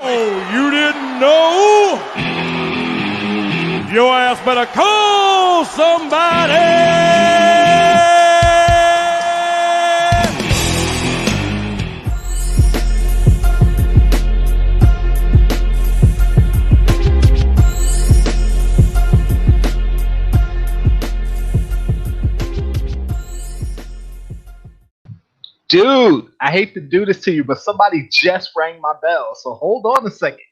Oh, you didn't know? Your ass better call somebody! Dude, I hate to do this to you, but somebody just rang my bell, so hold on a second.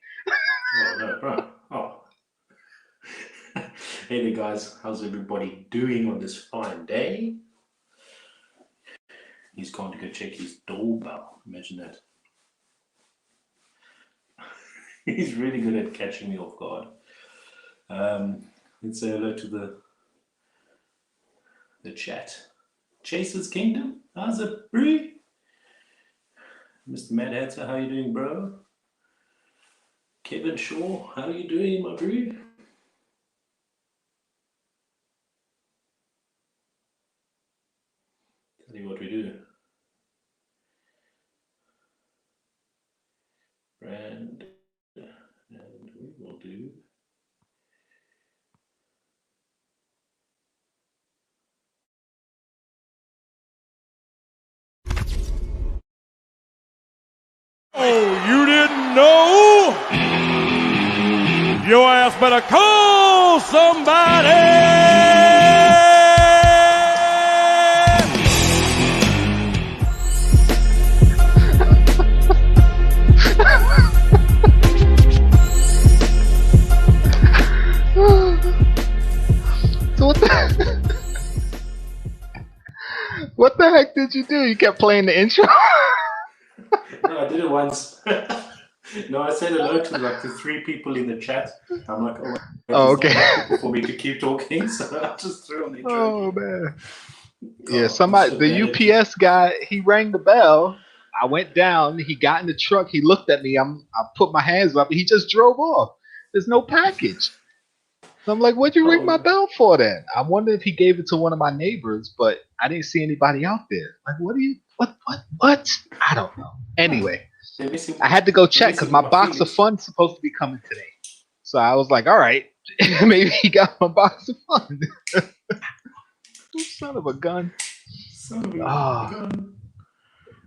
Oh, no, bro. Oh. Hey there, guys. How's everybody doing on this fine day? He's gone to go check his doorbell. Imagine that. He's really good at catching me off guard. Let's say hello to the chat. Chaser's Kingdom, how's it, bro? Mr. Mad Hatter, how you doing, bro? Kevin Shaw, how you doing, my bro? Tell you what we do. Brand, and we will do. Oh, you didn't know? Your ass better call somebody! What the heck did you do? You kept playing the intro? No, I did it once. No, I said hello to like the 3 people in the chat. I'm like, oh okay. For me to keep talking, so I just threw on the intro. Oh man. Yeah, somebody, the UPS guy, he rang the bell. I went down. He got in the truck. He looked at me. I put my hands up. And he just drove off. There's no package. So I'm like, what'd you ring my bell for then? I wonder if he gave it to one of my neighbors, but I didn't see anybody out there. Like, what? I don't know. Anyway, I had to go check because my box of fun's supposed to be coming today. So I was like, all right, maybe he got my box of fun. Son of a gun.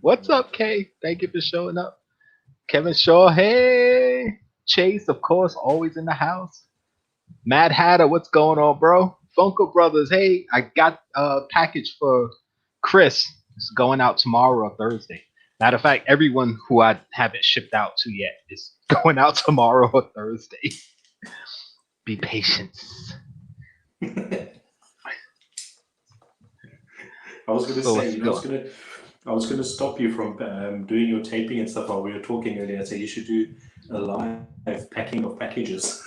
What's up, Kay? Thank you for showing up. Kevin Shaw, hey. Chase, of course, always in the house. Mad Hatter, what's going on, bro? Funko Brothers, hey, I got a package for Chris. It's going out tomorrow or Thursday. Matter of fact, everyone who I haven't shipped out to yet is going out tomorrow or Thursday. Be patient. I was going to say, I was going to stop you from doing your taping and stuff while we were talking earlier. I said you should do a live packing of packages.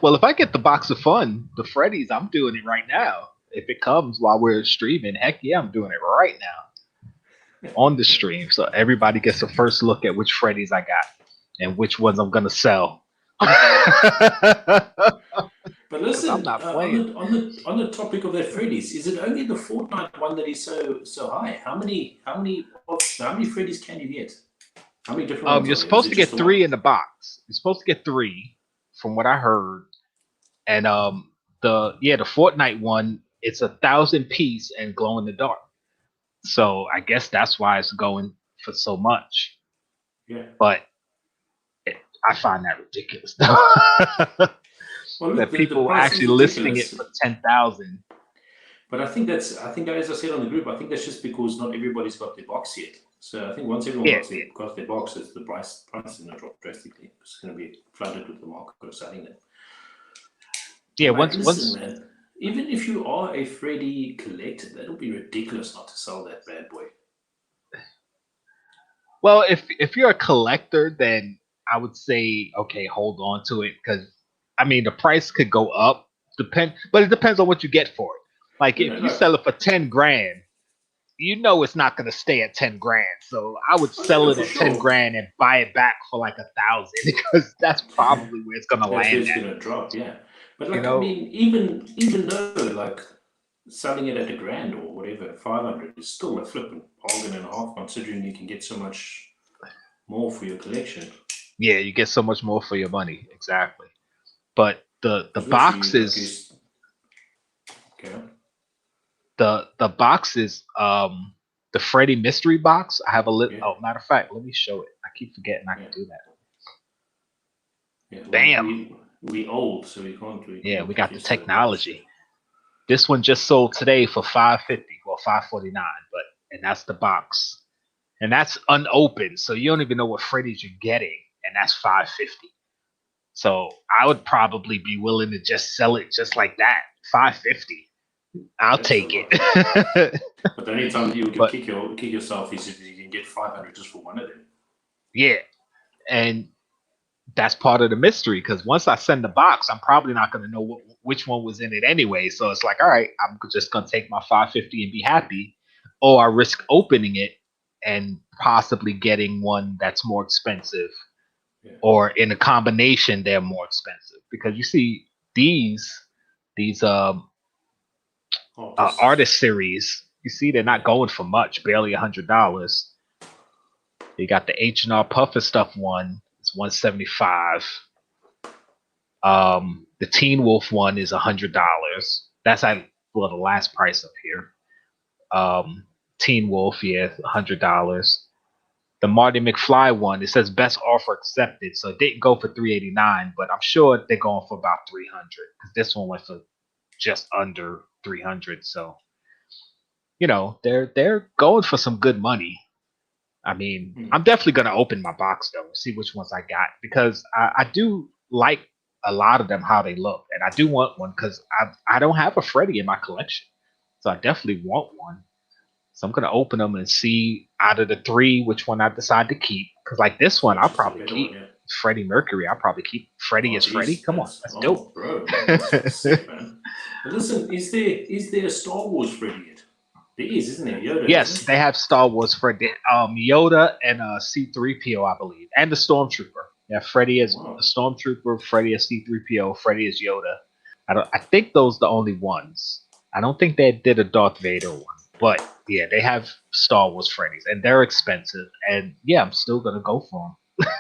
Well, if I get the box of fun, the Freddy's, I'm doing it right now. If it comes while we're streaming, heck yeah, I'm doing it right now on the stream. So everybody gets a first look at which Freddy's I got and which ones I'm going to sell. But listen, I'm not playing. On the topic of that Freddy's, is it only the Fortnite one that is so high? How many Freddy's can you get? How many different ones? You're supposed to get 3 in the box. You're supposed to get 3, from what I heard. And the Fortnite one, it's 1,000 piece and glow in the dark. So I guess that's why it's going for so much. Yeah. But I find that ridiculous. Well, look, that people are actually listing it for 10,000. But I think as I said on the group, I think that's just because not everybody's got their box yet. So I think once everyone got their boxes, the price is going to drop drastically. It's going to be flooded with the market of selling them. Yeah, listen, man, even if you are a Freddy collector, that'll be ridiculous not to sell that bad boy. Well, if you're a collector, then I would say, okay, hold on to it, because I mean the price could go up, but it depends on what you get for it. Like if you sell it for 10 grand, you know it's not going to stay at 10 grand. So I would sell it at 10 grand and buy it back for like 1,000, because that's probably where it's going to land. It's going to drop, yeah. But like, I mean, even though like selling it at $1,000 or whatever, 500 is still a flipping bargain and a half, considering you can get so much more for your collection. Yeah, you get so much more for your money. Exactly. But the Because boxes, okay. the boxes, the Freddy mystery box. I have a Yeah. Oh, matter of fact, let me show it. I keep forgetting I can do that. Yeah, well, Bam. we old, so we can't. Yeah, we got the technology. This one just sold today for $5.50, well $5.49, and that's the box, and that's unopened, so you don't even know what Freddy's you're getting, and that's $5.50. So I would probably be willing to just sell it just like that, $5.50. I'll take it. But the only time you can kick yourself is if you can get 500 just for one of them. Yeah, and that's part of the mystery, because once I send the box, I'm probably not going to know which one was in it anyway. So it's like, all right, I'm just going to take my $5.50 and be happy, or I risk opening it and possibly getting one that's more expensive, or in a combination they're more expensive, because you see these artist series, you see they're not going for much, barely $100. You got the H&R Puffer Stuff one. It's $175. The Teen Wolf one is $100. That's the last price up here. Teen Wolf, yeah, $100. The Marty McFly one, it says best offer accepted, so it didn't go for $389, but I'm sure they're going for about $300, because this one went for just under $300. So, they're going for some good money. I mean, I'm definitely gonna open my box though, see which ones I got, because I do like a lot of them how they look, and I do want one because I don't have a Freddy in my collection, so I definitely want one. So I'm gonna open them and see out of the three which one I decide to keep. Because like this one, I'll probably keep Freddie Mercury. I'll probably keep Freddy as Freddy. Come on, that's dope, bro. That's sick, man. But listen, is there a Star Wars Freddy yet? There is, isn't there? Yoda. Yes, they have Star Wars Freddy, Yoda and C-3PO, I believe, and the Stormtrooper. Yeah, Freddy is a Stormtrooper, Freddy is C-3PO, Freddy is Yoda. I think those are the only ones. I don't think they did a Darth Vader one, but yeah, they have Star Wars Freddys, and they're expensive. And yeah, I'm still gonna go for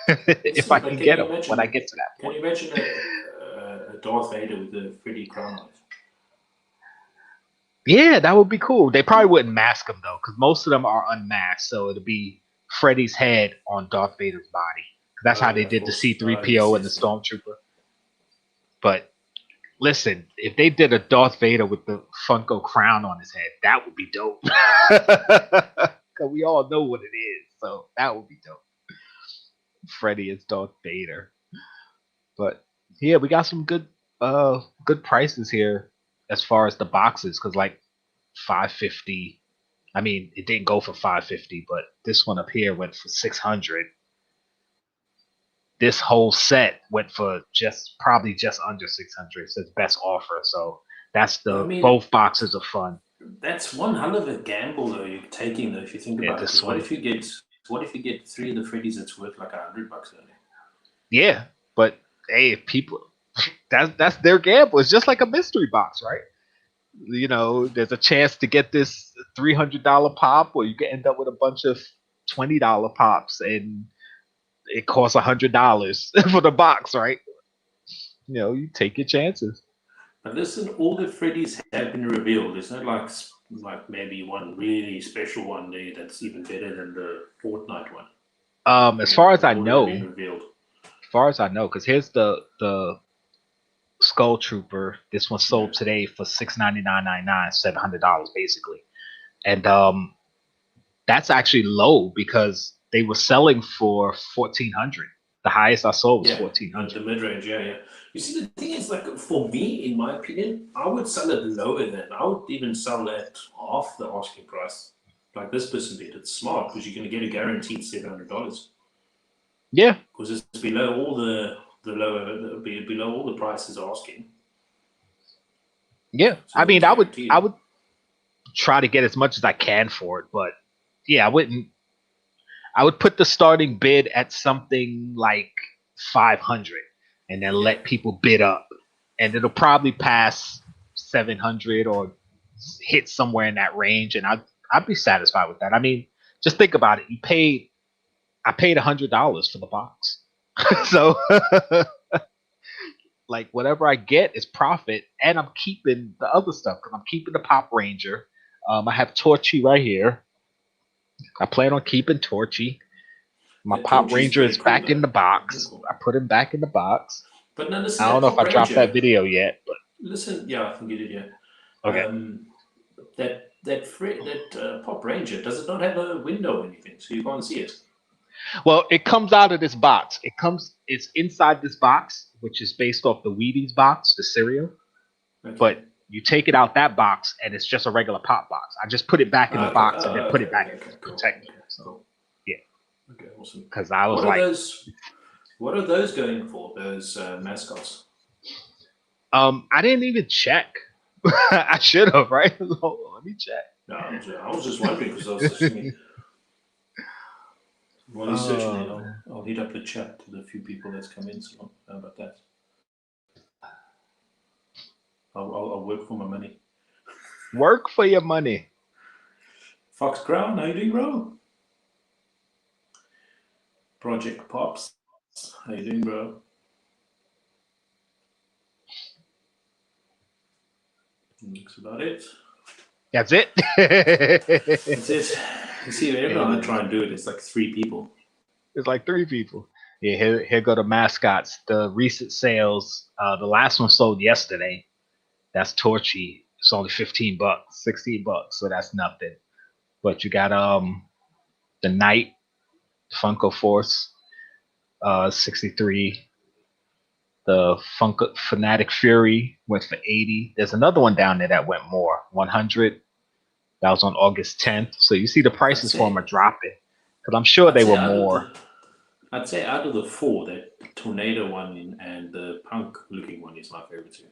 them if I can get them when I get to that point. Can you imagine a Darth Vader with a Freddy crown on it? Yeah, that would be cool. They probably wouldn't mask him though, because most of them are unmasked. So it'll be Freddy's head on Darth Vader's body. That's how they did the C-3PO and the Stormtrooper. But listen, if they did a Darth Vader with the Funko crown on his head, that would be dope. Because we all know what it is, so that would be dope. Freddy is Darth Vader. But yeah, we got some good prices here as far as the boxes, because like $5.50. I mean, it didn't go for $5.50, but this one up here went for $600. This whole set went for probably just under $600. It says best offer, so that's both boxes are fun. That's one hell of a gamble though you're taking though, if you think about it. What if you get three of the Freddies that's worth like $100 only? Yeah, but hey, if people that's their gamble. It's just like a mystery box, right? There's a chance to get this $300 pop, or you can end up with a bunch of $20 pops, and it costs $100 for the box, right? You take your chances. But listen, all the Freddies have been revealed. There's not like maybe one really special one there that's even better than the Fortnite one. As far as I know, because here's the Skull Trooper. This one sold today for $699.99, $700 basically, and that's actually low because they were selling for $1,400. The highest I saw was $1,400. The mid range, yeah. You see, the thing is, like for me, in my opinion, I would sell it lower than. I would even sell at half the asking price, like this person did. It's smart because you're going to get a guaranteed $700. Yeah, because it's below all below all the prices asking. Yeah, so I mean, I would try to get as much as I can for it, but yeah, I wouldn't. I would put the starting bid at something like 500, and then let people bid up, and it'll probably pass 700 or hit somewhere in that range, and I'd be satisfied with that. I mean, just think about it. You paid I paid $100 for the box. So like whatever I get is profit, and I'm keeping the other stuff because I'm keeping the Pop Ranger. I have Torchy right here. I plan on keeping Torchy. My Pop Ranger is back in the box. I put him back in the box. But now listen, I don't know if I dropped that video yet, but listen, yeah, I think you did, yeah. okay. That Pop Ranger, does it not have a window or anything, so you can't see it? Well, it comes out of this box. It's inside this box, which is based off the Wheaties box, the cereal. Okay. But you take it out that box, and it's just a regular Pop box. I just put it back in the box and then put it back to protect it. So, yeah. Okay, awesome. Because I was what are those going for? Those mascots? I didn't even check. I should have, right? Let me check. No, I was just wondering because I was assuming. While he's searching, I'll hit up the chat to the few people that's come in. So how about that? I'll work for my money. Work for your money. Fox Crown, how you doing, bro? Project Pops, how you doing, bro? Looks about it. That's it. That's it. You see, every time I try and do it, it's like 3 people. It's like 3 people. Yeah, here go the mascots. The recent sales. The last one sold yesterday. That's Torchy. It's only $15, $16, so that's nothing. But you got the Knight, Funko Force, 63. The Funko Fanatic Fury went for 80. There's another one down there that went more, 100. That was on August 10th. So you see the prices for them are dropping. Because I'm sure they were more. I'd say out of the 4, the Tornado one and the Punk looking one is my favorite too.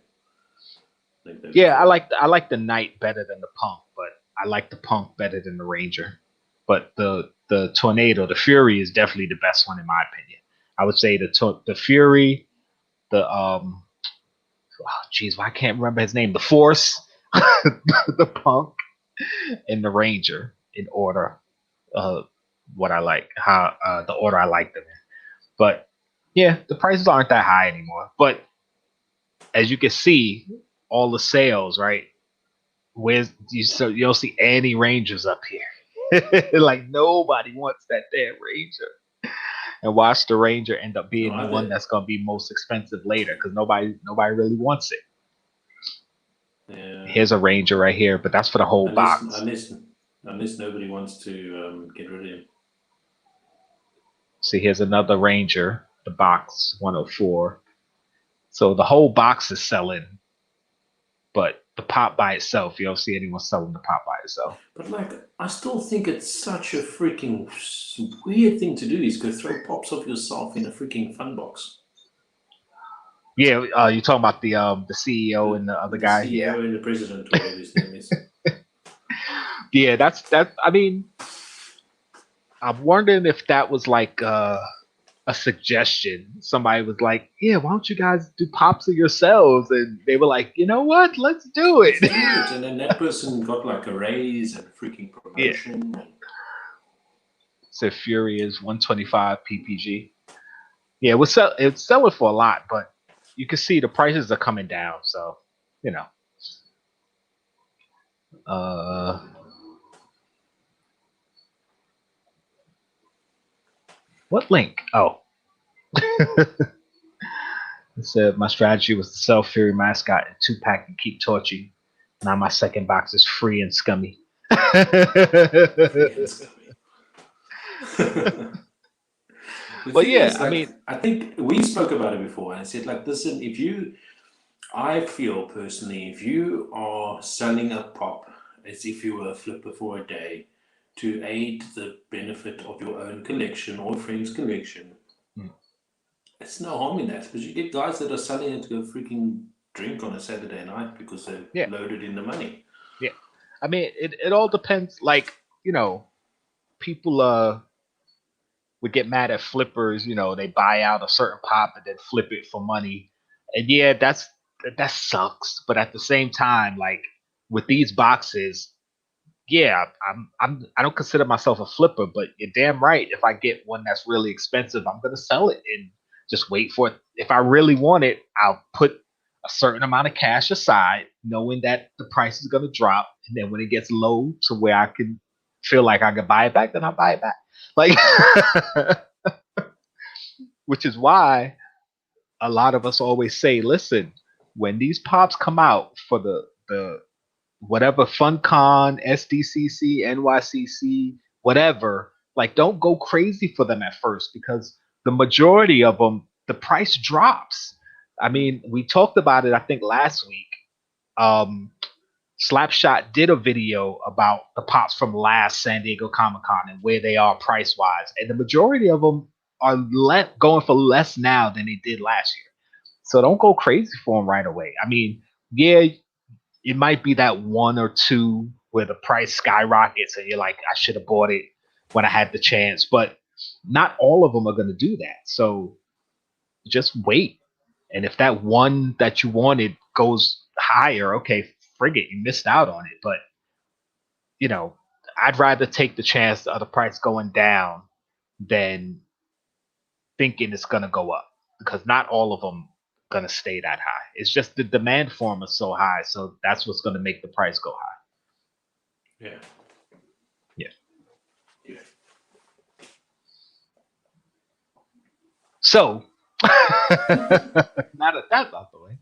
Yeah, I like the Knight better than the Punk, but I like the Punk better than the Ranger. But the Tornado, the Fury is definitely the best one in my opinion. I would say the Fury, the I can't remember his name. The Force, the Punk, and the Ranger in order. What I like, how the order I like them in. But yeah, the prices aren't that high anymore. But as you can see, all the sales, right? You don't see any Rangers up here. Like nobody wants that damn Ranger. And watch the Ranger end up being the one that's gonna be most expensive later because nobody really wants it. Yeah. Here's a Ranger right here, but that's for the whole box. Unless nobody wants to get rid of him. See, here's another Ranger, the box 104. So the whole box is selling, but the Pop by itself, you don't see anyone selling the Pop by itself. But like, I still think it's such a freaking weird thing to do is go throw Pops of yourself in a freaking fun box. Yeah, you're talking about the CEO and the other guy. The CEO and the president, whatever his name is. Yeah, that's. I mean, I'm wondering if that was like a suggestion. Somebody was like, "Yeah, why don't you guys do Pops of yourselves?" And they were like, "You know what? Let's do it." And then that person got like a raise and a freaking promotion. Yeah. So Fury is 125 PPG. Yeah, it's selling for a lot, but you can see the prices are coming down. So, you know. What link? Oh. It said my strategy was to sell Fury mascot in 2-pack and keep Torchy. Now my second box is free and scummy. Well, yeah, like, I mean, I think we spoke about it before, and I said, like, listen, I feel personally, if you are selling a Pop as if you were a flipper for a day to aid the benefit of your own collection or friend's collection, it's no harm in that, because you get guys that are selling it to go freaking drink on a Saturday night because they're loaded in the money. Yeah. I mean, it all depends. Like, you know, people would get mad at flippers, you know, they buy out a certain Pop and then flip it for money. And yeah, that sucks. But at the same time, like with these boxes, yeah, I don't consider myself a flipper, but you're damn right. If I get one that's really expensive, I'm gonna sell it and just wait for it. If I really want it, I'll put a certain amount of cash aside, knowing that the price is gonna drop, and then when it gets low to where I can feel like I can buy it back, then I'll buy it back. Like, which is why a lot of us always say, listen, when these pops come out for the whatever FunCon, SDCC, NYCC, whatever, like don't go crazy for them at first because the majority of them, the price drops. I mean, we talked about it, I think last week. Slapshot did a video about the pops from last San Diego Comic Con and where they are price wise, and the majority of them are going for less now than they did last year. So don't go crazy for them right away. I mean, yeah, it might be that one or two where the price skyrockets and you're like, I should have bought it when I had the chance, but not all of them are going to do that. So just wait. And if that one that you wanted goes higher, okay, frig it, you missed out on it. But, you know, I'd rather take the chance of the price going down than thinking it's going to go up because not all of them going to stay that high. It's just the demand for them is so high. So that's what's going to make the price go high. Yeah. Yeah. Yeah. So, now that that's out the way,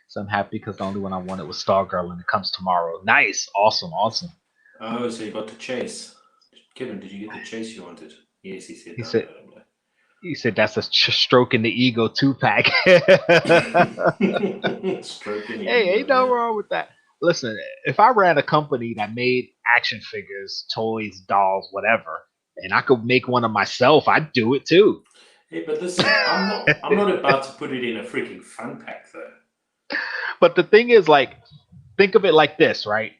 so I'm happy because the only one I wanted was Stargirl and it comes tomorrow. Nice. Awesome. Awesome. Oh, so you got the chase. Kevin, did you get the chase you wanted? Yes, he said. He said, he said that's a stroke in the ego 2-pack. Stroking Hey, ain't no wrong with that. Listen, if I ran a company that made action figures, toys, dolls, whatever, and I could make one of myself, I'd do it too. Hey, but listen, I'm not about to put it in a freaking fun pack though. But the thing is, like, think of it like this, right?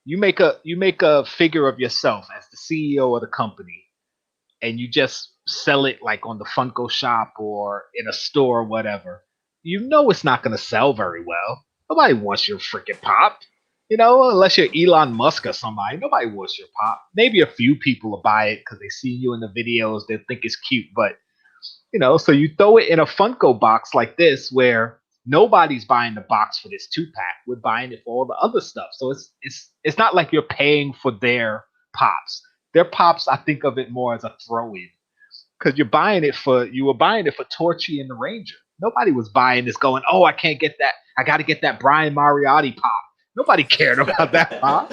You make a figure of yourself as the CEO of the company, and you just sell it like on the Funko shop or in a store or whatever. You know it's not going to sell very well. Nobody wants your freaking pop. You know, unless you're Elon Musk or somebody, nobody wants your pop. Maybe a few people will buy it because they see you in the videos, they think it's cute, but you know, so you throw it in a Funko box like this where nobody's buying the box for this 2-pack. We're buying it for all the other stuff. So it's not like you're paying for their pops. Their pops, I think of it more as a throw-in. Because you were buying it for Torchy and the Ranger. Nobody was buying this going, oh, I can't get that. I gotta get that Brian Mariotti pop. Nobody cared about that pop.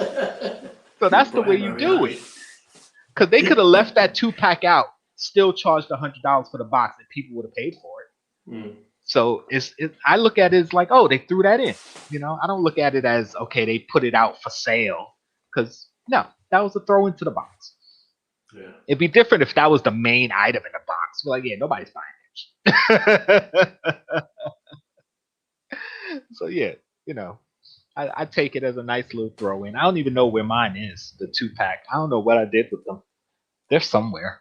So that's the way you do it. Because they could have left that 2-pack out, still charged $100 for the box, and people would have paid for it. Mm. So I look at it as like, oh, they threw that in. You know, I don't look at it as okay, they put it out for sale. Because no, that was a throw into the box. Yeah. It'd be different if that was the main item in the box. We're like, yeah, nobody's buying it. So yeah, you know, I take it as a nice little throw in. I don't even know where mine is, the 2-pack. I don't know what I did with them. They're somewhere.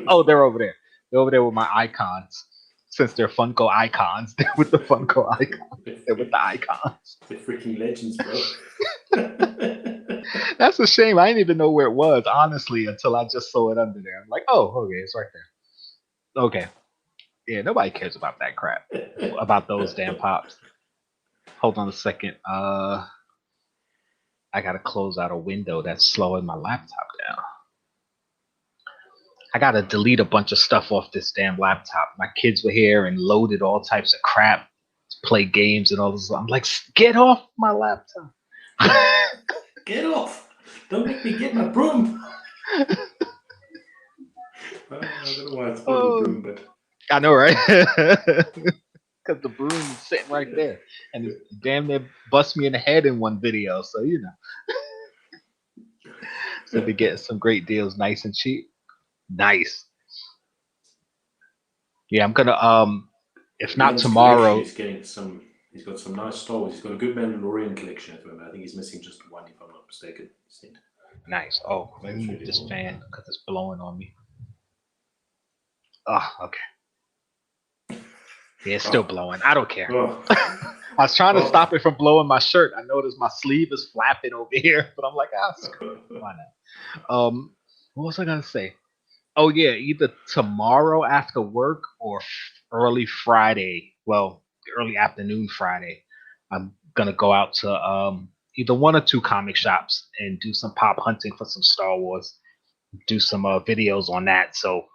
Oh, they're over there. They're over there with my icons. Since they're Funko icons, they're with the Funko icons. They're with the icons. They're freaking legends, bro. That's a shame. I didn't even know where it was, honestly, until I just saw it under there. I'm like, oh, okay, it's right there. Okay. Yeah, nobody cares about that crap. About those damn pops. Hold on a second. I gotta close out a window that's slowing my laptop down. I gotta delete a bunch of stuff off this damn laptop. My kids were here and loaded all types of crap to play games and all this. I'm like, get off my laptop. Get off! Don't make me get my broom. I don't know why it's called a broom, but I know, right? Because the broom's sitting right there, and it damn near bust me in the head in one video. So you know, so they get some great deals, nice and cheap. Nice. Yeah, I'm gonna if not tomorrow. He's getting some. He's got some nice Star Wars. He's got a good Mandalorian collection at the moment. I think he's missing just one, if I'm not mistaken. Nice. Oh, let me move this fan because it's blowing on me. Oh, okay. Yeah, it's still blowing. I don't care. Oh. I was trying to stop it from blowing my shirt. I noticed my sleeve is flapping over here, but I'm like, screw it. Why not? What was I gonna say? Oh yeah, either tomorrow after work or early Friday. Well, early afternoon Friday. I'm gonna go out to either one or two comic shops and do some pop hunting for some Star Wars. Do some videos on that. So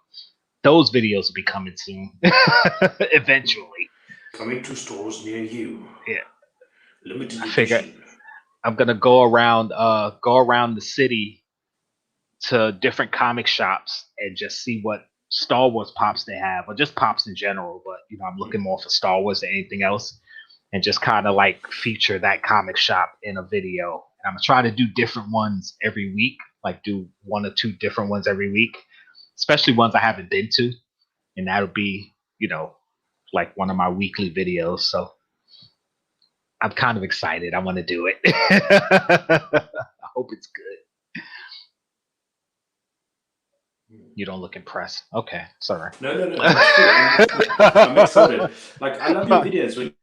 those videos will be coming soon, eventually. Coming to stores near you. Yeah. Limited I figure edition. I'm gonna go around the city to different comic shops and just see what Star Wars pops they have, or just pops in general. But I'm looking more for Star Wars than anything else, and just kind of like feature that comic shop in a video. And I'm trying to do different ones every week, like do one or two different ones every week, especially ones I haven't been to, and that'll be like one of my weekly videos. So I'm kind of excited. I want to do it. I hope it's good. You don't look impressed. Okay, sorry. No. I'm excited. Like, I love your videos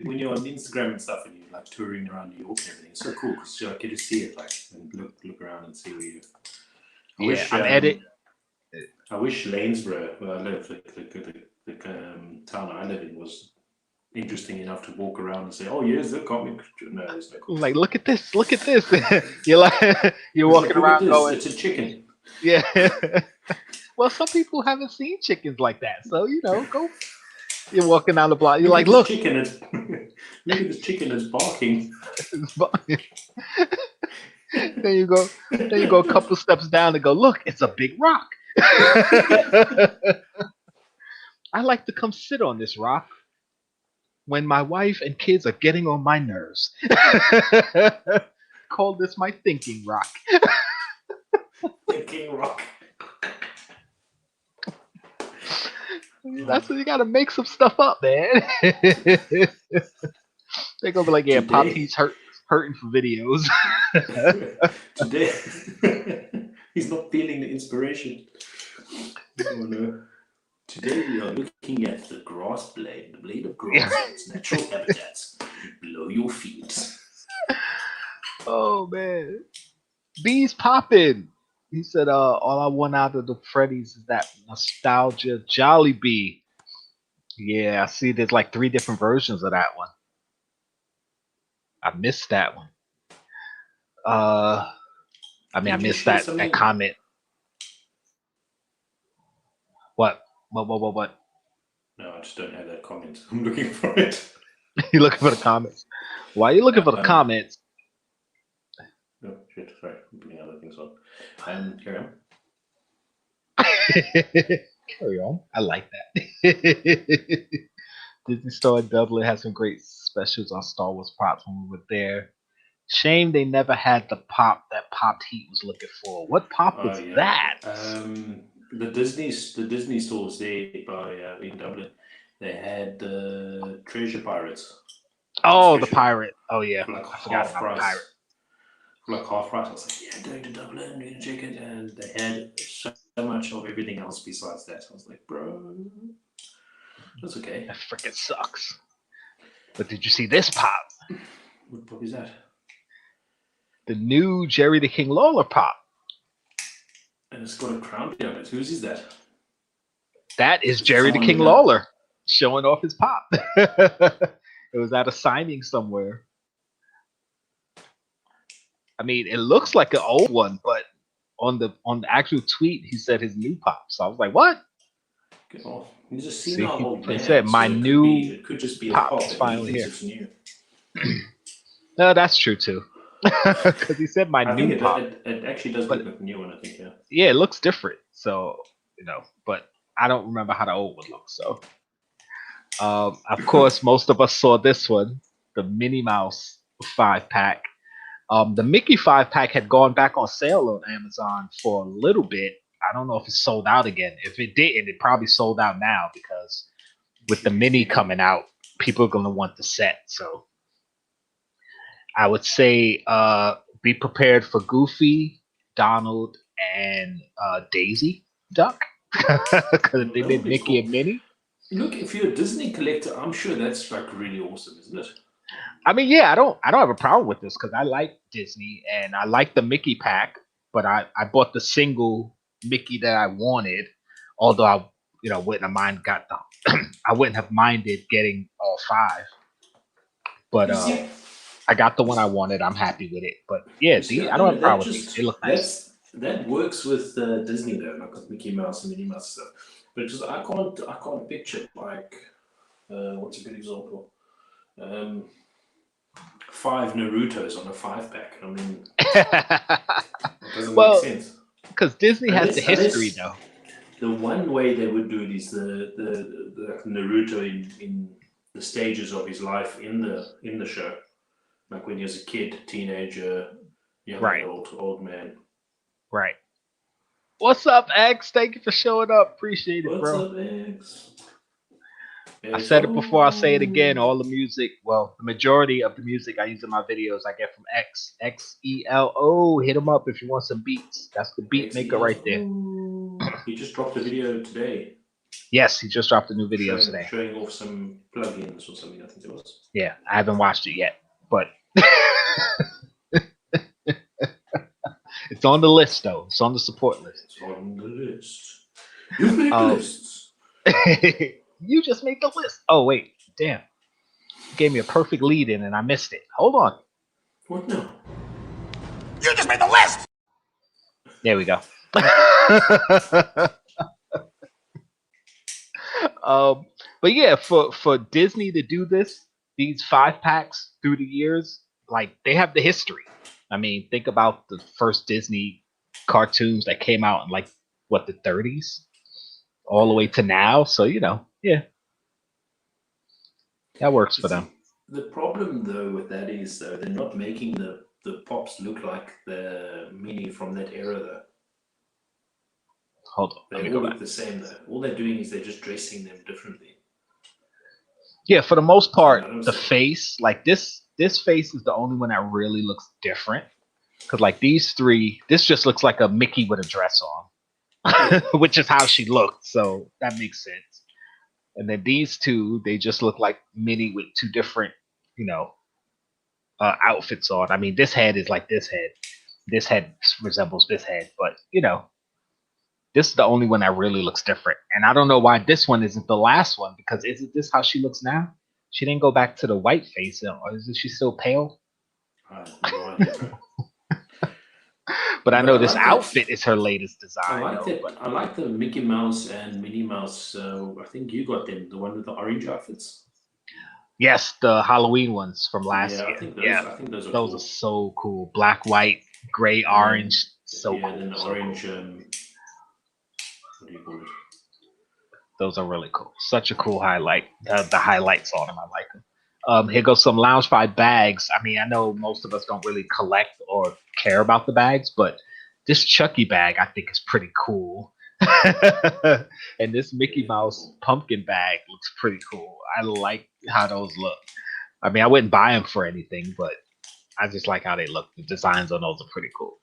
when you're on Instagram and stuff, and you're like touring around New York and everything. It's so cool because you get to see it, like, and look around and see where you. I wish Lanesborough, where I live, the town I live in, was interesting enough to walk around and say, "Oh, here's the comic." No, there's no cool. Like, look at this. You're like, you're walking around going, "It's a chicken." Yeah. Well, some people haven't seen chickens like that, so go. You're walking down the block. You're like, look, chicken is look at this chicken that's barking. Then you go a couple steps down and go, look, it's a big rock. I like to come sit on this rock when my wife and kids are getting on my nerves. Call this my thinking rock. Thinking rock. That's when you gotta make some stuff up, man. They're gonna be like, yeah, Pop He's hurting for videos. Today he's not feeling the inspiration. Oh, no. Today we are looking at the grass blade, the blade of grass in its natural habitats below your feet. Oh man. Bees popping. He said, all I want out of the Freddy's is that nostalgia Jolly Bee. Yeah, I see there's like 3 different versions of that one. I missed that one. I missed that comment. What? No, I just don't have that comment. I'm looking for it. You looking for the comments? Why are you looking for the comments? Oh, shit, sorry. I'm putting other things on. Carry on. Carry on. I like that. Disney Store in Dublin has some great specials on Star Wars props when we were there. Shame they never had the pop that Popped Heat was looking for. What pop was that? The Disney stores there in Dublin, they had the Treasure Pirates. Oh, the pirate. Oh yeah, like I forgot about price. the pirate. Like half price. I was like, yeah, going to Dublin, I'm going to check it, and they had so much of everything else besides that. I was like, bro, that's okay. That freaking sucks. But did you see this pop? What pop is that? The new Jerry the King Lawler pop. And it's got a crown behind it. Whose is that? That is Jerry the King Lawler showing off his pop. It was at a signing somewhere. I mean, it looks like an old one, but on the actual tweet, he said his new pop. So I was like, what? Oh, he's just seen our old He said my new it could just be pop is finally here. No, that's true too. Because he said my new pop. It actually does look like a new one, I think, yeah. Yeah, it looks different. So, but I don't remember how the old one looks. So, of course, most of us saw this one, the Minnie Mouse 5-pack. The Mickey 5-pack had gone back on sale on Amazon for a little bit. I don't know if it's sold out again. If it didn't, it probably sold out now because with the Minnie coming out, people are going to want the set. So I would say be prepared for Goofy, Donald, and Daisy Duck because they did Mickey and Minnie. Look, if you're a Disney collector, I'm sure that's like really awesome, isn't it? I mean, yeah, I don't have a problem with this because I like Disney and I like the Mickey pack, but I bought the single Mickey that I wanted, although I wouldn't have minded getting all 5. But You see, I got the one I wanted. I'm happy with it. But yeah, I don't have a problem with these. They look nice. That works with Disney though, like with Mickey Mouse and Minnie Mouse stuff. But just I can't picture like what's a good example? 5 Narutos on a 5-pack. I mean, it doesn't make sense. Because Disney has the history though. The one way they would do it is the Naruto in the stages of his life in the show, like when he was a kid, teenager, young adult, old man. Right. What's up, X? Thank you for showing up. Appreciate it, bro. What's up, X? I said it before, I'll say it again. All the music, well, the majority of the music I use in my videos, I get from X. Xelo. Hit him up if you want some beats. That's the beat maker right there. He just dropped a video today. Yes, he just dropped a new video today. Showing off some plugins or something, I think it was. Yeah, I haven't watched it yet, but it's on the list, though. It's on the support list. It's on the list. You make lists. You just make the list. Oh, wait. Damn. You gave me a perfect lead in and I missed it. Hold on. What now? You just made the list! There we go. But yeah, for Disney to do these 5-packs through the years, like they have the history. I mean, think about the first Disney cartoons that came out in like the 30s, all the way to now. So yeah, that works for them. The problem though with that is though they're not making the pops look like the Minnie from that era though. Hold on. They all look the same though. All they're doing is they're just dressing them differently. Yeah, for the most part, the face, like this face is the only one that really looks different. Because like these 3, this just looks like a Mickey with a dress on, which is how she looked. So that makes sense. And then these 2, they just look like Minnie with 2 different, outfits on. I mean, this head is like this head. This head resembles this head, but this is the only one that really looks different. And I don't know why this one isn't the last one, because isn't this how she looks now? She didn't go back to the white face, or isn't she still pale? No idea. But I know this outfit is her latest design. I like the Mickey Mouse and Minnie Mouse. I think you got them, the one with the orange outfits. Yes, the Halloween ones from last year. I think those are those cool. Are so cool. Black, white, gray, orange. So cool. And then the orange. Cool. What do you call it? Those are really cool. Such a cool highlight. The highlights on them, I like them. Here goes some Loungefly bags. I mean, I know most of us don't really collect or care about the bags, but this Chucky bag I think is pretty cool. And this Mickey Mouse pumpkin bag looks pretty cool. I like how those look. I mean, I wouldn't buy them for anything, but I just like how they look. The designs on those are pretty cool.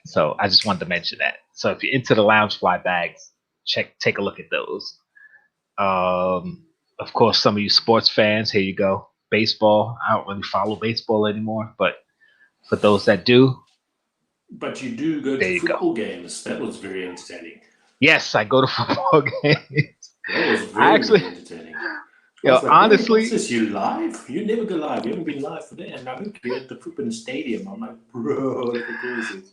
So I just wanted to mention that. So if you're into the Loungefly bags, take a look at those. Of course, some of you sports fans, here you go. Baseball. I don't really follow baseball anymore, but for those that do. But you do go to football games. That was very entertaining. Yes, I go to football games. That was very entertaining. Honestly, what's this, you live? You never go live. You haven't been live for that. And I think you're at the flipping stadium. I'm like, bro, look at this.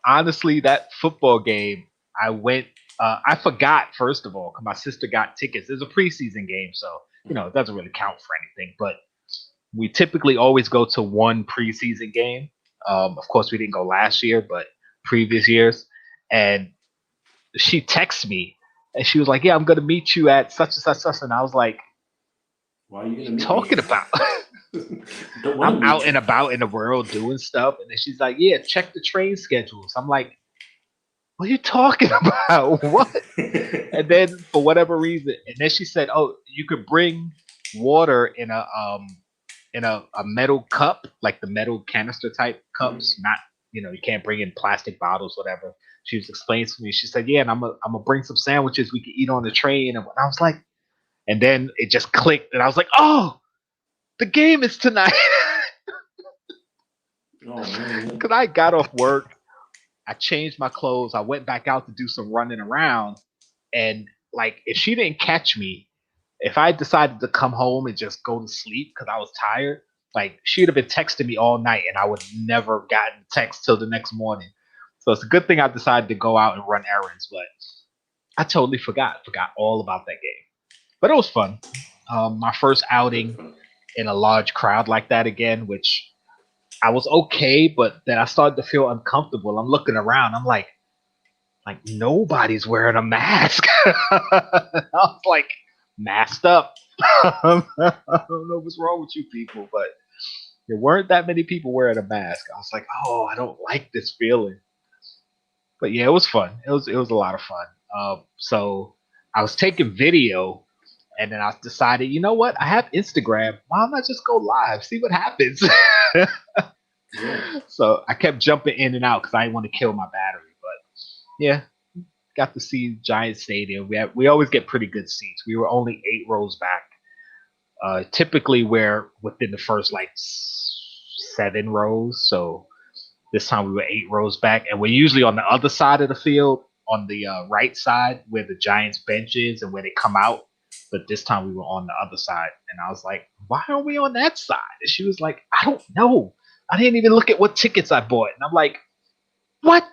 Honestly, that football game, I went. I forgot, first of all, because my sister got tickets. It's a preseason game, so it doesn't really count for anything. But we typically always go to one preseason game. Of course, we didn't go last year, but previous years. And she texted me, and she was like, "Yeah, I'm going to meet you at such and such, such." And I was like, "Why are you going to talking about?" I'm out and about in the world doing stuff, and then she's like, "Yeah, check the train schedules." I'm like, "What are you talking about? What?" And then for whatever reason, and then she said, "Oh, you could bring water in a metal cup, like the metal canister type cups, you can't bring in plastic bottles, whatever. She was explaining to me. She said, yeah, and I'm gonna bring some sandwiches we can eat on the train. And I was like, and then it just clicked, and I was like, oh, the game is tonight. Because I got off work, I changed my clothes, I went back out to do some running around, and like if she didn't catch me, if I decided to come home and just go to sleep because I was tired, like she'd have been texting me all night, and I would never gotten a text till the next morning. So it's a good thing I decided to go out and run errands, but I totally forgot all about that game. But it was fun. My first outing in a large crowd like that again, which I was okay, but then I started to feel uncomfortable. I'm looking around. I'm like nobody's wearing a mask. I was like masked up. I don't know what's wrong with you people, but there weren't that many people wearing a mask. I was like, oh, I don't like this feeling. But yeah, it was fun. It was a lot of fun. So I was taking video, and then I decided, you know what? I have Instagram. Why don't I just go live, see what happens? Yeah. So I kept jumping in and out because I didn't want to kill my battery. But yeah, got to see Giant Stadium. We always get pretty good seats. We were only 8 rows back. Typically, we're within the first like 7 rows. So this time we were 8 rows back, and we're usually on the other side of the field, on the right side where the Giants bench is and where they come out. But this time we were on the other side, and I was like, "Why are we on that side?" And she was like, "I don't know. I didn't even look at what tickets I bought." And I'm like, "What?"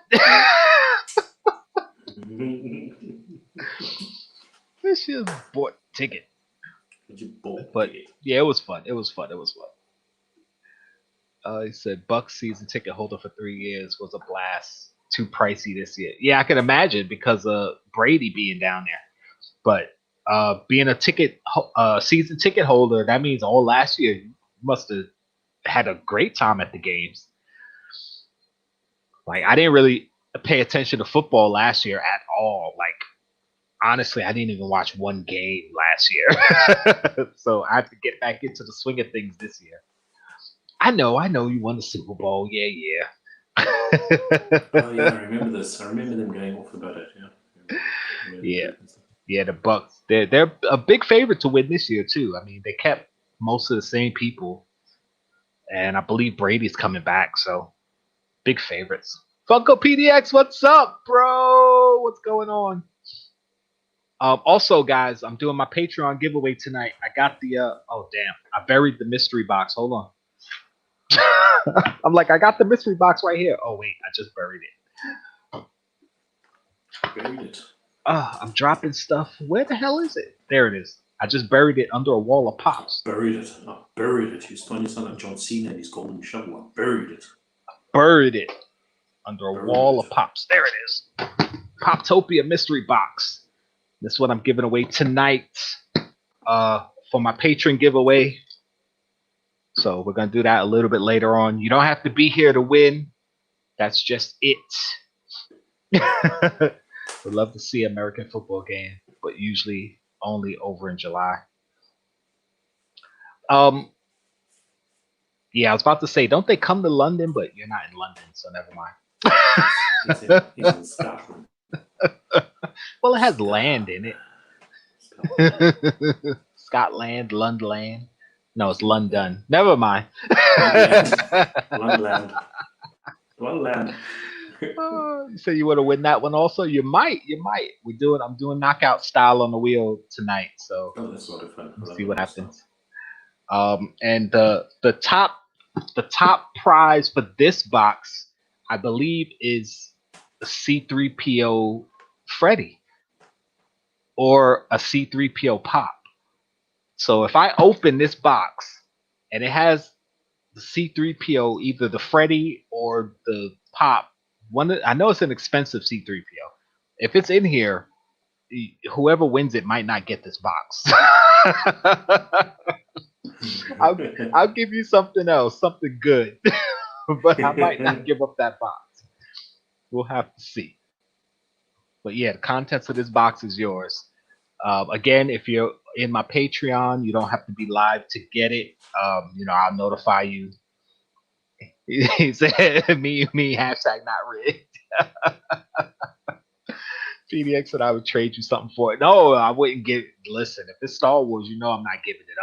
She just bought ticket. But yeah, it was fun. It was fun. He said Bucks season ticket holder for 3 years was a blast. Too pricey this year. Yeah, I can imagine because of Brady being down there. But being a season ticket holder, that means all last year you must have had a great time at the games. Like I didn't really pay attention to football last year at all. Like honestly, I didn't even watch one game last year. So I have to get back into the swing of things this year. I know you won the Super Bowl. Yeah. Oh yeah, I remember this. I remember them going off about it. Yeah. Yeah. The Bucks. They're a big favorite to win this year too. I mean, they kept most of the same people, and I believe Brady's coming back. So big favorites. Funko PDX, what's up, bro? What's going on? Also, guys, I'm doing my Patreon giveaway tonight. I got the oh damn, I buried the mystery box. Hold on. I'm like, I got the mystery box right here. Oh wait, I just buried it. I'm dropping stuff. Where the hell is it? There it is. I just buried it under a wall of pops. I buried it. He's trying to sound like John Cena and he's golden shovel. I buried it. Under a wall of pops. There it is. Poptopia mystery box. This is what I'm giving away tonight for my patron giveaway. So we're going to do that a little bit later on. You don't have to be here to win. That's just it. Would love to see an American football game, but usually only over in July. Yeah, I was about to say, don't they come to London? But you're not in London, so never mind. He's in Scotland. Well, it has land in it. Scotland, London. No, it's London. Never mind. London. You say you want to win that one also? You might. I'm doing knockout style on the wheel tonight. So that's a lot of fun. We'll see what happens. And the top prize for this box, I believe, is a C3PO Freddy or a C3PO Pop. So if I open this box and it has the C3PO, either the Freddy or the Pop, I know it's an expensive C3PO. If it's in here, whoever wins it might not get this box. I'll give you something else, something good, but I might not give up that box. We'll have to see. But yeah, the contents of this box is yours. Again, if you're in my Patreon, you don't have to be live to get it. I'll notify you He said, me, hashtag not rigged. PDX and I would trade you something for it. No, I wouldn't give. Listen, if it's Star Wars, I'm not giving it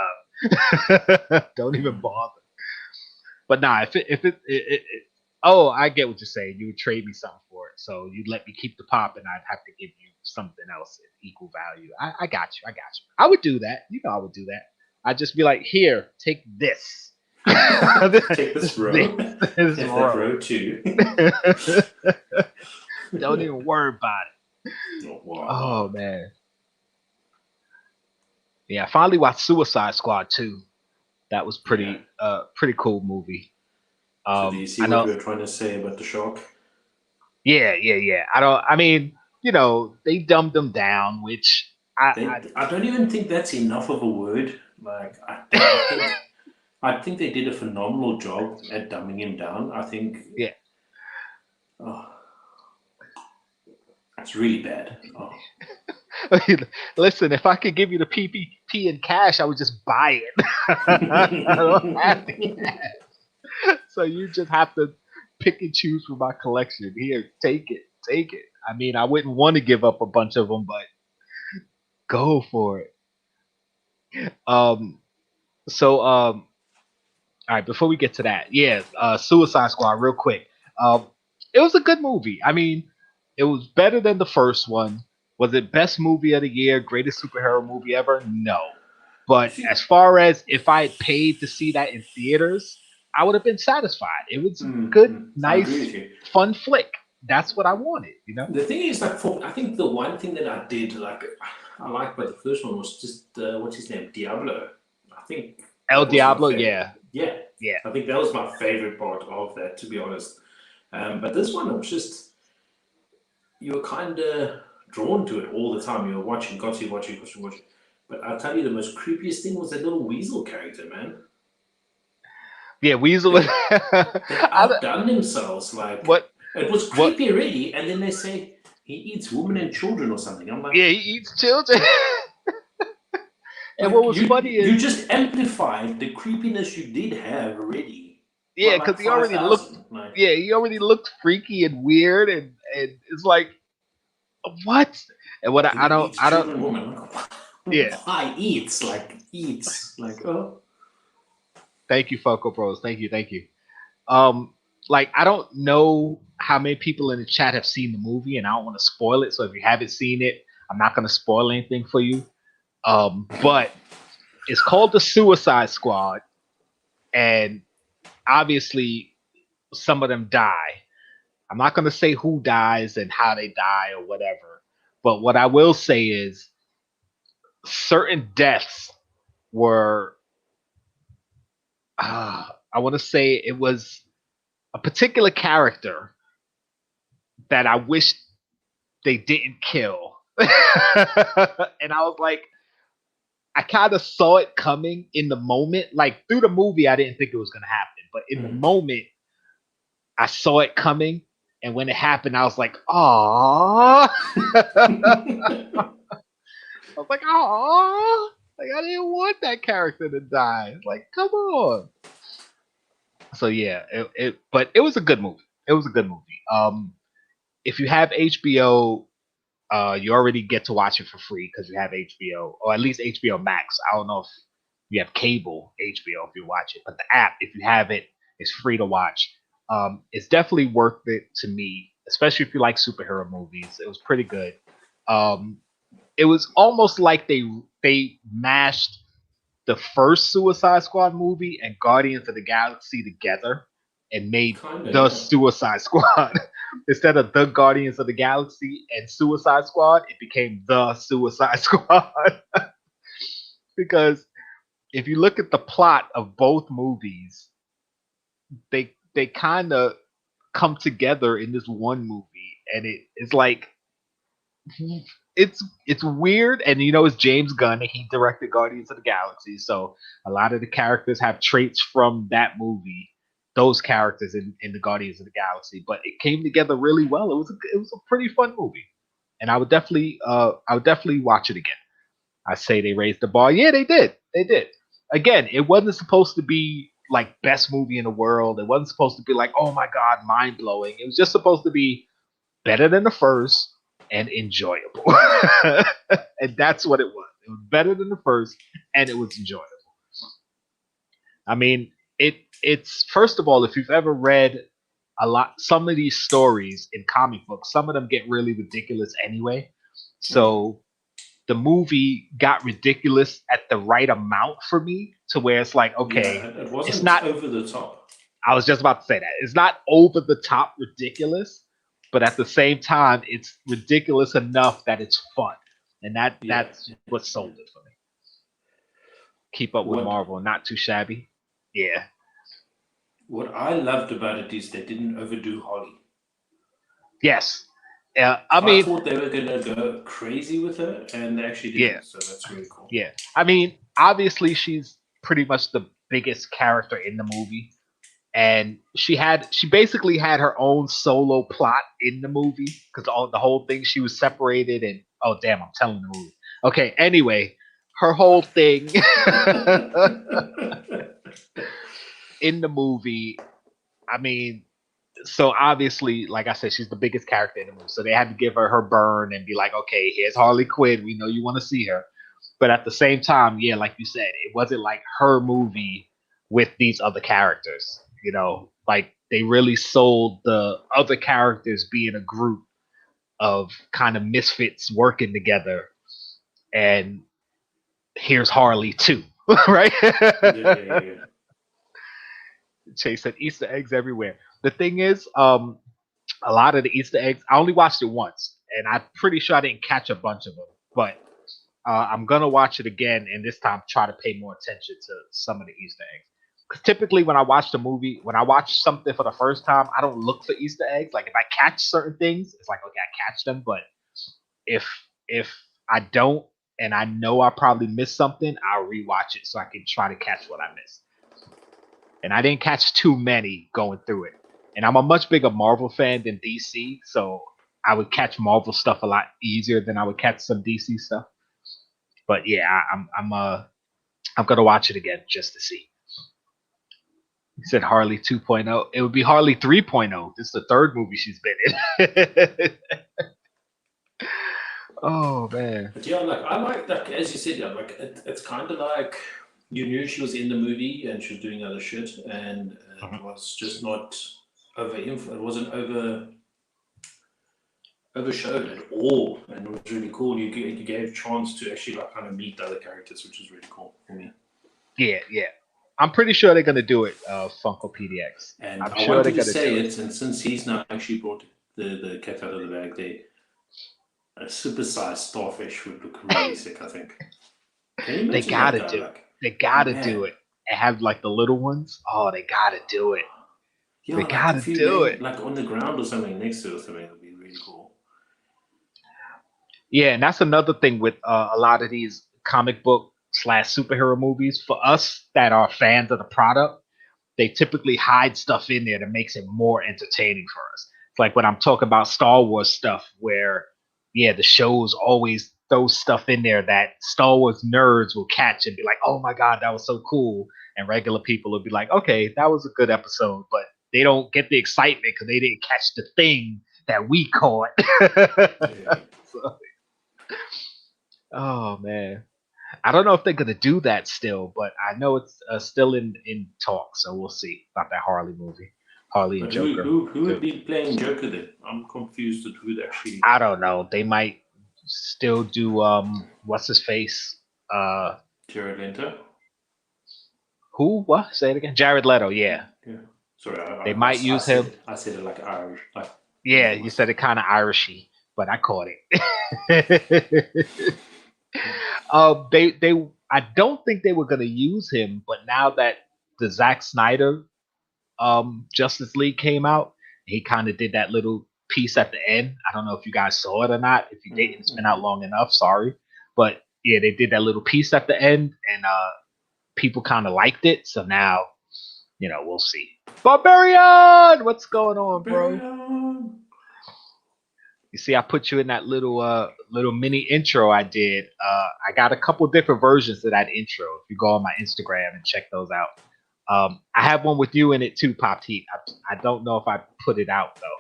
up. Don't even bother. But nah, oh, I get what you're saying. You would trade me something for it, so you'd let me keep the pop, and I'd have to give you something else at equal value. I got you. I would do that. I would do that. I'd just be like, here, take this. Take this row. This row too. Don't even worry about it. Oh, wow. Oh man. Yeah, I finally watched Suicide Squad 2. That was pretty cool movie. So do you see what we were trying to say about the shark? Yeah. I mean, they dumbed them down, which I don't even think that's enough of a word. Like I think they did a phenomenal job at dumbing him down. I think that's really bad. Oh. Listen, if I could give you the PPP in cash, I would just buy it. I don't have the cash. So you just have to pick and choose from my collection. Here, take it. I mean, I wouldn't want to give up a bunch of them, but go for it. All right, before we get to that, Suicide Squad, real quick. It was a good movie. I mean, it was better than the first one. Was it best movie of the year, greatest superhero movie ever? No. But as far as if I had paid to see that in theaters, I would have been satisfied. It was a good, nice, fun flick. That's what I wanted, The thing is, I think the one thing that I did, I liked about the first one was just, what's his name? Diablo. I think. El Diablo, yeah. Yeah. I think that was my favorite part of that, to be honest. But this one was just, you were kind of drawn to it all the time. You were watching. But I'll tell you, the most creepiest thing was that little weasel character, man. Yeah, Weasel. They outdone themselves. What? It was creepy already, and then they say he eats women and children or something. I'm like, yeah, he eats children. And what was funny is you just amplified the creepiness you did have already. Yeah, because he already looked. He already looked freaky and weird, and it's like, what? And what I don't. Woman. Yeah. Why eats oh. Thank you, Funko Pros. Thank you. I don't know how many people in the chat have seen the movie, and I don't want to spoil it. So if you haven't seen it, I'm not going to spoil anything for you. But it's called The Suicide Squad, and obviously some of them die. I'm not going to say who dies and how they die or whatever, but what I will say is certain deaths were I want to say it was a particular character that I wish they didn't kill. And I was like, I kind of saw it coming in the moment. Like through the movie, I didn't think it was going to happen. But in the moment, I saw it coming. And when it happened, I was like, "Aww." I was like, "Aww." Like, I didn't want that character to die. It's like, come on. So, yeah. But it was a good movie. If you have HBO, you already get to watch it for free because you have HBO, or at least HBO Max. I don't know if you have cable HBO if you watch it, but the app, if you have it, is free to watch. It's definitely worth it to me, especially if you like superhero movies. It was pretty good. It was almost like they mashed the first Suicide Squad movie and Guardians of the Galaxy together and made Suicide Squad. Instead of the Guardians of the Galaxy and Suicide Squad, it became the Suicide Squad. Because if you look at the plot of both movies, they kind of come together in this one movie, and it's like it's weird. And it's James Gunn, and he directed Guardians of the Galaxy, so a lot of the characters have traits from that movie, those characters in the Guardians of the Galaxy, but it came together really well. It was a pretty fun movie, and I would definitely watch it again. I say they raised the bar. Yeah, they did. Again, it wasn't supposed to be like best movie in the world. It wasn't supposed to be like, oh my god, mind blowing. It was just supposed to be better than the first and enjoyable. And that's what it was. It was better than the first and it was enjoyable. I mean, it's first of all, if you've ever read some of these stories in comic books, some of them get really ridiculous anyway. So the movie got ridiculous at the right amount for me to where it's like, okay, it wasn't it's not over the top. I was just about to say that. It's not over the top ridiculous, but at the same time, it's ridiculous enough that it's fun. And that's what sold it for me. Keep up with Marvel, not too shabby. Yeah. What I loved about it is they didn't overdo Harley. Yes. I mean, I thought they were going to go crazy with her, and they actually didn't. Yeah. So that's really cool. Yeah. I mean, obviously, she's pretty much the biggest character in the movie. And she basically had her own solo plot in the movie because the whole thing, she was separated and oh damn, I'm telling the movie. Okay, anyway, her whole thing in the movie, I mean, so obviously, like I said, she's the biggest character in the movie. So they had to give her burn and be like, okay, here's Harley Quinn. We know you want to see her. But at the same time, yeah, like you said, it wasn't like her movie with these other characters. You know, like they really sold the other characters being a group of kind of misfits working together. And here's Harley too, right? Yeah. Chase said Easter eggs everywhere. The thing is, a lot of the Easter eggs, I only watched it once, and I'm pretty sure I didn't catch a bunch of them. But I'm gonna watch it again, and this time try to pay more attention to some of the Easter eggs. Because typically, when I watch the movie, when I watch something for the first time, I don't look for Easter eggs. Like if I catch certain things, it's like okay, I catch them. But if I don't, and I know I probably missed something, I'll rewatch it so I can try to catch what I missed. And I didn't catch too many going through it. And I'm a much bigger Marvel fan than DC, so I would catch Marvel stuff a lot easier than I would catch some DC stuff. But yeah, I'm gonna watch it again just to see. He said Harley 2.0. It would be Harley 3.0. This is the third movie she's been in. Oh man. But yeah, like I like that. As you said, yeah, like it's kind of like you knew she was in the movie and she was doing other shit, and it was just not it wasn't overshadowed at all, and it was really cool. You gave a chance to actually like kind of meet the other characters, which was really cool for me. Yeah. I'm pretty sure they're gonna do it, Funko PDX. And I'm I sure wanted to say it, and since he's now actually brought the cat out of the bag, a supersized starfish would look really sick. I think. They gotta do it. They gotta do it. And have like the little ones. Oh, they gotta do it. Yeah, they like gotta do it. Like on the ground or something next to it or something would be really cool. Yeah, and that's another thing with a lot of these comic book / superhero movies. For us that are fans of the product, they typically hide stuff in there that makes it more entertaining for us. It's like when I'm talking about Star Wars stuff where, yeah, the shows always throw stuff in there that Star Wars nerds will catch and be like, oh my God, that was so cool. And regular people will be like, okay, that was a good episode. But they don't get the excitement because they didn't catch the thing that we caught. So, oh, man. I don't know if they're going to do that still, but I know it's still in talk. So we'll see about that Harley movie. Harley and Joker. Who would be playing Joker then? I'm confused at who'd actually. I don't know. They might still do what's his face? Jared Leto. Who? What? Say it again. Jared Leto. Yeah. Sorry. They might use him. I said it like Irish. Yeah, you said it kind of Irishy, but I caught it. I don't think they were gonna use him, but now that the Zack Snyder Justice League came out, he kind of did that little piece at the end. I don't know if you guys saw it or not. If you didn't, it's been out long enough. Sorry, but yeah, they did that little piece at the end, and people kind of liked it. So now, we'll see. Barbarian, what's going on, bro? You see, I put you in that little mini intro I did. I got a couple different versions of that intro. If you go on my Instagram and check those out. I have one with you in it too, Pop Heat. I don't know if I put it out though.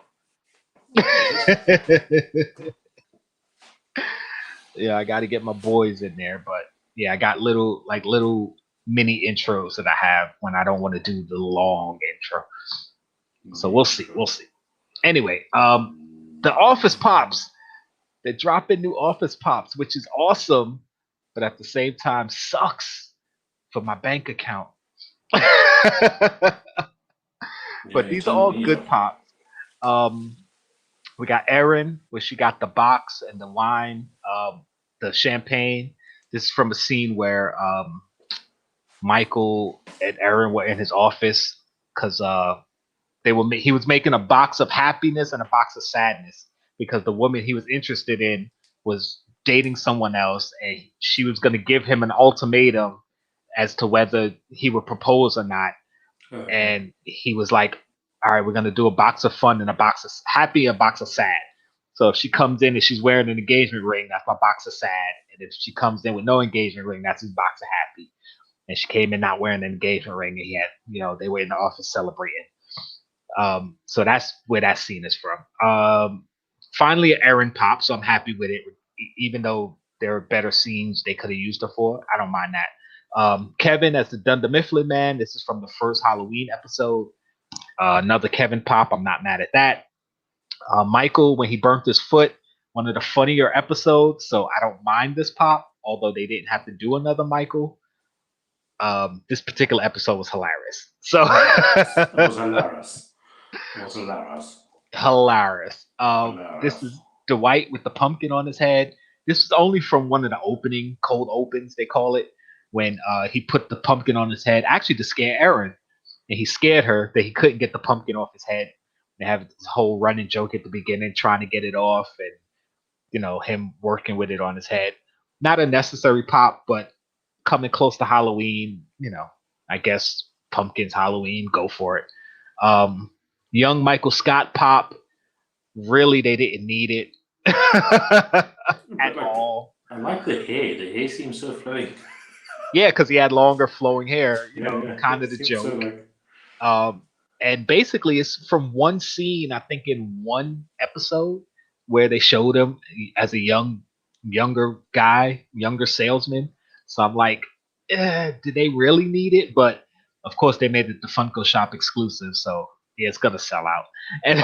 Yeah, I got to get my boys in there, but yeah, I got little mini intros that I have when I don't want to do the long intro. So we'll see. Anyway, the Office Pops. They're dropping new Office Pops, which is awesome, but at the same time sucks for my bank account. But these are all good pops. We got Erin, where she got the box and the wine, the champagne. This is from a scene where Michael and Erin were in his office because he was making a box of happiness and a box of sadness because the woman he was interested in was dating someone else, and she was going to give him an ultimatum as to whether he would propose or not. And he was like, all right, we're going to do a box of fun and a box of happy, a box of sad. So if she comes in and she's wearing an engagement ring, that's my box of sad. And if she comes in with no engagement ring, that's his box of happy. And she came in not wearing an engagement ring, and he had, they were in the office celebrating. So that's where that scene is from. Finally, Erin pops, so I'm happy with it. Even though there are better scenes they could have used her for, I don't mind that. Kevin as the Dunder Mifflin Man. This is from the first Halloween episode. Another Kevin pop. I'm not mad at that. Michael, when he burnt his foot, one of the funnier episodes, so I don't mind this pop, although they didn't have to do another Michael. This particular episode was hilarious. So it was hilarious. Hilarious. This is Dwight with the pumpkin on his head. This is only from one of the cold opens, they call it, when he put the pumpkin on his head, actually to scare Erin. And he scared her that he couldn't get the pumpkin off his head. They have this whole running joke at the beginning, trying to get it off, and him working with it on his head. Not a necessary pop, but coming close to Halloween, I guess pumpkins, Halloween, go for it. Young Michael Scott pop, really, they didn't need it at all. I like the hair. The hair seems so flowing. Yeah, because he had longer flowing hair, kind of the joke. So and basically, it's from one scene, I think in one episode, where they showed him as a younger salesman. So I'm like, did they really need it? But of course, they made it the Funko Shop exclusive, so yeah, it's gonna sell out. And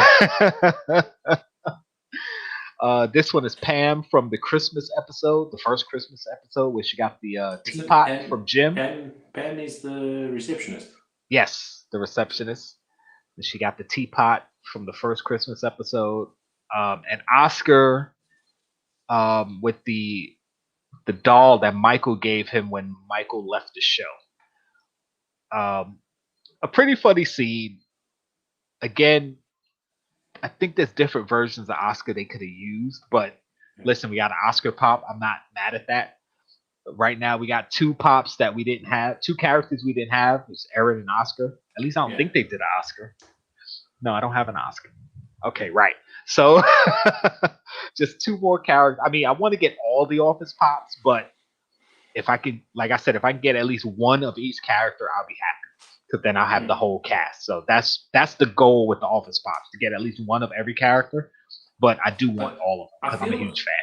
this one is Pam from the Christmas episode, the first Christmas episode, where she got the teapot from Jim. Pam is the receptionist. Yes, the receptionist. And she got the teapot from the first Christmas episode. And Oscar with the doll that Michael gave him when Michael left the show. A pretty funny scene. Again, I think there's different versions of Oscar they could have used, but listen, we got an Oscar pop. I'm not mad at that. Right now, we got two pops that we didn't have, two characters we didn't have. It's Erin and Oscar. At least I don't think they did an Oscar. No, I don't have an Oscar. Okay, right. So just two more characters. I mean, I want to get all the Office pops, but if I can, like I said, if I can get at least one of each character, I'll be happy, because then I'll have the whole cast. So that's the goal with the Office pops, to get at least one of every character. But I do want all of them, because I'm a huge fan.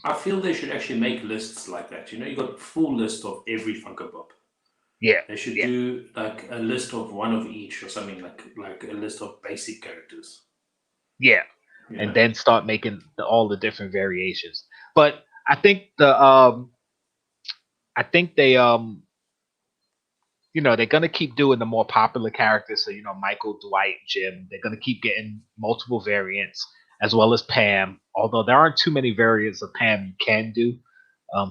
I feel they should actually make lists like that. You got a full list of every Funko Pop. Yeah. They should do like a list of one of each, or something like a list of basic characters. Yeah. And then start making all the different variations. But I think they they're gonna keep doing the more popular characters. So Michael, Dwight, Jim. They're gonna keep getting multiple variants, as well as Pam. Although there aren't too many variants of Pam you can do.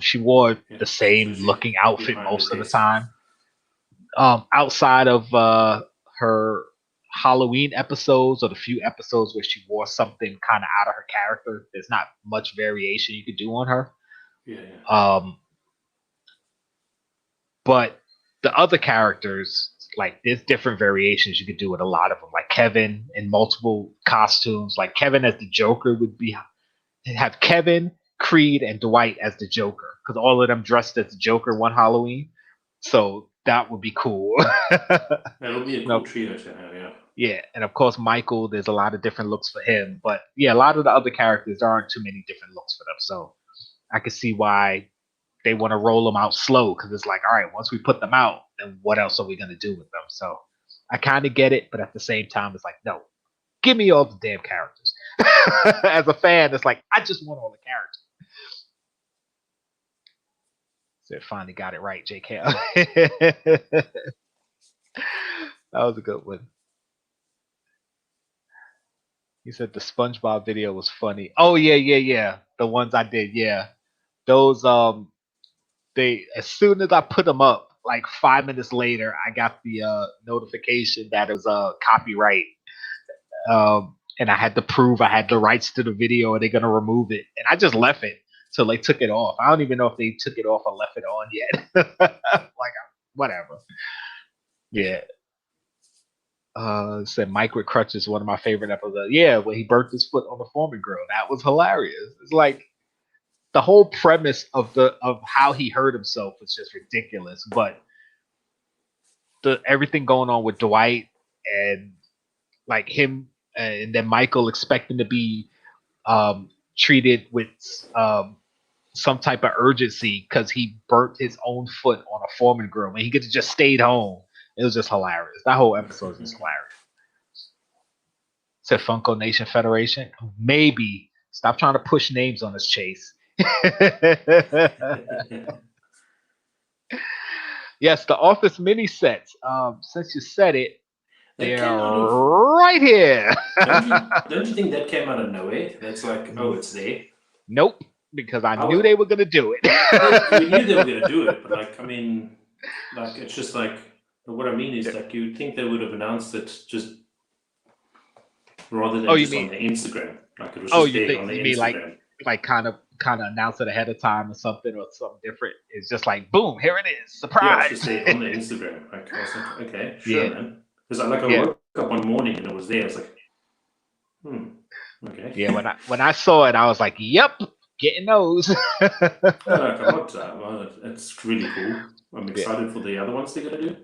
She wore the same looking outfit most of the time. Outside of her Halloween episodes, or the few episodes where she wore something kind of out of her character, there's not much variation you could do on her. But the other characters, like, there's different variations you could do with a lot of them. Like Kevin in multiple costumes. Like Kevin as the Joker would have Kevin, Creed, and Dwight as the Joker, because all of them dressed as the Joker one Halloween. So That would be cool. That'll be a cool trio to have, yeah. Yeah, and of course Michael, there's a lot of different looks for him. But yeah, a lot of the other characters, there aren't too many different looks for them. So I can see why they want to roll them out slow, because it's like, all right, once we put them out, then what else are we going to do with them? So I kind of get it, but at the same time, it's like, no, give me all the damn characters. As a fan, it's like, I just want all the characters. So it finally got it right, Jkl. That was a good one. He said the SpongeBob video was funny. Oh yeah. The ones I did, yeah. Those they, as soon as I put them up, like 5 minutes later, I got the notification that it was copyright. And I had to prove I had the rights to the video, and they're gonna remove it. And I just left it till they took it off. I don't even know if they took it off or left it on yet. Like, whatever. Yeah. Said Mike with crutches, one of my favorite episodes. Yeah, when he burnt his foot on the Foreman grill, that was hilarious. It's like the whole premise of how he hurt himself was just ridiculous. But everything going on with Dwight and like him, and then Michael expecting to be treated with some type of urgency because he burnt his own foot on a Foreman grill when he could have just stayed home. It was just hilarious. That whole episode was just hilarious. Said Funko Nation Federation. Maybe. Stop trying to push names on us, Chase. Yes, the Office mini sets. Since you said it, they're right here. Don't you think that came out of nowhere? That's like, oh, it's there. Nope, because I knew they were gonna do it. We knew they were gonna do it, but like, I mean, like, it's just like, what I mean is, like, you'd think they would have announced it just rather than just on the Instagram. Like, it was just big on the Instagram. Like kind of announce it ahead of time or something different. It's just like, boom, here it is, surprise. Yeah, just say on the Instagram. Like, I was like, okay, sure, man. Because I woke up one morning and it was there. I was like, okay. Yeah, when I saw it, I was like, yep, getting those. It's really cool. I'm excited for the other ones they're gonna do.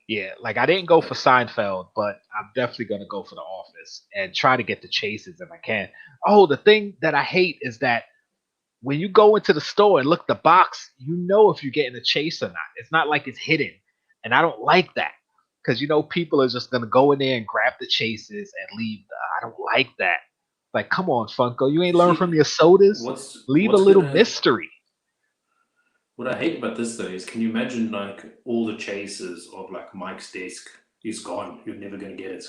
Yeah, like I didn't go for Seinfeld, but I'm definitely gonna go for The Office and try to get the chases if I can. Oh, the thing that I hate is that when you go into the store and look at the box, you know if you're getting a chase or not. It's not like it's hidden, and I don't like that because people are just gonna go in there and grab the chases and leave. I don't like that. Like, come on, Funko, you ain't learned from your sodas. Leave a little mystery. What I hate about this though is, can you imagine like all the chases of like Mike's desk is gone? You're never going to get it.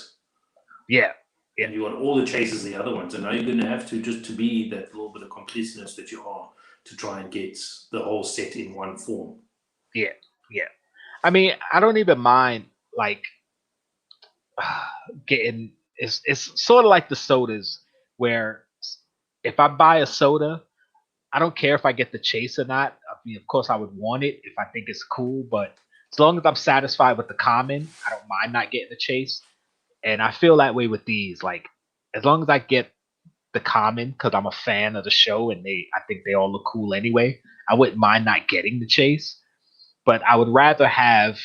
Yeah. And you want all the chases, the other ones, and now you're going to have to, just to be that little bit of completeness that you are, to try and get the whole set in one form. Yeah. I mean, I don't even mind like getting. It's sort of like the sodas where if I buy a soda, I don't care if I get the chase or not. I mean, of course, I would want it if I think it's cool, but as long as I'm satisfied with the common, I don't mind not getting the chase. And I feel that way with these. Like, as long as I get the common, because I'm a fan of the show and I think they all look cool anyway, I wouldn't mind not getting the chase. But I would rather have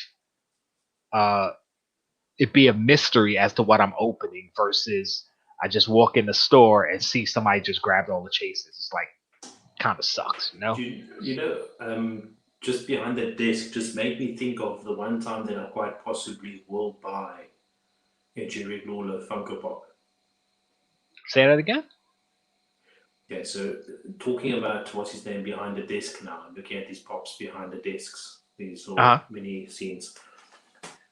it be a mystery as to what I'm opening versus I just walk in the store and see somebody just grabbed all the chases. It's like, kind of sucks, just behind that desk just made me think of the one time that I quite possibly will buy a Jkl Lawler Funko Pop. Say that again? Okay, so talking about what's his name behind the desk now, looking at these pops behind the desks, these little mini scenes,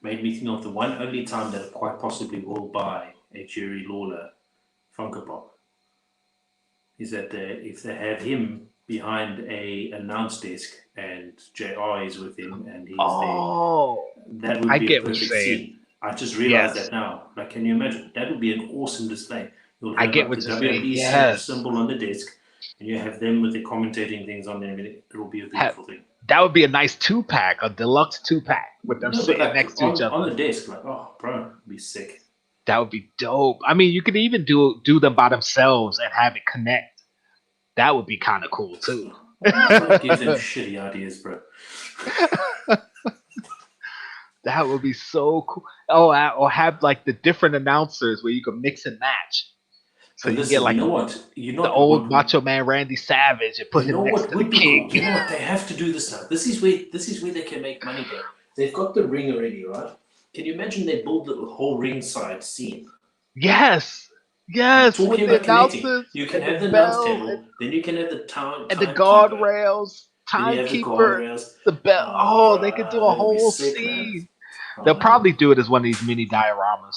made me think of the one only time that I quite possibly will buy a Jkl Lawler Funko Pop. Is that if they have him behind a announce desk and JR is with him and he's there, that would be a perfect scene. I just realized that now. Like, can you imagine? That would be an awesome display. You'll have the WWE symbol on the desk, and you have them with the commentating things on there. It will be a beautiful thing. That would be a nice 2-pack, a deluxe 2-pack with them sitting next to each other on the desk. Like, oh, bro, it'd be sick. That would be dope. I mean, you could even do them by themselves and have it connect. That would be kind of cool too. Give them shitty ideas, bro. That would be so cool. Oh, or have like the different announcers where you can mix and match. So But you listen, get like you know what? You know the old what? Macho Man Randy Savage and put You him know next what to the would be cool? King. You know what? They have to do this now. This is where they can make money there. They've got the ring already, right? Can you imagine they build the whole ringside scene? Yes, I'm yes, with talking the about connecting. announcers You can and the have the announce bell table, then you can have the and the timekeeper, guardrails, then you have the timekeeper, guardrails. the bell. Oh, Oh, they could do bro, a that would be whole sick, man. scene. They'll Oh, probably do it as one of these mini dioramas.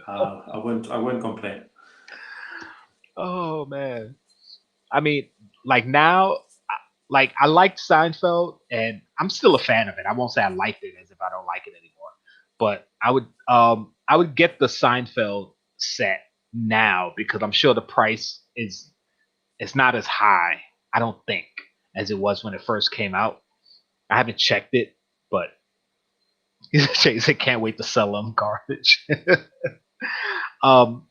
I won't complain. Oh man. I mean, like now, like I liked Seinfeld, and I'm still a fan of it. I won't say I liked it as if I don't like it anymore, but I would get the Seinfeld set now because I'm sure the price is it's not as high. I don't think as it was when it first came out. I haven't checked it, but Chase can't wait to sell them garbage. um,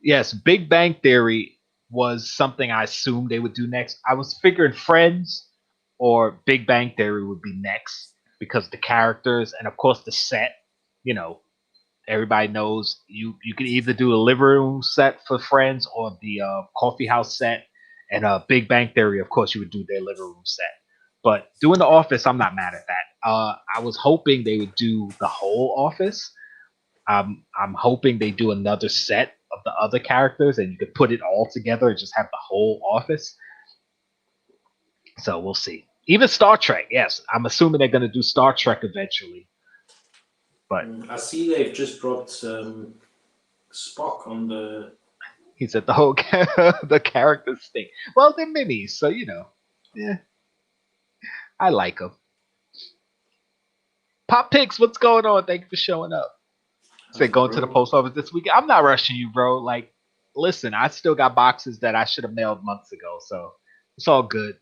yes, Big Bang Theory was something I assumed they would do next. I was figuring Friends or Big Bang Theory would be next because the characters and of course the set. You know, everybody knows you can either do a living room set for Friends or the coffee house set, and Big Bang Theory, of course, you would do their living room set. But doing the Office, I'm not mad at that. I was hoping they would do the whole Office. I'm hoping they do another set of the other characters, and you could put it all together and just have the whole Office. So we'll see. Even Star Trek, yes, I'm assuming they're going to do Star Trek eventually. But I see they've just dropped Spock on the. he said the whole the characters stink. Well, they're minis, so you know. Yeah, I like them. Pop Picks, what's going on? Thank you for showing up. Said going to the post office this week. I'm not rushing you, bro. Like, listen, I still got boxes that I should have mailed months ago, so it's all good.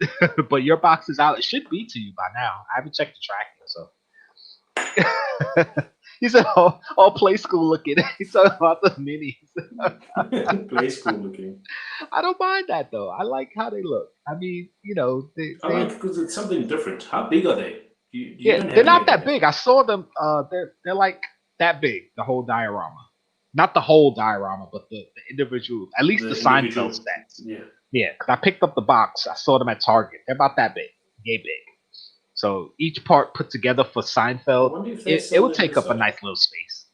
But your box is out. It should be to you by now. I haven't checked the tracking, so. He said, all play school looking. He's talking about the minis. Play school looking. I don't mind that, though. I like how they look. I mean, you know. I like because it's something different. How big are they? Yeah, they're not that big. I saw them. They're like that big, the whole diorama. Not the whole diorama, but the individual, at least the Seinfeld sets. Yeah. Yeah, because I picked up the box. I saw them at Target. They're about that big, yay big. So each part put together for Seinfeld, it would take up a nice little space.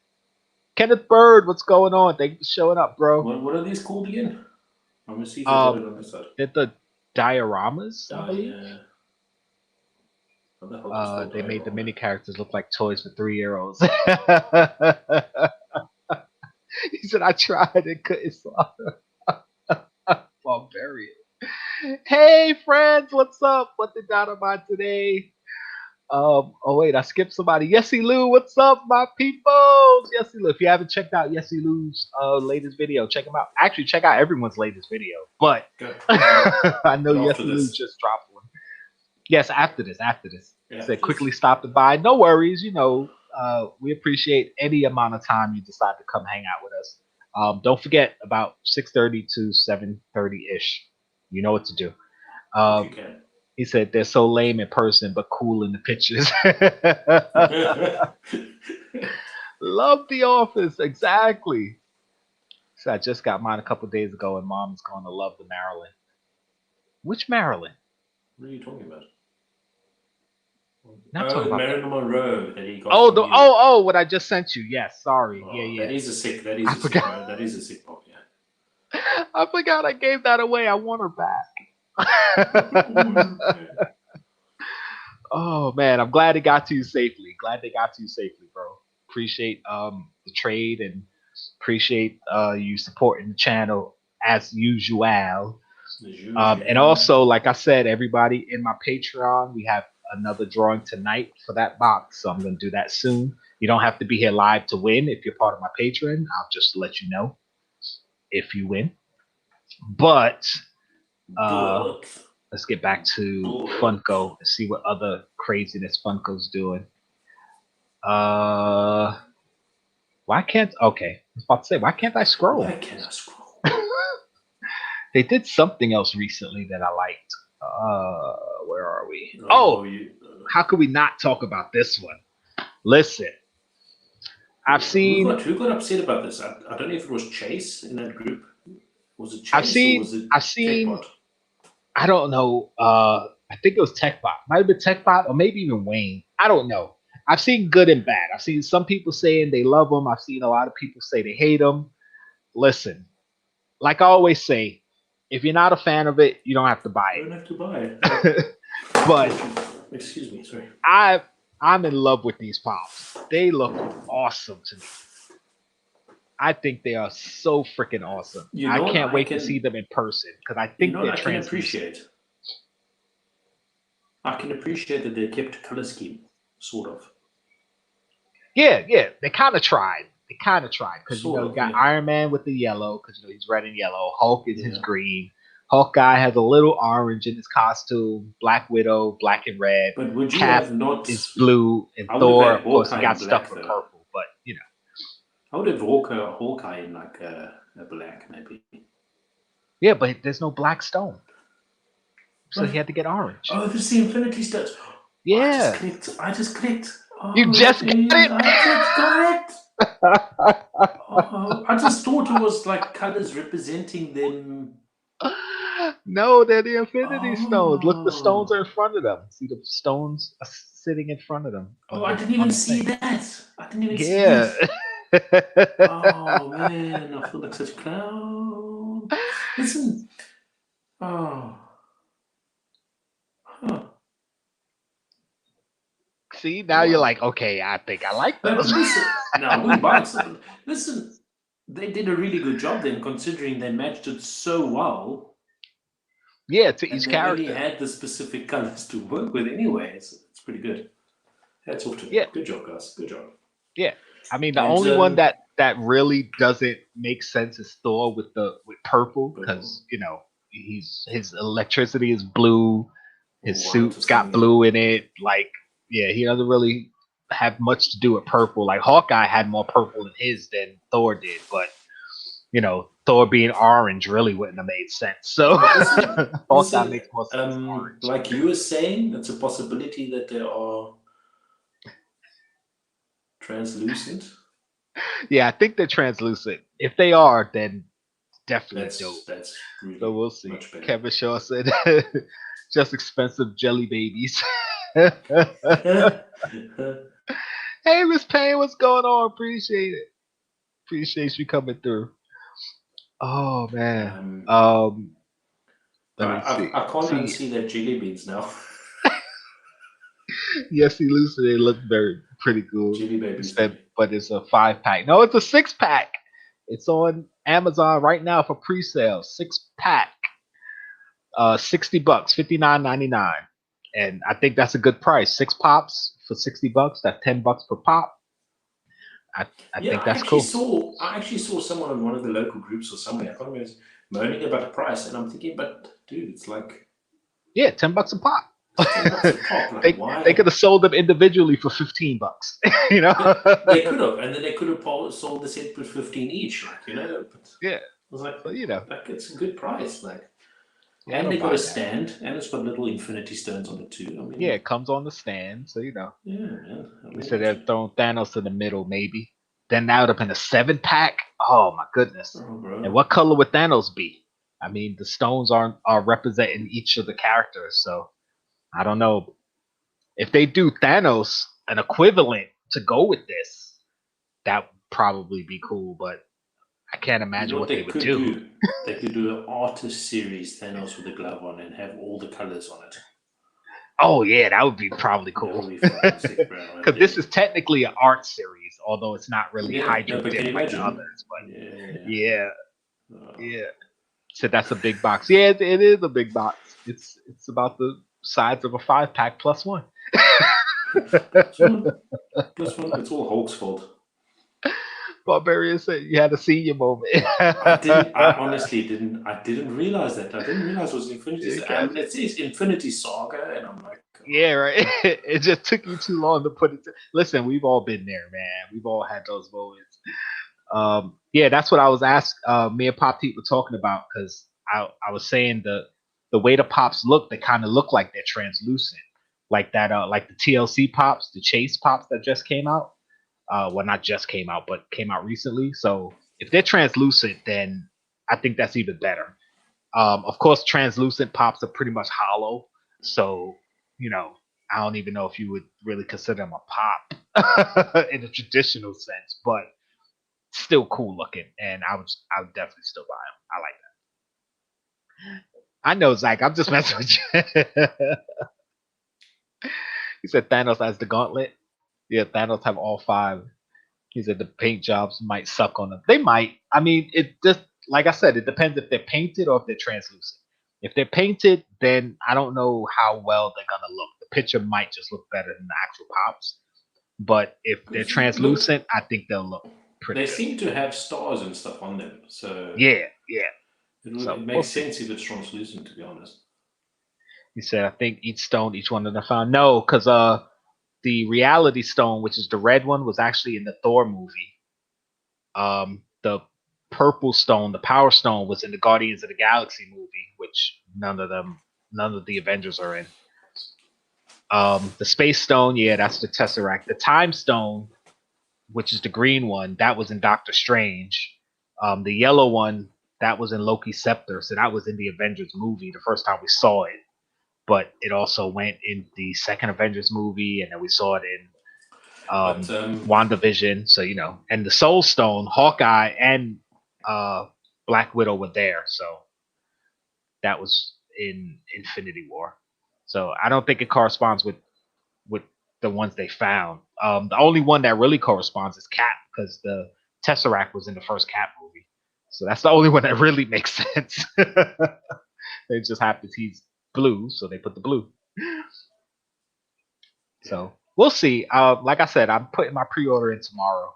Kenneth Bird, what's going on? Thank you for showing up, bro. What are these called again? I'm gonna see if I got it on this side. They're the dioramas, I believe. They made the mini characters look like toys for 3-year-olds. He said, I tried and couldn't solve it. Barbarian. Hey, friends, what's up? What did Dynamite today? Oh, wait, I skipped somebody. Yesy Lou, what's up, my peoples? Yesy Lou, if you haven't checked out Yesy Lou's latest video, check him out. Actually, check out everyone's latest video. But I know Yesy Lou just dropped one. Yes, after this. Yeah, said quickly stopped by. No worries, you know, we appreciate any amount of time you decide to come hang out with us. Don't forget about 6:30 to 7:30-ish. You know what to do. You can. He said they're so lame in person, but cool in the pictures. Love The Office, exactly. So I just got mine a couple days ago, and Mom's going to love the Maryland. Which Maryland? What are you talking about? Not talking about Marilyn Monroe that he got. What I just sent you. Yes, sorry. Yeah. That is a sick pop. Yeah. I forgot I gave that away. I want her back. Oh man, I'm glad it got to you safely. Bro. Appreciate the trade and appreciate you supporting the channel as usual. And also, like I said, everybody in my Patreon, we have another drawing tonight for that box, so I'm going to do that soon. You don't have to be here live to win. If you're part of my Patreon, I'll just let you know if you win. But let's get back to Funko and see what other craziness Funko's doing. Why can't I was about to say, why can't I scroll? They did something else recently that I liked. Where are we? how could we not talk about this one? Listen, I've seen. Who got upset about this? I don't know if it was Chase in that group. Was it Chase I've or was it seen. TechBot? I don't know. I think it was TechBot. Might have been TechBot or maybe even Wayne. I don't know. I've seen good and bad. I've seen some people saying they love him. I've seen a lot of people say they hate him. Listen, like I always say, if you're not a fan of it, you don't have to buy You it. don't have to buy it. But excuse me, sorry. I'm in love with these pops. They look awesome to me. I think they are so freaking awesome. I can't wait to see them in person because I think they're translucent. I can appreciate that they kept color scheme, sort of. Yeah, they kind of tried. Because you got Iron Man with the yellow because he's red and yellow. Hulk is his green. Hawkeye has a little orange in his costume. Black Widow, black and red. But would you Cap have not? Is blue, and Thor, of course, he got stuck with purple. But I would have Hawkeye in like a black maybe. Yeah, but there's no black stone, so he had to get orange. Oh, this is the Infinity Stones. Yeah, I just clicked. Oh, you just got it. I just got it. I just thought it was like colors representing them. No, they're the Infinity Stones. Look, the stones are in front of them. See the stones are sitting in front of them. Oh, I didn't even see that. I didn't even see that. Oh man, I feel like such a clown. Listen. Oh. Huh. See, now you're like, okay, I think I like those. Listen, now we buy some. Listen, they did a really good job then, considering they matched it so well. Yeah, to each character. They only had the specific colors to work with anyway. It's pretty good. That's off to good job, guys. Good job. Yeah, I mean the only one that really doesn't make sense is Thor with purple because his electricity is blue. His suit's got blue in it. Like, yeah, he doesn't really have much to do with purple. Like Hawkeye had more purple in his than Thor did, but Thor being orange really wouldn't have made sense. So Hawkeye makes more sense. Orange. Like you were saying, it's a possibility that they are translucent. Yeah, I think they're translucent. If they are, then definitely dope. That's really so we'll see. Kevin Shaw said, "Just expensive jelly babies." Hey, Miss Payne, what's going on? Appreciate it. Appreciate you coming through. Oh man. Let me see. I can't unsee that jelly beans now. Yes, he Lucid. They look pretty cool. Jelly babies. But it's a 5-pack. No, it's a 6-pack. It's on Amazon right now for pre-sale. 6-pack. $60, $59.99. And I think that's a good price. 6 pops for $60. That's $10 per pop. I think that's cool. I actually saw someone on one of the local groups or somewhere. I can't remember, moaning about the price, and I'm thinking, but dude, it's like $10 a pop. Like, they could have sold them individually for $15. They could have, and then they could have sold the set for 15 each. Like but yeah, I was like, like it's a good price. Like, and they got a stand, and it's got little Infinity Stones on it too. I mean, it comes on the stand, so Yeah, man. They said they're throwing Thanos in the middle, maybe. Then that would have been a 7-pack. Oh my goodness! And what color would Thanos be? I mean, the stones are representing each of the characters, so I don't know. If they do Thanos an equivalent to go with this, that would probably be cool, but I can't imagine what they would do. They could do an artist series Thanos with a glove on and have all the colors on it. Oh yeah, that would be probably cool. Because this is technically an art series, although it's not really Hydro dipped like the others. But yeah. So that's a big box. Yeah, it is a big box. It's about the size of a 5-pack plus one. It's all Hulk's fault. Barbarian said you had a senior moment. I honestly didn't. I didn't realize that. I didn't realize it was Infinity. It says Infinity Saga, and I'm like, yeah, right. It just took you too long to put it. Listen, we've all been there, man. We've all had those moments. That's what I was asked. Me and Pop Teeth were talking about because I was saying the way the pops look, they kind of look like they're translucent. like that, like the TLC pops, the Chase pops that just came out. Well, not just came out, but came out recently. So if they're translucent, then I think that's even better. Of course, translucent pops are pretty much hollow, so I don't even know if you would really consider them a pop in a traditional sense, but still cool looking, and I would definitely still buy them. I like that. I know, Zach. I'm just messing with you. He said Thanos has the gauntlet. Yeah, Thanos have all 5. He said the paint jobs might suck on them. They might. I mean, it just like I said, it depends if they're painted or if they're translucent. If they're painted, then I don't know how well they're gonna look. The picture might just look better than the actual pops. But if they're translucent, I think they'll look pretty They good. seem to have stars and stuff on them, so yeah. It makes sense if it's translucent, to be honest. He said, I think each one of them found. No, because the reality stone, which is the red one, was actually in the Thor movie. The purple stone, the Power Stone, was in the Guardians of the Galaxy movie, which none of the Avengers are in. The Space Stone, yeah, that's the Tesseract. The Time Stone, which is the green one, that was in Doctor Strange. The yellow one, that was in Loki's Scepter, so that was in the Avengers movie the first time we saw it. But it also went in the second Avengers movie, and then we saw it in WandaVision. So and the Soul Stone, Hawkeye and Black Widow were there, so that was in Infinity War. So I don't think it corresponds with the ones they found. The only one that really corresponds is Cap, because the Tesseract was in the first Cap movie. So that's the only one that really makes sense. They just happen he's blue, so they put the blue. So we'll see. Like I said, I'm putting my pre-order in tomorrow.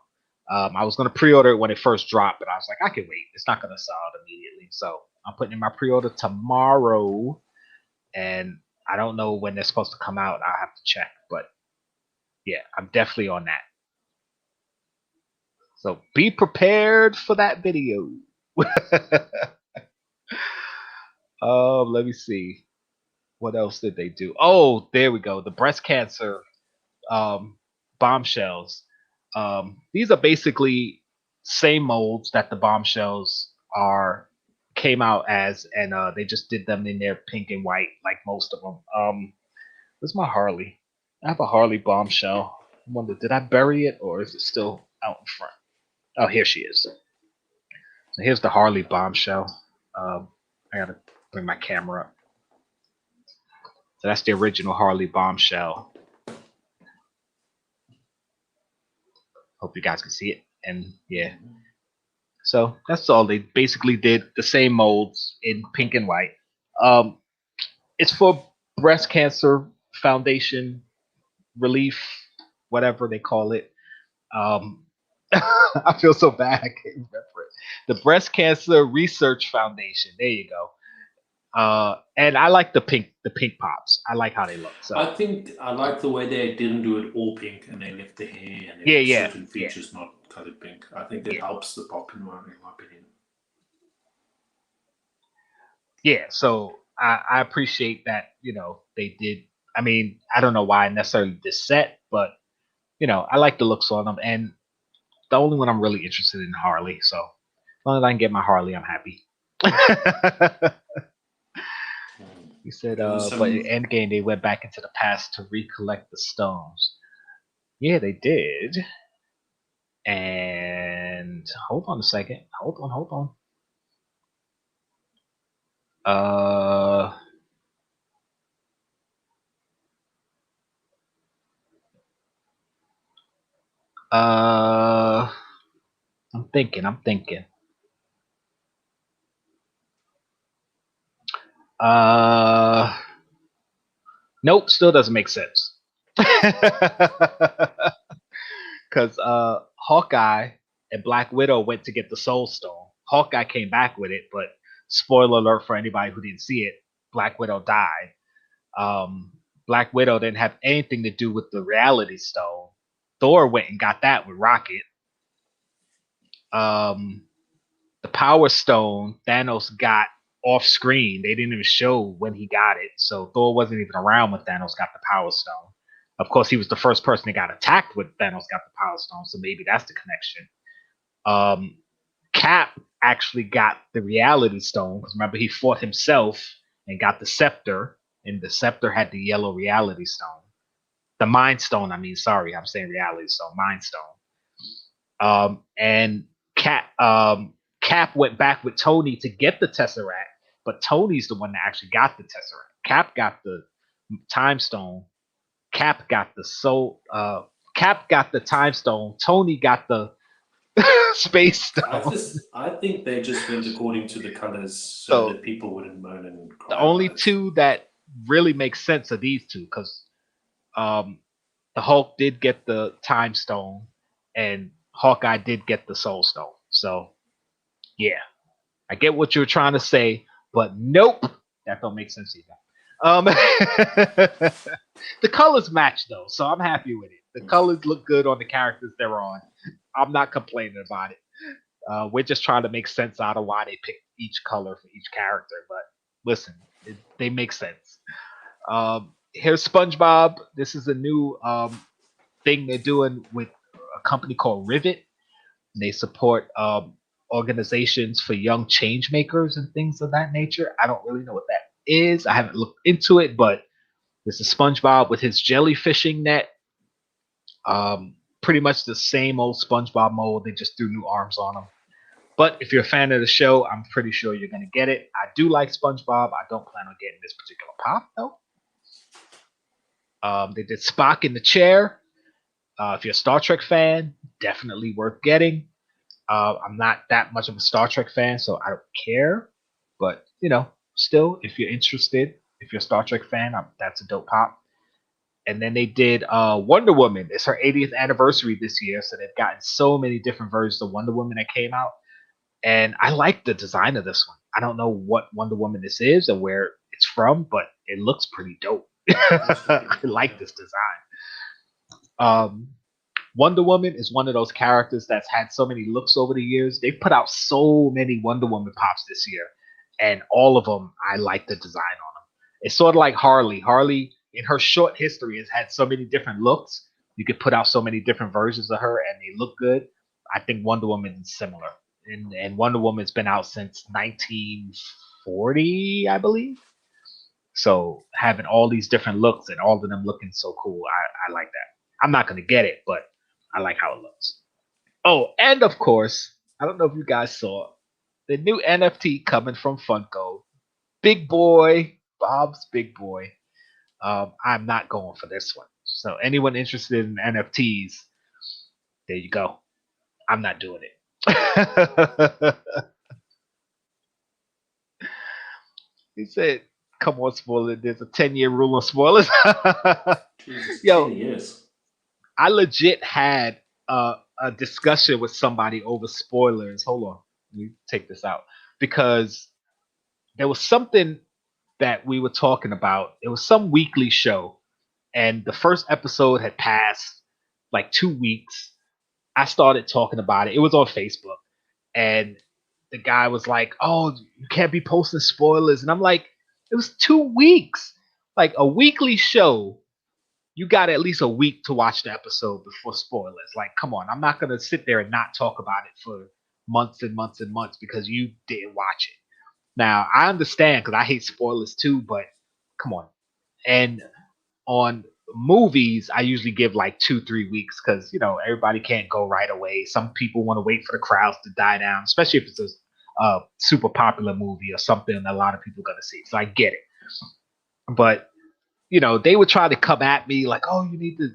I was going to pre-order it when it first dropped, but I was like, I can wait. It's not going to sell out immediately. So I'm putting in my pre-order tomorrow, and I don't know when they're supposed to come out. I'll have to check, but yeah, I'm definitely on that. So be prepared for that video. Let me see. What else did they do? Oh, there we go. The breast cancer bombshells. These are basically same molds that the bombshells came out as, and they just did them in their pink and white, like most of them. Where's my Harley? I have a Harley Bombshell. I wonder, did I bury it, or is it still out in front? Oh, here she is. So here's the Harley Bombshell. I gotta bring my camera up. So that's the original Harley Bombshell. Hope you guys can see it. And yeah. So that's all. They basically did the same molds in pink and white. It's for breast cancer foundation relief, whatever they call it. I feel so bad. I can't remember it. The Breast Cancer Research Foundation. There you go. And I like the pink pops. I like how they look. So I think I like the way they didn't do it all pink and they left the hair and certain features not colored pink. I think that helps the pop in my opinion. Yeah, so I appreciate that, they did. I mean, I don't know why necessarily this set, but I like the looks on them, and the only one I'm really interested in Harley. So as long as I can get my Harley, I'm happy. He said, but in Endgame, they went back into the past to recollect the stones. Yeah, they did. And hold on a second. Hold on. I'm thinking. Nope, still doesn't make sense. Because Hawkeye and Black Widow went to get the Soul Stone. Hawkeye came back with it, but spoiler alert for anybody who didn't see it, Black Widow died. Black Widow didn't have anything to do with the Reality Stone. Thor went and got that with Rocket. The Power Stone, Thanos got off screen. They didn't even show when he got it. So Thor wasn't even around when Thanos got the Power Stone. Of course, he was the first person that got attacked when Thanos got the Power Stone. So maybe that's the connection. Cap actually got the Reality Stone because remember he fought himself and got the scepter, and the scepter had the yellow Reality Stone. The Mind Stone, I mean, sorry, I'm saying Reality Stone, Mind Stone. And Cap went back with Tony to get the Tesseract, but Tony's the one that actually got the Tesseract. Cap got the Time Stone. Cap got the Soul. Cap got the Time Stone. Tony got the Space Stone. I think they just went according to the colors so that people wouldn't moan and cry. The only two that really make sense are these two because the Hulk did get the Time Stone and Hawkeye did get the Soul Stone. So, yeah. I get what you're trying to say, but nope. That don't make sense either. The colors match, though, so I'm happy with it. The colors look good on the characters they're on. I'm not complaining about it. We're just trying to make sense out of why they picked each color for each character. But listen, they make sense. Here's SpongeBob. This is a new thing they're doing with a company called Rivet. They support organizations for young change makers and things of that nature. I don't really know what that is. I haven't looked into it, but this is SpongeBob with his jellyfishing net. Pretty much the same old SpongeBob mold. They just threw new arms on him. But if you're a fan of the show, I'm pretty sure you're going to get it. I do like SpongeBob. I don't plan on getting this particular pop, though. They did Spock in the chair. If you're a Star Trek fan, definitely worth getting. I'm not that much of a Star Trek fan, so I don't care. But, still, if you're interested, if you're a Star Trek fan, that's a dope pop. And then they did Wonder Woman. It's her 80th anniversary this year, so they've gotten so many different versions of Wonder Woman that came out. And I like the design of this one. I don't know what Wonder Woman this is or where it's from, but it looks pretty dope. I like this design. Wonder Woman is one of those characters that's had so many looks over the years. They've put out so many Wonder Woman pops this year, and all of them, I like the design on them. It's sort of like Harley. Harley, in her short history, has had so many different looks. You could put out so many different versions of her, and they look good. I think Wonder Woman is similar. And Wonder Woman's been out since 1940, I believe. So having all these different looks and all of them looking so cool, I like that. I'm not going to get it, but I like how it looks. Oh, and of course, I don't know if you guys saw the new NFT coming from Funko. Big Boy, Bob's Big Boy. I'm not going for this one. So anyone interested in NFTs, there you go. I'm not doing it. He said, come on, spoiler. There's a 10-year rule of spoilers. Jesus, Yo, 10 years. I legit had a discussion with somebody over spoilers. Hold on. Let me take this out. Because there was something that we were talking about. It was some weekly show. And the first episode had passed like 2 weeks. I started talking about it. It was on Facebook. And the guy was like, oh, you can't be posting spoilers. And I'm like, it was 2 weeks. Like a weekly show. You got at least a week to watch the episode before spoilers. Like, come on. I'm not going to sit there and not talk about it for months and months and months because you didn't watch it. Now, I understand because I hate spoilers too, but come on. And on movies, I usually give like 2-3 weeks because, everybody can't go right away. Some people want to wait for the crowds to die down, especially if it's a super popular movie or something that a lot of people are going to see. So I get it. But, they would try to come at me like, oh, you need to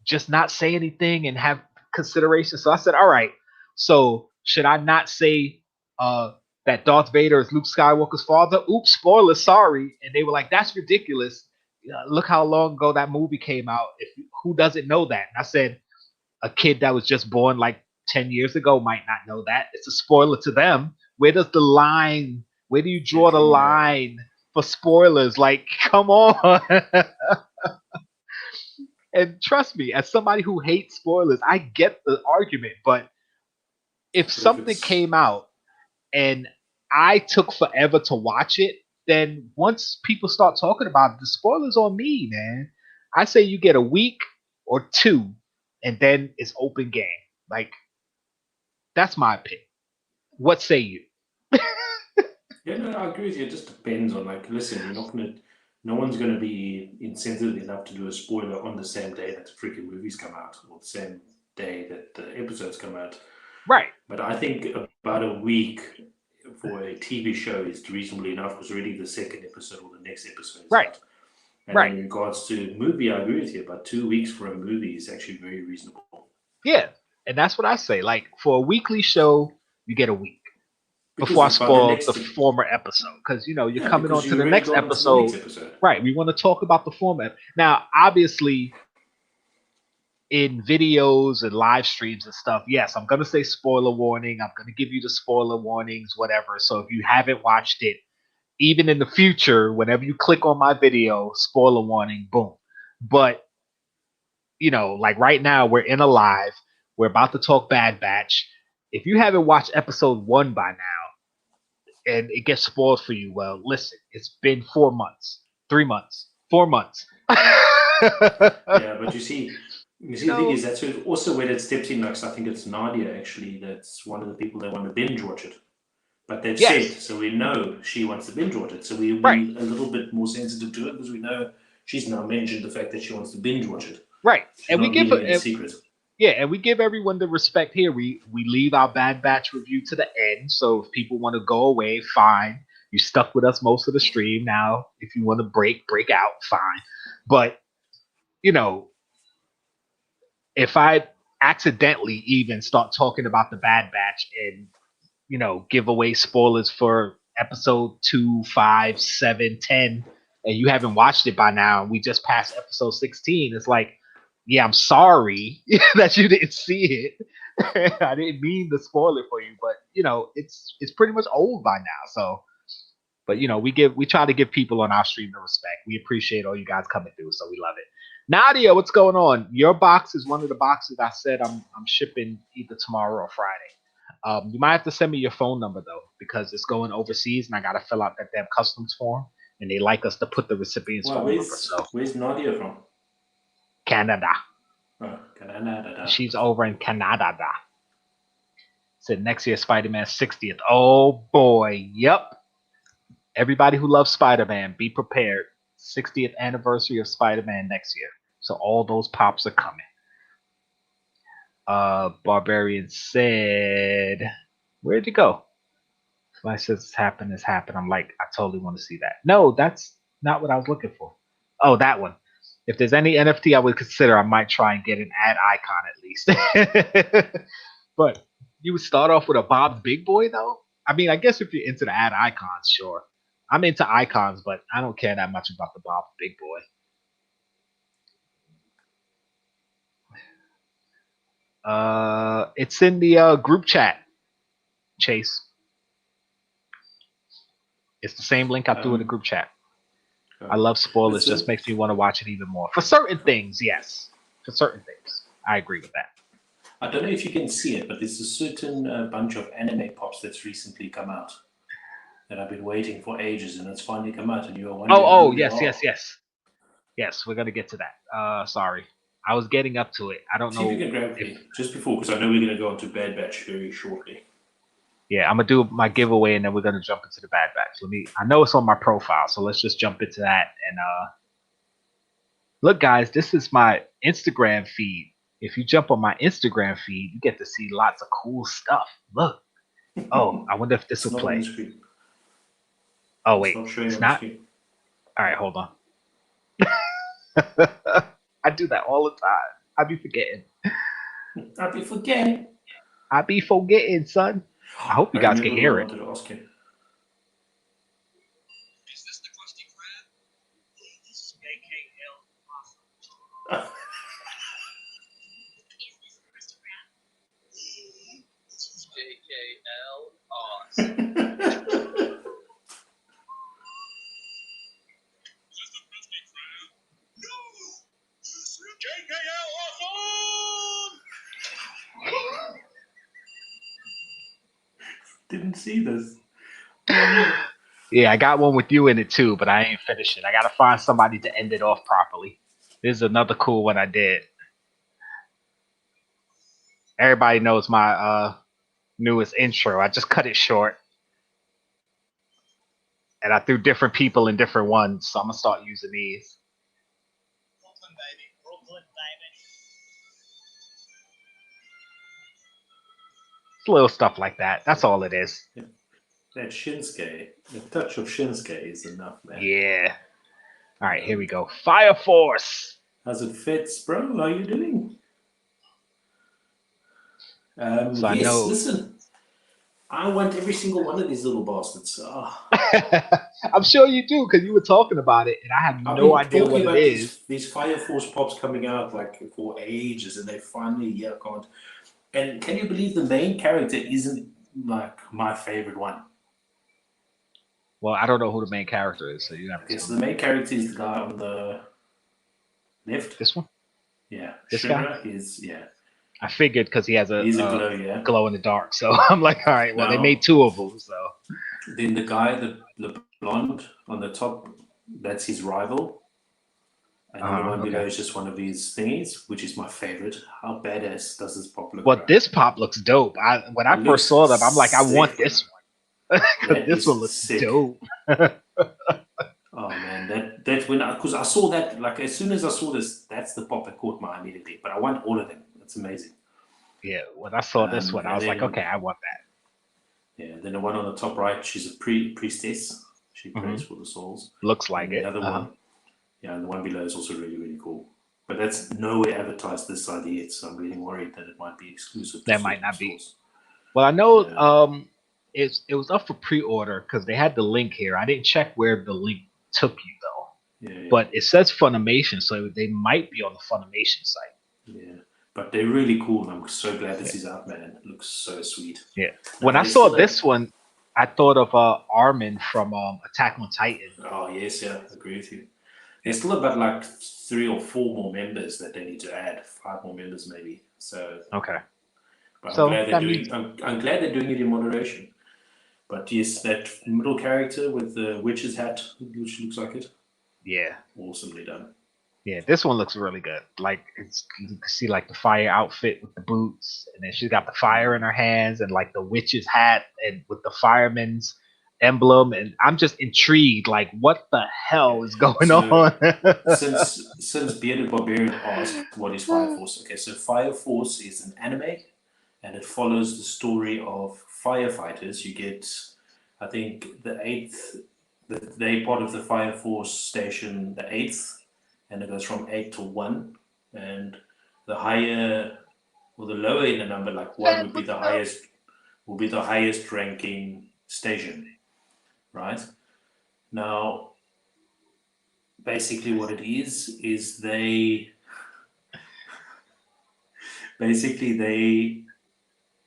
just not say anything and have consideration. So I said, all right, so should I not say that Darth Vader is Luke Skywalker's father? Oops, spoiler, sorry. And they were like, that's ridiculous. Look how long ago that movie came out. Who doesn't know that? And I said, a kid that was just born like 10 years ago might not know that. It's a spoiler to them. Where do you draw the line for spoilers? Like, come on. And trust me, as somebody who hates spoilers, I get the argument. But if something came out and I took forever to watch it, then once people start talking about it, the spoilers on me, man. I say you get a week or two, and then it's open game. Like that's my opinion. What say you? Yeah, no, I agree with you. It just depends on like, listen, you're not gonna, no one's gonna be insensitive enough to do a spoiler on the same day that the freaking movies come out, or the same day that the episodes come out. Right. But I think about a week for a TV show is reasonably enough because already the second episode or the next episode is Right. out. And Right. in regards to movie, I agree with you. But 2 weeks for a movie is actually very reasonable. Yeah, and that's what I say. Like for a weekly show, you get a week Because before I it's about the spoil next the former episode, because you know you're coming because on to you the already next got onto the next episode. episode. Right. We want to talk about the format. Now, obviously, in videos and live streams and stuff, yes, I'm gonna say spoiler warning. I'm gonna give you the spoiler warnings, whatever. So if you haven't watched it, even in the future, whenever you click on my video, spoiler warning, boom. But you know, like right now, we're in a live. We're about to talk Bad Batch. If you haven't watched episode 1 by now and it gets spoiled for you, well, listen, it's been 4 months, 3 months, 4 months. Yeah, but you see, the thing is that's also where it steps in. Like I think it's Nadia actually. That's one of the people that want to binge watch it. But they've said, so we know she wants to binge watch it. So we'll be a little bit more sensitive to it because we know she's now mentioned the fact that she wants to binge watch it. Right, She's and we not give leaving it a secret. Yeah, and we give everyone the respect here. We leave our Bad Batch review to the end. So if people want to go away, fine. You stuck with us most of the stream. Now, if you want to break out, fine. But you know, if I accidentally even start talking about the Bad Batch and you know give away spoilers for episode 2, 5, 7, 10, and you haven't watched it by now, and we just passed episode 16, it's like, yeah, I'm sorry that you didn't see it. I didn't mean to spoil it for you, but you know it's pretty much old by now. So, but you know we try to give people on our stream the respect. We appreciate all you guys coming through, so we love it. Nadia, what's going on? Your box is one of the boxes I said I'm shipping either tomorrow or Friday. You might have to send me your phone number though, because it's going overseas and I gotta fill out that damn customs form, and they like us to put the recipient's phone number. So where's Nadia from? Canada. Oh, Canada. She's over in Canada. Said next year Spider-Man 60th. Oh boy, yep. Everybody who loves Spider-Man, be prepared. 60th anniversary of Spider-Man next year. So all those pops are coming. Barbarian said, where'd you go? Somebody says it's happened. I'm like, I totally want to see that. No, that's not what I was looking for. Oh, that one. If there's any NFT I would consider, I might try and get an ad icon at least. But you would start off with a Bob's Big Boy, though? I mean, I guess if you're into the ad icons, sure. I'm into icons, but I don't care that much about the Bob's Big Boy. It's in the group chat, Chase. It's the same link I threw in the group chat. I love spoilers. Just makes me want to watch it even more. For certain things, yes. For certain things, I agree with that. I don't know if you can see it, but there's a certain bunch of anime pops that's recently come out that I've been waiting for ages, and it's finally come out, and you are wondering. Yes. We're gonna get to that. Sorry, I was getting up to it. I don't know. See if you can grab me just before, because I know we're gonna go into Bad Batch very shortly. Yeah, I'm gonna do my giveaway, and then we're gonna jump into the Bad Batch. I know it's on my profile, so let's just jump into that. And look, guys, this is my Instagram feed. If you jump on my Instagram feed, you get to see lots of cool stuff. Look. Oh, I wonder if this will play. Oh wait, it's not. All right, hold on. I do that all the time. I be forgetting. I be forgetting, son. I hope you guys can hear it. Is this the Krusty Krab? This is Jkl Awesome. Is this the Krusty Krab? This is Jkl Awesome. Is this the Krusty Krab? No! This is Jkl Awesome! Didn't see this. Yeah, I got one with you in it too, but I ain't finished it. I gotta find somebody to end it off properly. This is another cool one I did. Everybody knows my newest intro. I just cut it short. And I threw different people in different ones, so I'm gonna start using these. Brooklyn, baby. Brooklyn, baby. It's little stuff like that. That's all it is. That Shinsuke, the touch of Shinsuke is enough, man. Yeah. All right, here we go. Fire Force. How's it fits, bro? How are you doing? So I yes, know. listen. I want every single one of these little bastards. I'm sure you do, because you were talking about it, and I have no idea what it is. These Fire Force pops coming out like for ages, and they finally can't. And can you believe the main character isn't like my favorite one? Well, I don't know who the main character is, so you have to. Okay, so the main character is the guy on the left. This one? Yeah. This Shinra guy? is I figured because he has a glow, glow in the dark. So I'm like, all right, well, they made two of them. So then the guy, the blonde on the top, that's his rival. And then the one below is just one of his thingies, which is my favorite. How badass does this pop look? Well, this pop looks dope. When I first saw them, I'm like, I want this one. Because this one looks dope. Oh man, that when because I saw that, like as soon as I saw this, that's the pop that caught my eye immediately. But I want all of them. That's amazing. Yeah, when I saw this one, I was like, okay, I want that. Yeah, then the one on the top right, she's a priestess. She prays for the souls. Looks like and it. The other one, and the one below is also really, really cool. But that's nowhere advertised this side yet, so I'm really worried that it might be exclusive. That might not be. Well, I know it was up for pre-order because they had the link here. I didn't check where the link took you though. Yeah. But it says Funimation, so they might be on the Funimation site. Yeah. But they're really cool. I'm so glad this is out, man. It looks so sweet. Yeah. When I saw this one, I thought of Armin from Attack on Titan. Oh yes, yeah, I agree with you. There's still about like 3 or 4 more members that they need to add. 5 more members maybe. So okay. But So I'm glad they're doing it in moderation. But yes, that middle character with the witch's hat, which looks like it. Yeah. Awesomely done. Yeah, this one looks really good. Like you can see like the fire outfit with the boots, and then she's got the fire in her hands, and like the witch's hat, and with the fireman's emblem. And I'm just intrigued. Like, what the hell is going on? since Bearded Barbarian asked, what is Fire Force? Okay, so Fire Force is an anime, and it follows the story of firefighters. You get, I think, they're part of the Fire Force station, the 8th. And it goes from 8 to 1, and the higher or the lower in the number, like 1 would be the highest ranking station, right? Now, basically what it is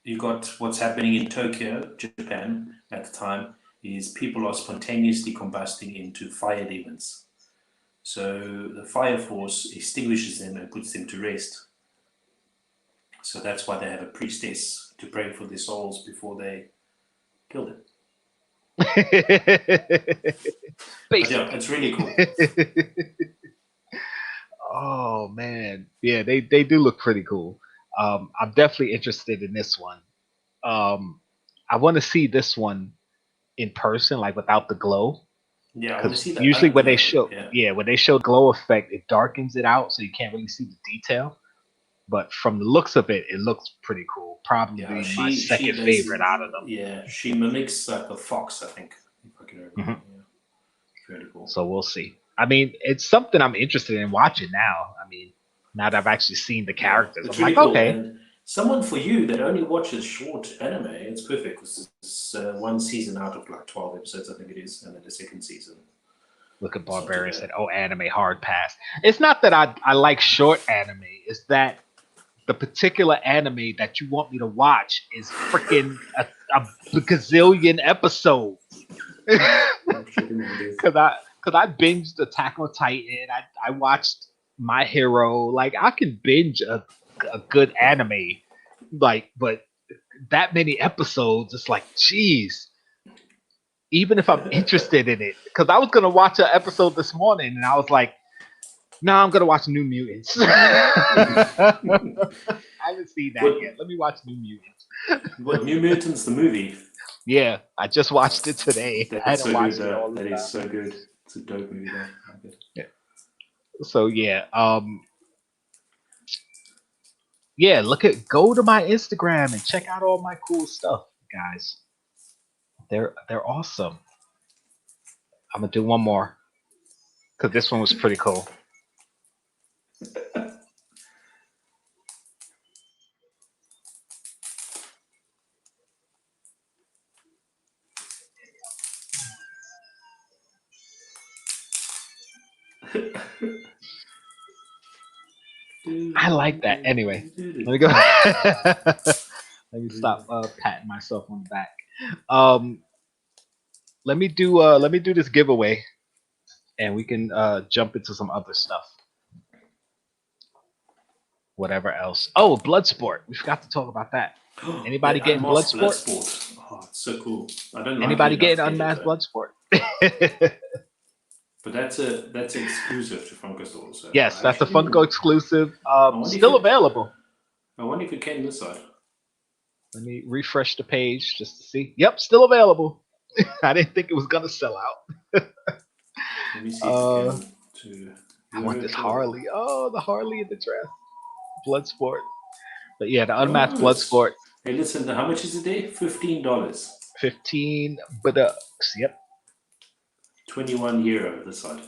you got what's happening in Tokyo, Japan at the time, is people are spontaneously combusting into fire demons. So the Fire Force extinguishes them and puts them to rest. So that's why they have a priestess to pray for their souls before they kill them. Yeah, it's really cool. Oh man, yeah, they do look pretty cool. I'm definitely interested in this one. I want to see this one in person, like without the glow. Yeah, I want to see that. Usually when they show, when they show glow effect, it darkens it out, so you can't really see the detail. But from the looks of it, it looks pretty cool. Probably my second favorite out of them. Yeah, she mimics like a fox, I think. If I can remember. Yeah. Very cool. So we'll see. I mean, it's something I'm interested in watching now. I mean, now that I've actually seen the characters, I'm like, okay. And someone for you that only watches short anime, it's perfect because it's 1 season out of like 12 episodes, I think it is, and then the second season. Look at Barbarian said, "Oh, anime hard pass." It's not that I like short anime. It's that the particular anime that you want me to watch is freaking a gazillion episodes. Because I binged Attack on Titan. I watched My Hero. Like, I can binge a good anime, like, but that many episodes, it's like, geez. even if I'm interested in it. Because I was gonna watch an episode this morning, and I was like, "No, I'm gonna watch New Mutants." I haven't seen that yet. Let me watch New Mutants. What, New Mutants, the movie? Yeah, I just watched it today. I That's hadn't so watched good, it all though. the That time. is so good. It's a dope movie, though. I like it. Yeah. So yeah, go to my Instagram and check out all my cool stuff, guys. They're awesome. I'm gonna do one more because this one was pretty cool. I like that. Anyway, let me go. Let me stop patting myself on the back. Let me do this giveaway, and we can jump into some other stuff. Whatever else. Oh, Bloodsport. We forgot to talk about that. Anybody getting Bloodsport? Oh, it's so cool. I don't like Anybody it getting enough Unmasked Bloodsport? But that's exclusive to Funko stores. So Yes, that's a Funko exclusive. wonder Still if it- available. I wonder if it came this side. Let me refresh the page just to see. Yep, still available. I didn't think it was gonna sell out. Let me see if it came to. I want this Harley. Oh, the Harley in the dress. Bloodsport. But yeah, the Unmasked Bloodsport. Hey, listen, how much is it there? $15. 15 bucks. Yep. €21 this side.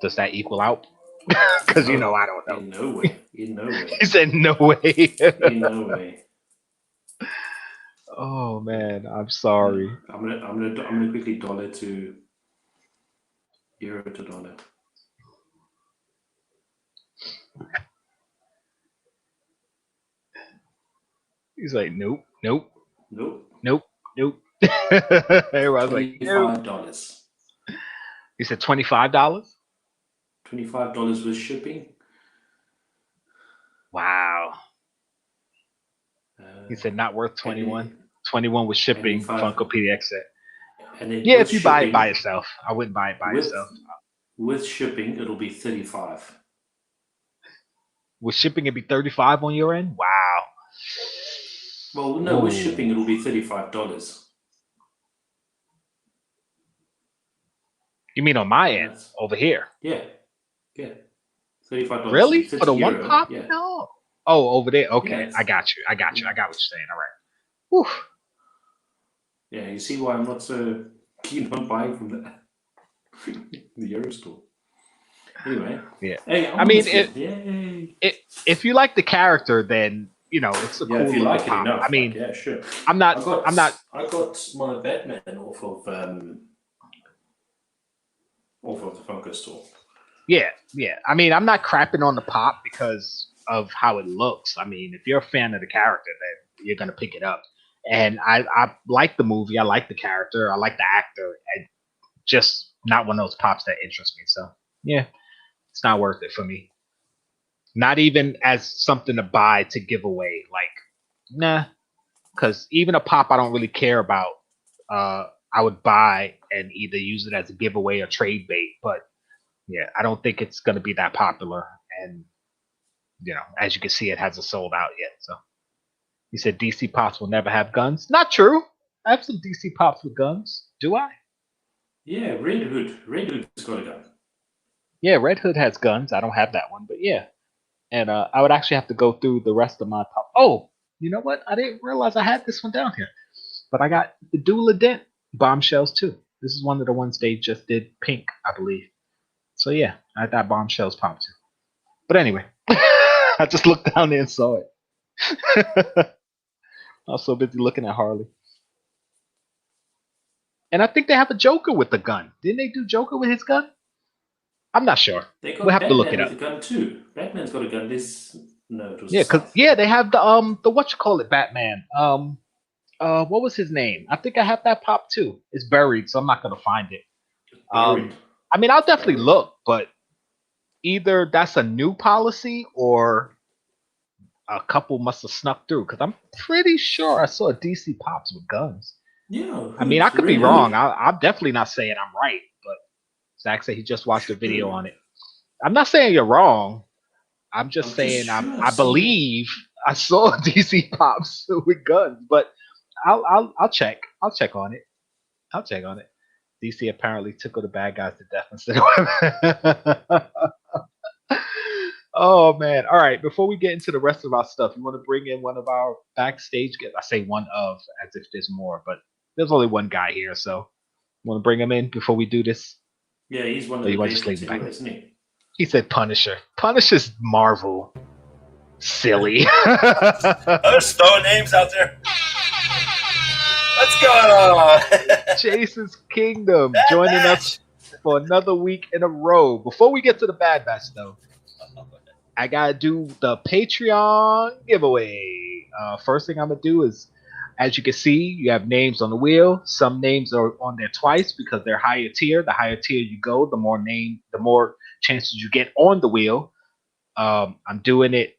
Does that equal out? Because I don't know. In no way. In no way. He said no way. In no way. Oh man, I'm sorry. I'm gonna quickly dollar to euro to dollar. He's like, nope, nope, Nope. nope, nope. Everyone's like, nope. $25. He said $25. $25 with shipping. Wow. He said not worth 21. 21 with shipping. Funko PDX set. Yeah, if you buy it by itself, I wouldn't buy it by itself. With shipping, it'll be 35. With shipping, it'd be 35 on your end. Wow. Well, no, with shipping, it'll be $35. You mean on my end, over here? Yeah, $35. Really? For the Euro. one pop? Yeah. No. Oh, over there. Okay, Yes. I got you. I got what you're saying. All right. Whew. Yeah, you see why I'm not so keen on buying from the Euro store. Anyway. Yeah. Hey, I mean, if you like the character, then it's a cool if you like pop. it enough, I mean, yeah, sure. I'm not. I got my Batman off of the Funko store. Yeah. I mean, I'm not crapping on the pop because of how it looks. I mean, if you're a fan of the character, then you're gonna pick it up. And I like the movie. I like the character. I like the actor. And just not one of those pops that interest me. So yeah, it's not worth it for me. Not even as something to buy to give away. Like, nah. Because even a pop I don't really care about, I would buy and either use it as a giveaway or trade bait. But yeah, I don't think it's going to be that popular. And, as you can see, it hasn't sold out yet. So he said DC Pops will never have guns. Not true. I have some DC Pops with guns. Do I? Yeah, Red Hood. Red Hood's got a gun. Yeah, Red Hood has guns. I don't have that one, but yeah. And I would actually have to go through the rest of my pop. Oh, you know what? I didn't realize I had this one down here. But I got the Dual Dent Bombshells too. This is one of the ones they just did pink, I believe. So yeah, I had that Bombshells pop too. But anyway, I just looked down there and saw it. I was so busy looking at Harley. And I think they have a Joker with the gun. Didn't they do Joker with his gun? I'm not sure. We'll have to look it up. With a gun too. Batman's got a gun. They have the what Batman. What was his name? I think I have that pop too. It's buried, so I'm not gonna find it. I mean, I'll definitely look, but either that's a new policy or a couple must have snuck through because I'm pretty sure I saw DC Pops with guns. Yeah. I mean, I could be wrong. I'm definitely not saying I'm right, but Zach said he just watched a video on it. I'm not saying you're wrong. I'm just saying I believe I saw DC Pops with guns, but I'll check. I'll check on it. I'll check on it. DC apparently tickled the bad guys to death instead of women. Oh man! All right. Before we get into the rest of our stuff, you want to bring in one of our backstage guests? I say one of, as if there's more, but there's only one guy here, so you want to bring him in before we do this? Yeah, he's one of the best, isn't he? He said Punisher. Punisher's Marvel. Silly. I'm just throwing names out there. What's going on? Jason's Kingdom joining us for another week in a row. Before we get to the Bad Batch, though, I gotta do the Patreon giveaway. First thing I'm gonna do is, as you can see, you have names on the wheel. Some names are on there twice because they're higher tier. The higher tier you go, the more chances you get on the wheel. I'm doing it.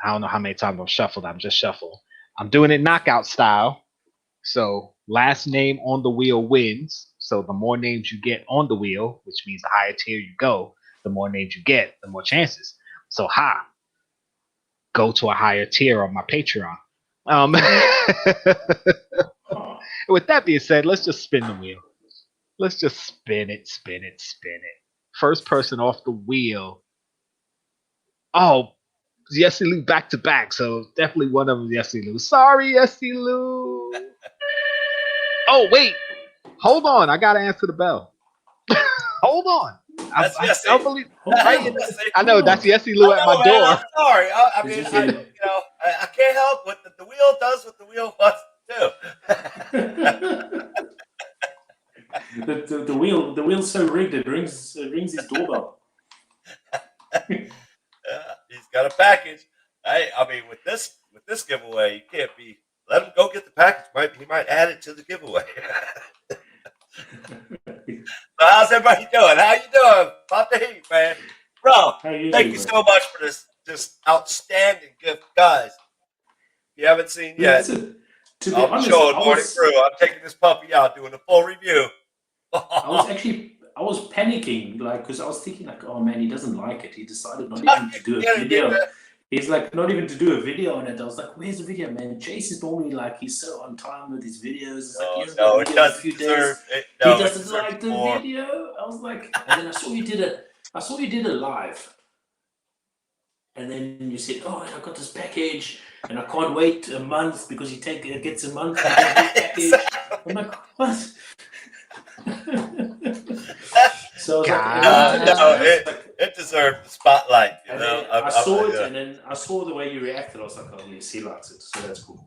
I don't know how many times I'm shuffled. I'm just shuffled. I'm doing it knockout style. So last name on the wheel wins. So the more names you get on the wheel, which means the higher tier you go, the more names you get, the more chances. So go to a higher tier on my Patreon. With that being said, let's just spin the wheel. Let's just spin it. First person off the wheel. Oh, Yessie Lou back to back, so definitely one of them Yessie Lou. Sorry, Yessie Lou. Oh, wait. Hold on. I got to answer the bell. Hold on. That's Yessie. I know, that's Yessie Lou at my door. I'm sorry. I mean, I can't help what the wheel does what the wheel wants to do. the wheel's so rigged it rings his doorbell. He's got a package. I mean, with this giveaway, you can't be. Let him go get the package. He might add it to the giveaway. So how's everybody doing? How you doing? Pop the heat, man. Bro, thank you so much for this outstanding gift, guys. If you haven't seen yet, to be I'm honest, showing morning through. I'm taking this puppy out, doing a full review. I was panicking, because I was thinking, oh man, he doesn't like it. He decided not even to do a video. He's like, not even to do a video on it. I was like, where's the video, man? Chase is normally he's so on time with his videos. It's like, it doesn't deserve it. He doesn't like the video. I was like, and then I saw you did a live. And then you said, oh, I got this package and I can't wait a month because it gets a month to get the package. I'm like, what? So it deserved the spotlight. I saw it, and then I saw the way you reacted. I was like, oh, yes, he likes it, so that's cool.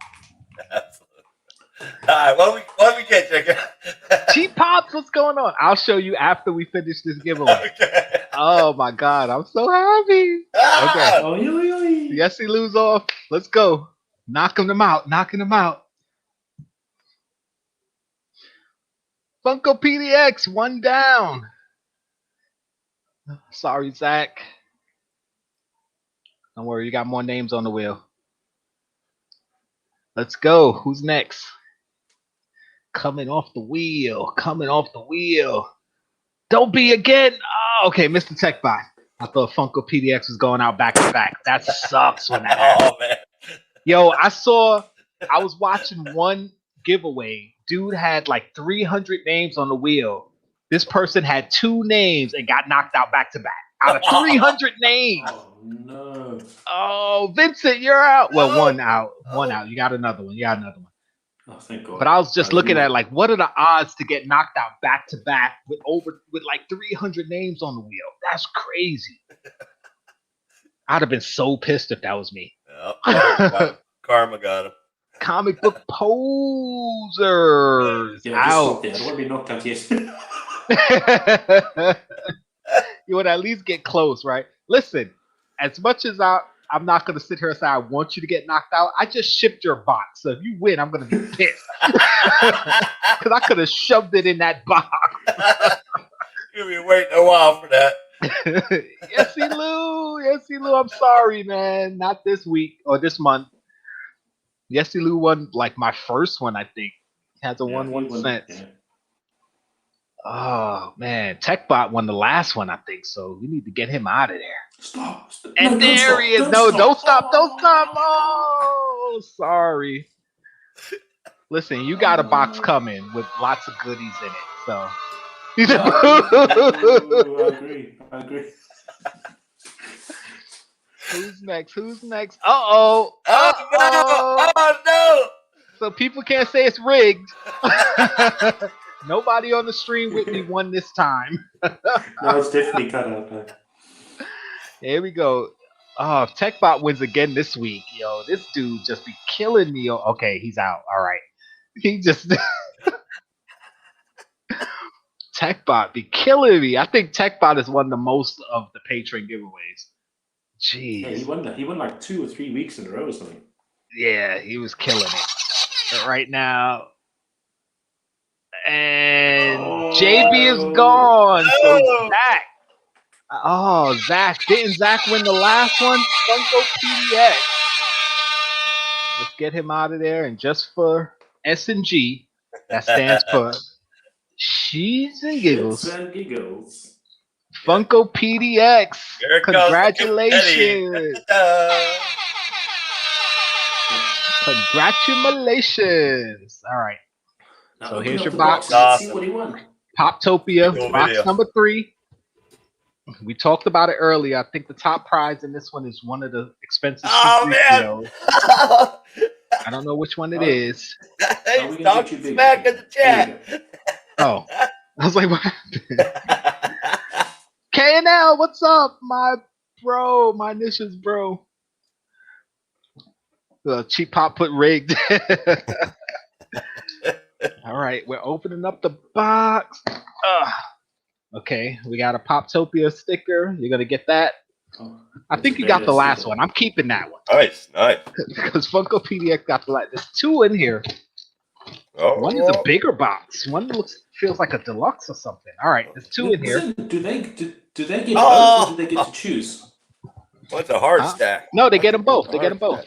Absolutely. All right, what we get, Jkl? Cheap Pops, what's going on? I'll show you after we finish this giveaway. Okay. Oh my God, I'm so happy. Okay. Oh, Yessie Lou's off. Let's go. Knocking them out. Funko PDX, one down. Sorry, Zach. Don't worry, you got more names on the wheel. Let's go. Who's next? Coming off the wheel. Don't be again. Oh, okay, Mr. TechBot. I thought Funko PDX was going out back to back. That sucks when that happens. Oh, man. Yo, I was watching one giveaway. Dude had 300 names on the wheel. This person had 2 names and got knocked out back to back. Out of 300 names. Oh, no. Oh, Vincent, you're out. Well, one out. You got another one. Oh, thank God. But I was just looking at what are the odds to get knocked out back to back with 300 names on the wheel? That's crazy. I'd have been so pissed if that was me. Yep. Karma got him. Comic book posers. Yeah, out. I don't want to be knocked out yet. You would at least get close, right? Listen, as much as I'm not going to sit here and say I want you to get knocked out, I just shipped your box. So if you win, I'm going to be pissed. Because I could have shoved it in that box. You'll be waiting a while for that. Yessie Lou, I'm sorry, man. Not this week or this month. Yesy Lou won like my first one, I think. Has a Yeah, he 1 won, cent. yeah. Oh man, TechBot won the last one, I think. So we need to get him out of there. Stop. And No, there stop, he is. No, don't stop. Oh, sorry. Listen, you got a box coming with lots of goodies in it. So. I agree. Who's next? Uh-oh. Oh no! So people can't say it's rigged. Nobody on the stream with me won this time. No, it's definitely cut out. Though. Here we go. Oh, if TechBot wins again this week, yo, this dude just be killing me. Okay, he's out. All right. He just TechBot be killing me. I think TechBot has won the most of the patron giveaways. Jeez. Yeah, he won like 2 or 3 weeks in a row or something. Yeah, he was killing it. But right now. And JB is gone. So Zach. Oh, Zach. Didn't Zach win the last one? Funko PDX. Let's get him out of there. And just for S&G, that stands for Sheets and Giggles. Shits and Giggles. Funko PDX. Here Congratulations. Congratulations. All right. Now So open here's up your the box. Let's see what he won. Poptopia, Cool box video. number 3. We talked about it earlier. I think the top prize in this one is one of the expensive man! I don't know which one it is. He's talking smack in the chat. Oh. I was like, what happened? K&L, what's up, my bro? My initials, bro. Cheap Pop put rigged. All right, we're opening up the box. Okay, we got a Poptopia sticker. You're gonna get that. I think you got the last one. I'm keeping that one. Nice. Because Funko PDX got the last. There's 2 in here. One is a bigger box. One feels like a deluxe or something. All right, there's 2 in here. Do they get both, or do they get to choose? What's a hard stack? No, they get them both. They get them both.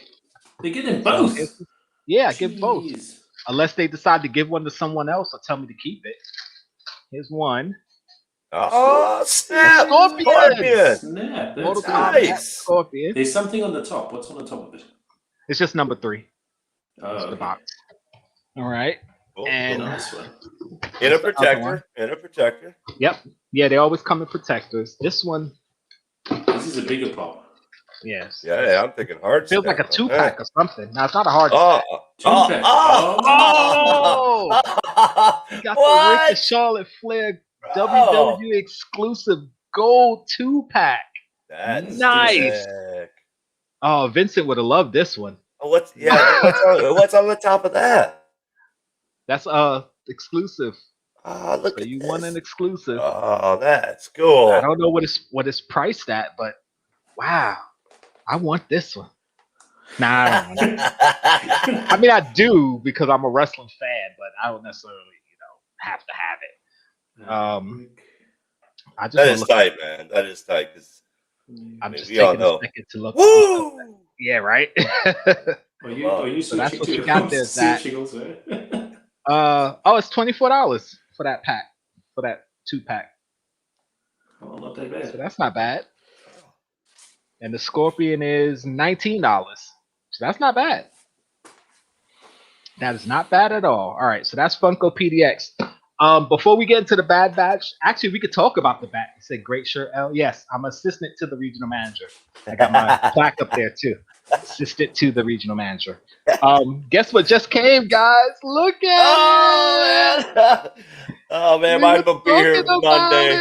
Yeah, give both. Unless they decide to give one to someone else or tell me to keep it. Here's one. Oh, snap! Scorpion! Snap, Mortal that's Kombat nice. Scorpion. There's something on the top. What's on the top of it? It's just number 3. Oh, the box. All right. And nice one. In a protector. Yep. Yeah, they always come in protectors. This one. This is a bigger pop. Yes. Yeah, I'm thinking hard. Feels like a 2-pack or something. No, it's not a hard stack. You got the Rick and Charlotte Flair WWE exclusive gold 2-pack. That's nice. Sick. Oh, Vincent would have loved this one. What's on the top of that? That's exclusive. Look so at you this. won an exclusive. Oh, that's cool. I don't know what it's priced at, but wow, I want this one. Nah, I mean I do because I'm a wrestling fan, but I don't necessarily, have to have it. I just that is tight, man. That is tight because I'm just taking a second to look. Woo! Yeah, right. Are you so that's what you got there, Zach. It's $24 for that pack, for that 2-pack. Oh, not that bad. So that's not bad. And the Scorpion is $19. So that's not bad. That is not bad at all. All right, so that's Funko PDX. Before we get into the Bad Batch, actually, we could talk about the bat. You said great shirt, L. Yes, I'm assistant to the regional manager. I got my plaque up there too. Assistant to the regional manager. Guess what just came, guys? Look at it! Oh man, mine won't be here Monday.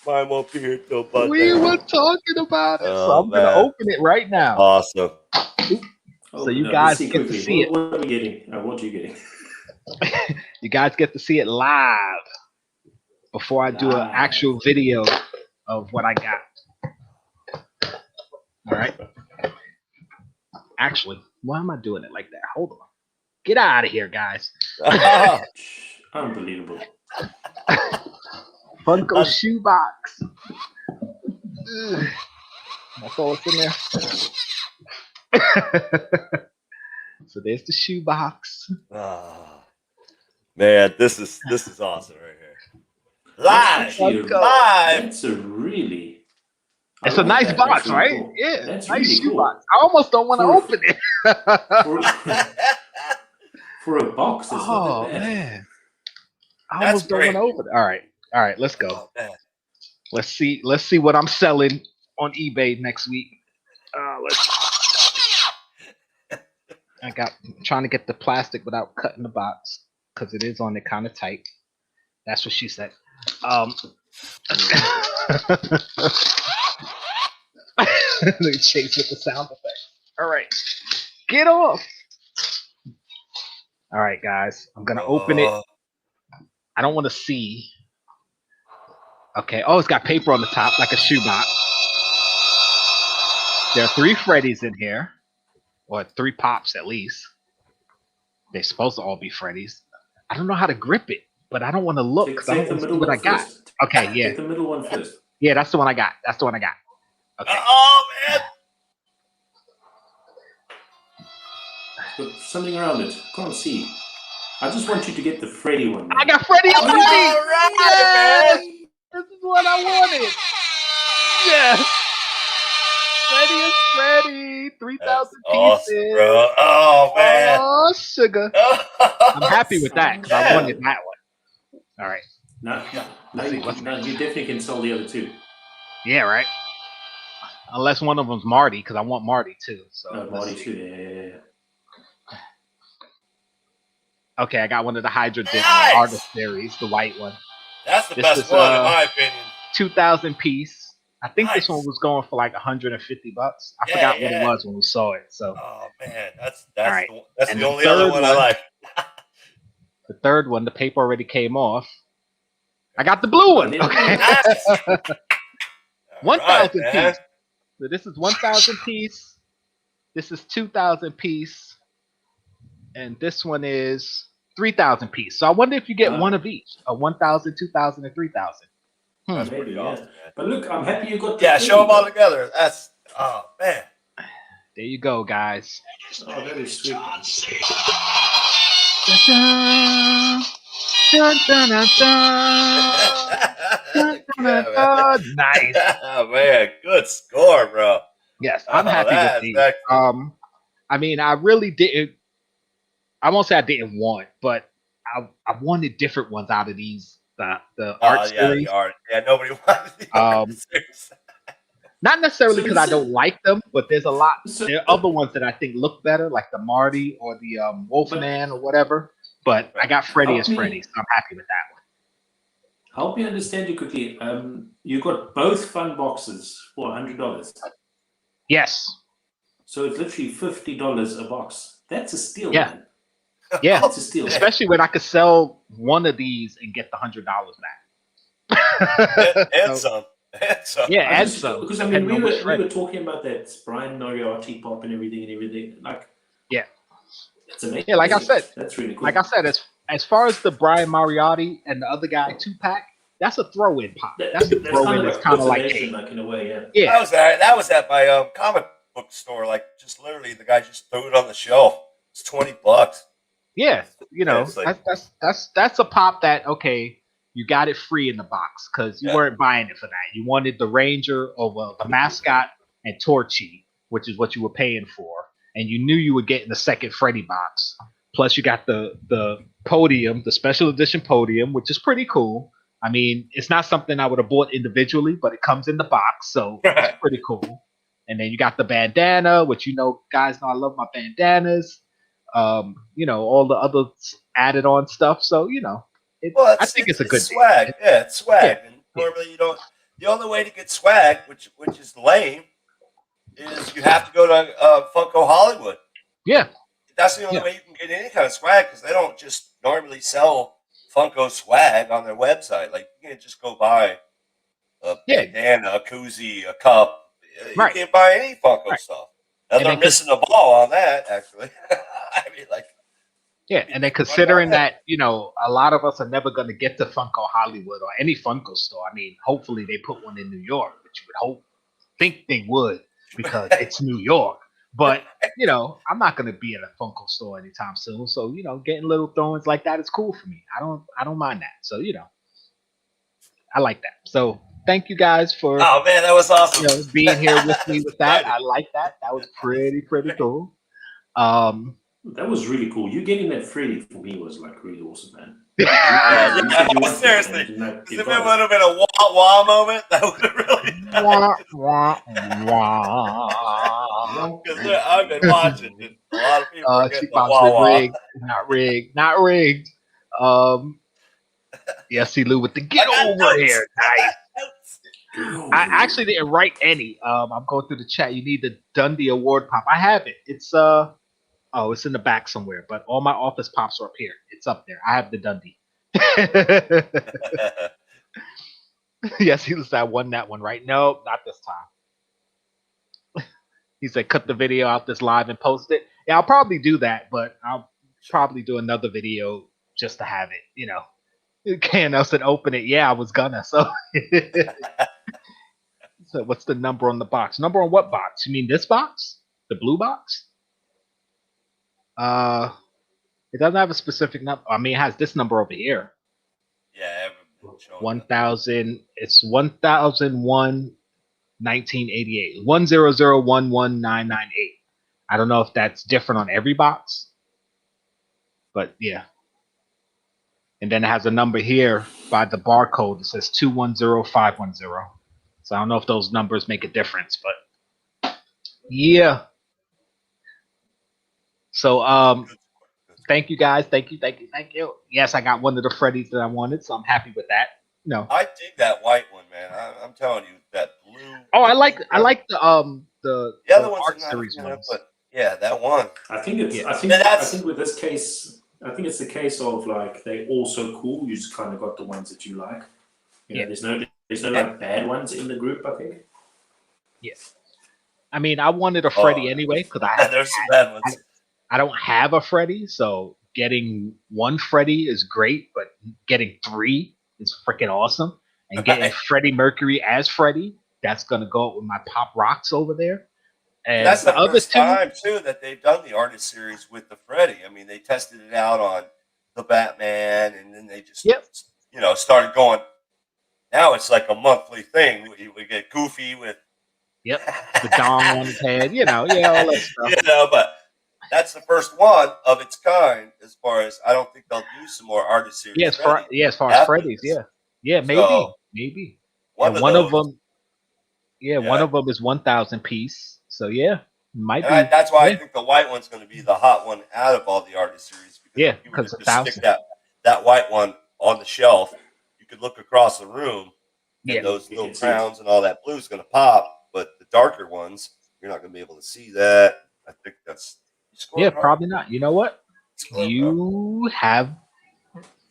Mine won't be here till Monday. We were talking about it, so I'm gonna open it right now. Awesome. So you guys get to see it. What are we getting? What are you getting? You guys get to see it live before I do an actual video of what I got. All right. Actually, why am I doing it like that? Hold on. Get out of here, guys. Unbelievable. Funko shoebox. That's all that's in there. So there's the shoebox. Oh, man, this is awesome right here. That's Live. That's a really. It's a nice box, right? Cool. Yeah, That's nice really shoebox. cool. I almost don't want to open it. For a box, that's not that bad. Man, I almost don't want to open it. All right, let's go. Oh, Let's see what I'm selling on eBay next week. I'm trying to get the plastic without cutting the box because it is on it kind of tight. That's what she said. They chase with the sound effect. All right, get off. All right, guys, I'm gonna open it. I don't want to see. Okay. Oh, it's got paper on the top like a shoebox. There are 3 Freddies in here, or 3 Pops at least. They're supposed to all be Freddies. I don't know how to grip it, but I don't want to look because I don't want to see what I got. Okay, yeah. Take the middle one first. Yeah, that's the one I got. Okay. Oh, man. Put something around it. Can't see. I just want you to get the Freddy one. Man. I got Freddy and Freddy! All right, Yes! man. This is what I wanted. Yes. Freddy and Freddy. 3,000 pieces. Awesome, bro. Oh, man. Oh, sugar. I'm happy with that because I wanted that one. All right. No, you definitely can sell the other 2. Yeah, right. Unless one of them's Marty, because I want Marty too. So Marty too. Yeah. Okay, I got one of the Hydra Nice. Artist series, the white one. That's the best one, in my opinion. 2,000 piece. I think Nice. this one was going for like $150. I forgot what it was when we saw it. So. Oh man, that's right. That's the only other one I like. The third one, the paper already came off. I got the blue one. Okay. 1,000 piece. So this is 1,000 piece. This is 2,000 piece. And this one is 3,000 piece. So I wonder if you get one of each. A 1,000, 2,000, and 3,000. That's pretty awesome, man. But look, I'm happy you got the show them all together. That's, oh, man. There you go, guys. Oh, that is sweet. Dun, dun, dun, dun. Nice. Oh, man, good score, bro. Yes, I'm happy with these. I mean, I really didn't. I won't say I didn't want, but I wanted different ones out of these. The art series. The art. Yeah, nobody wanted the art series. Not necessarily because I don't like them, but there's a lot. There are other ones that I think look better, like the Marty or the Wolfman or whatever. But I got Freddy as Freddy, so I'm happy with that one. Help me understand you quickly. You got both fun boxes for $100. Yes. So it's literally $50 a box. That's a steal. Yeah. Man. Yeah. That's a steal. Especially when I could sell one of these and get the $100 back. and some. Yeah, and some. Because I mean, we were talking about that Brian Moriarty pop and everything. Like, yeah, it's amazing. Yeah, like I said, that's really cool. Like I said, as far as the Brian Moriarty and the other guy 2-pack, that's a throw-in pop. That's a throw-in. That's kind of like in a way, yeah. That was at my comic book store. Like, just literally, the guy just threw it on the shelf. It's $20. Yeah, you know, like, that's a pop that you got it free in the box because you weren't buying it for that. You wanted the Ranger or the mascot and Torchy, which is what you were paying for, and you knew you were getting the second Freddy box. Plus, you got the podium, the special edition podium, which is pretty cool. I mean, it's not something I would have bought individually, but it comes in the box, so it's pretty cool. And then you got the bandana, which guys know I love my bandanas. All the other added on stuff. So, I think it's a good swag. Thing. Yeah, it's swag. And normally you don't. The only way to get swag, which is lame, is you have to go to Funko Hollywood. Yeah, that's the only way you can get any kind of swag because they don't just normally sell Funko swag on their website. Like you can't just go buy a bandana, a koozie, a cup. You can't buy any Funko stuff. Now they're missing the ball on that, actually. I mean, like. Yeah, and then considering that, a lot of us are never going to get to Funko Hollywood or any Funko store. I mean, hopefully they put one in New York, which you would think they would because it's New York. But I'm not gonna be at a Funko store anytime soon. So getting little throw-ins like that is cool for me. I don't mind that. So I like that. So thank you guys for Oh man, that was awesome. being here with me with that. I like that. That was pretty cool. That was really cool. You getting that Freddy for me was like really awesome, man. Seriously, if it would have been a wah-wah moment, that would have really because I've been watching it. A lot of people are getting the wah-wah. Not rigged. Yes, Lou with the get over here. Nice. I actually didn't write any. I'm going through the chat. You need the Dundee Award pop. I have it. It's it's in the back somewhere. But all my office pops are up here. It's up there. I have the Dundee. Yes, he said I won that one, right? No, not this time. He said cut the video out this live and post it. Yeah, I'll probably do that, but I'll probably do another video just to have it. KNL said open it. Yeah, I was gonna. So. So what's the number on the box? Number on what box? You mean this box? The blue box? It doesn't have a specific number. I mean, it has this number over here. Yeah, 1000. It's 1001 1988. 100119998. I don't know if that's different on every box, but yeah. And then it has a number here by the barcode that says 210510. So I don't know if those numbers make a difference, but yeah. So thank you guys. Thank you. Yes, I got one of the Freddies that I wanted, so I'm happy with that. I dig that white one, man. I'm telling you, that blue. Oh, I like the other ones art series ones. But yeah, that one. I think with this case, I think it's the case of like they're all so cool. You just kind of got the ones that you like. There's no like bad ones in the group. I think. Yes. I mean, I wanted a Freddy anyway because there's some bad ones. I don't have a Freddy, so getting one Freddy is great, but getting 3 is freaking awesome. And getting Freddie Mercury as Freddy, that's gonna go up with my Pop Rocks over there. And that's the first time too that they've done the artist series with the Freddy. I mean, they tested it out on the Batman, and then they just started going. Now it's like a monthly thing. We get Goofy with the dong on his head, all that stuff. But that's the first one of its kind. As far as I don't think they'll do some more artist series. As far as Freddy's, maybe. One of them is 1,000 piece. So might be. That's why I think the white one's going to be the hot one out of all the artist series. Because stick that white one on the shelf. You could look across the room, and those little crowns and all that blue is going to pop. But the darker ones, you're not going to be able to see that. I think that's. Probably not. You know what? You have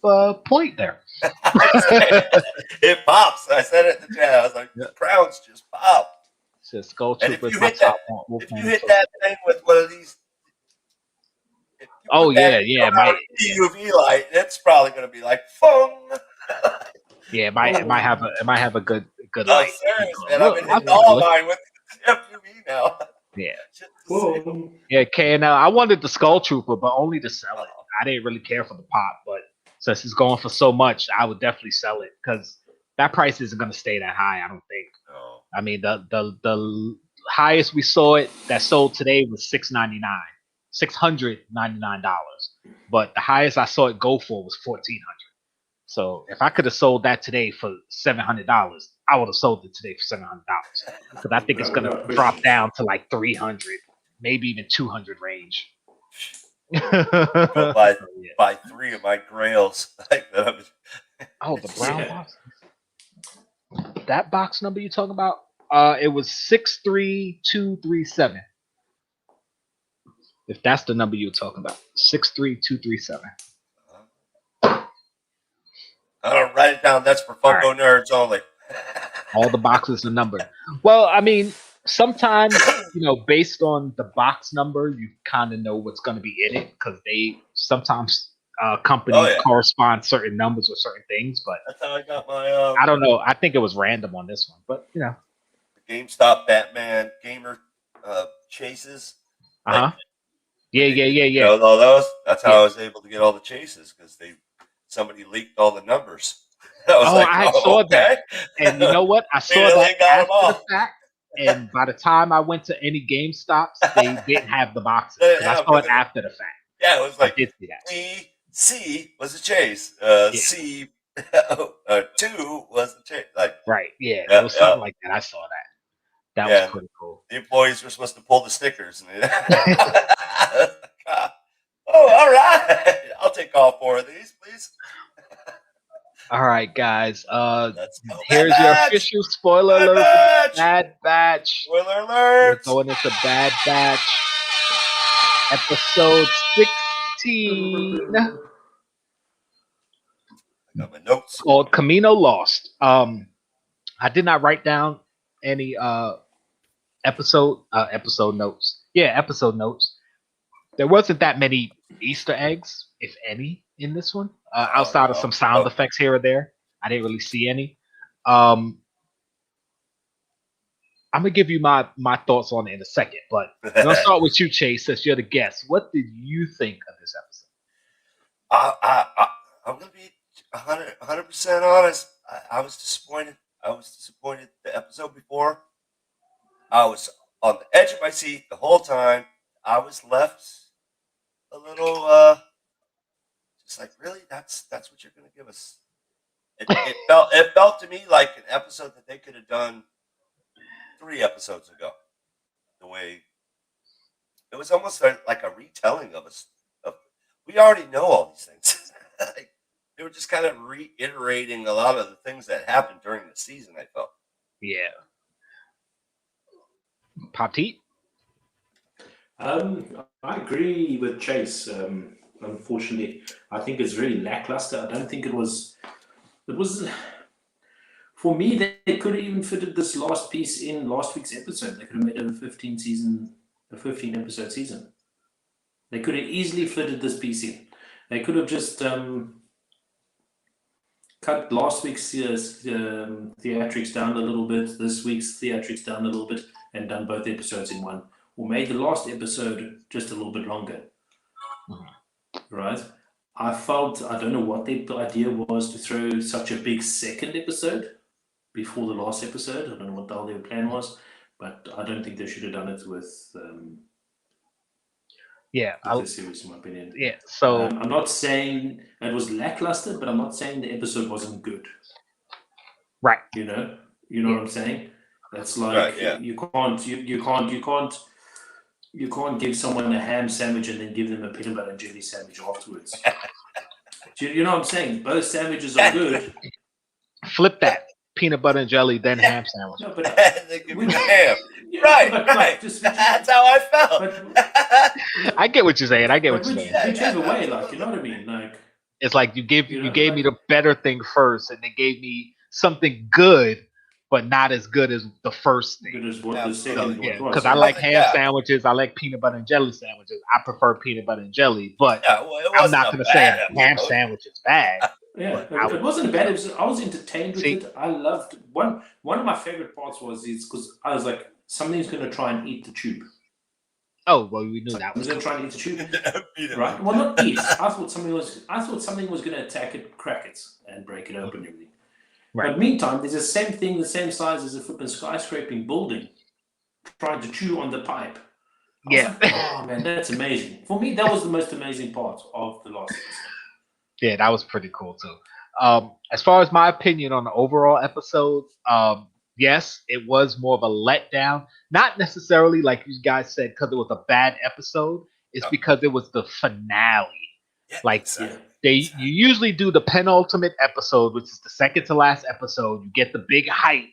a point there. It pops. I said it in the chat. I was like, the crowns just pop. It's Skull and Troopers. If you hit that thing with one of these. My UV light, it's probably going to be like fun. It might have a good Oh, light. serious, man. I've been hitting all mine with FUV now. KNL. I wanted the Skull Trooper, but only to sell it. I didn't really care for the pop, but since it's going for so much, I would definitely sell it because that price isn't going to stay that high. I don't think. No. I mean, the highest we saw it that sold today was $699, but the highest I saw it go for was $1,400. So if I could have sold that today for $700, I would have sold it today for $700 because I think it's going to drop down to like 300, maybe even 200 range. Buy 3 of my grails. The brown box. That box number you talking about? It was 63237. If that's the number you're talking about, 63237. I'm gonna write it down. That's for Funko nerds only. All the boxes are numbered. Well, I mean, sometimes based on the box number, you kind of know what's going to be in it because they sometimes companies correspond certain numbers with certain things. But that's how I got my. I don't know. I think it was random on this one, but the GameStop Batman gamer chases. Uh-huh. Yeah. You know, all those. That's how I was able to get all the chases because somebody leaked all the numbers. I was I saw that. And you know what? I saw that got them after the all. fact. And by the time I went to any GameStops, they didn't have the boxes because I saw it after the fact. Yeah, it was like I did see that. C was the chase. C 2 was the chase. Like right. Yeah, it was something like that. I saw that. That was pretty cool. The employees were supposed to pull the stickers. And oh, all right. I'll take all 4 of these, please. All right, guys. Let's go. Here's your official spoiler alert for Bad Batch. Spoiler alert. We're going into Bad Batch, episode 16. I got my notes. Called Camino Lost. I did not write down any episode notes. Yeah, episode notes. There wasn't that many Easter eggs, if any, in this one. Outside of some sound effects here or there, I didn't really see any. I'm gonna give you my thoughts on it in a second, but I'm gonna start with you, Chase, since you're the guest. What did you think of this episode? I'm gonna be 100% honest. I was disappointed. The episode before. I was on the edge of my seat the whole time. I was left a little just like, really? That's what you're gonna give us? It felt to me like an episode that they could have done 3 episodes ago. The way it was almost like a retelling of us. We already know all these things. Like, they were just kind of reiterating a lot of the things that happened during the season. I felt. Yeah. Patit? I agree with Chase. Unfortunately, I think it's very lackluster. I don't think it was. For me, they could have even fitted this last piece in last week's episode. They could have made it a 15 episode season. They could have easily fitted this piece in. They could have just cut last week's theatrics down a little bit, this week's theatrics down a little bit, and done both episodes in one. Or made the last episode just a little bit longer. Right? I don't know what the idea was to throw such a big second episode before the last episode. I don't know what the hell their plan was, but I don't think they should have done it with this series, in my opinion. Yeah, so I'm not saying it was lackluster, but I'm not saying the episode wasn't good. Right. You know what I'm saying? That's like you can't give someone a ham sandwich and then give them a peanut butter and jelly sandwich afterwards. You know what I'm saying? Both sandwiches are good. Flip that. Peanut butter and jelly, then ham sandwich. No, but they give me the ham. Right. That's how I felt. I get what you're saying. Whichever way, like, you know what I mean? Like, it's like you gave me the better thing first, and they gave me something good, but not as good as the first thing. Good as what the second was. Because I like ham sandwiches, I like peanut butter and jelly sandwiches. I prefer peanut butter and jelly, but I'm not going to say a ham sandwich is bad. Yeah, it wasn't bad. I was entertained with it. I loved one of my favorite parts was because I was like, something's going to try and eat the tube. Oh well, we knew that was going to try and eat the tube, right? Well, not eat. I thought something was going to attack it, crack it, and break it open and everything. Right. But meantime, there's the same thing, the same size as a flipping skyscraping building, trying to chew on the pipe. Yeah. Like, oh man, that's amazing. For me, that was the most amazing part of the last episode. Yeah, that was pretty cool too. As far as my opinion on the overall episode, yes, it was more of a letdown. Not necessarily like you guys said because it was a bad episode. It's because it was the finale. Yeah, you usually do the penultimate episode, which is the second to last episode. You get the big hype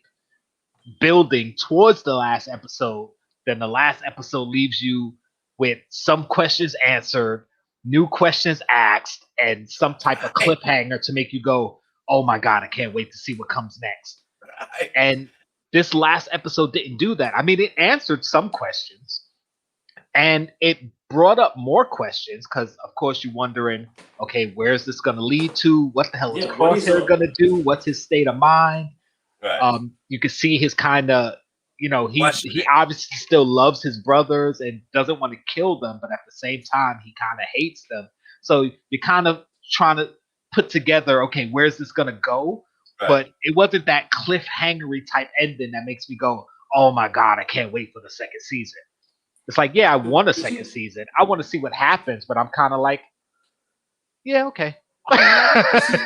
building towards the last episode. Then the last episode leaves you with some questions answered, new questions asked, and some type of cliffhanger to make you go, oh my God, I can't wait to see what comes next. Right. And this last episode didn't do that. I mean, it answered some questions and it brought up more questions because, of course, you're wondering, okay, where's this going to lead to? What the hell is Crosshair going to do? What's his state of mind? Right. You can see his kind of you know, he questioning. obviously still loves his brothers and doesn't want to kill them, but at the same time, he kind of hates them. So you're kind of trying to put together, okay, where's this gonna go? Right. But it wasn't that cliffhangery type ending that makes me go, oh my god, I can't wait for the second season. It's like, yeah, I want a second season. I want to see what happens, but I'm kind of like, yeah, okay.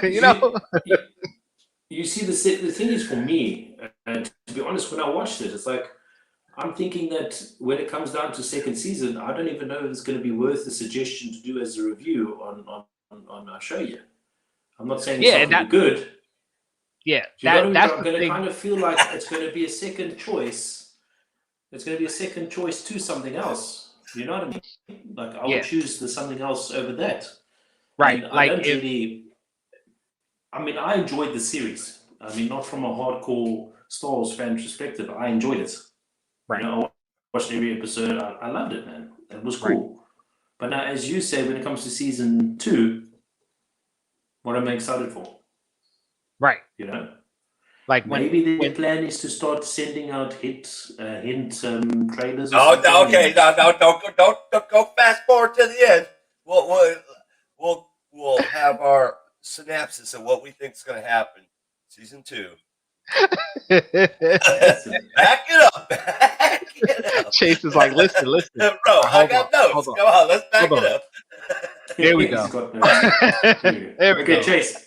You know? You see, the thing is for me, and to be honest, when I watched it, it's like I'm thinking that when it comes down to second season, I don't even know if it's going to be worth the suggestion to do as a review on our show yet. I'm not saying it's not going to be good. Yeah, I'm that's going to kind of feel like it's going to be a second choice. It's going to be a second choice to something else. You know what I mean? Like I would choose the something else over that. Right. And like I mean, I enjoyed the series. I mean, not from a hardcore Star Wars fan perspective. I enjoyed it. Right. You know, I watched every episode. I loved it, man. It was cool. Right. But now, as you say, when it comes to season 2, what am I excited for? Right. You know? Like maybe the plan is to start sending out hint trailers. Oh, okay. No, don't go fast forward to the end. We'll have our synopsis of what we think is going to happen. Season 2. Back it up. Back it up. Chase is like, listen. Bro, I got notes. Come on, let's back it up. There we go. There we go. Chase.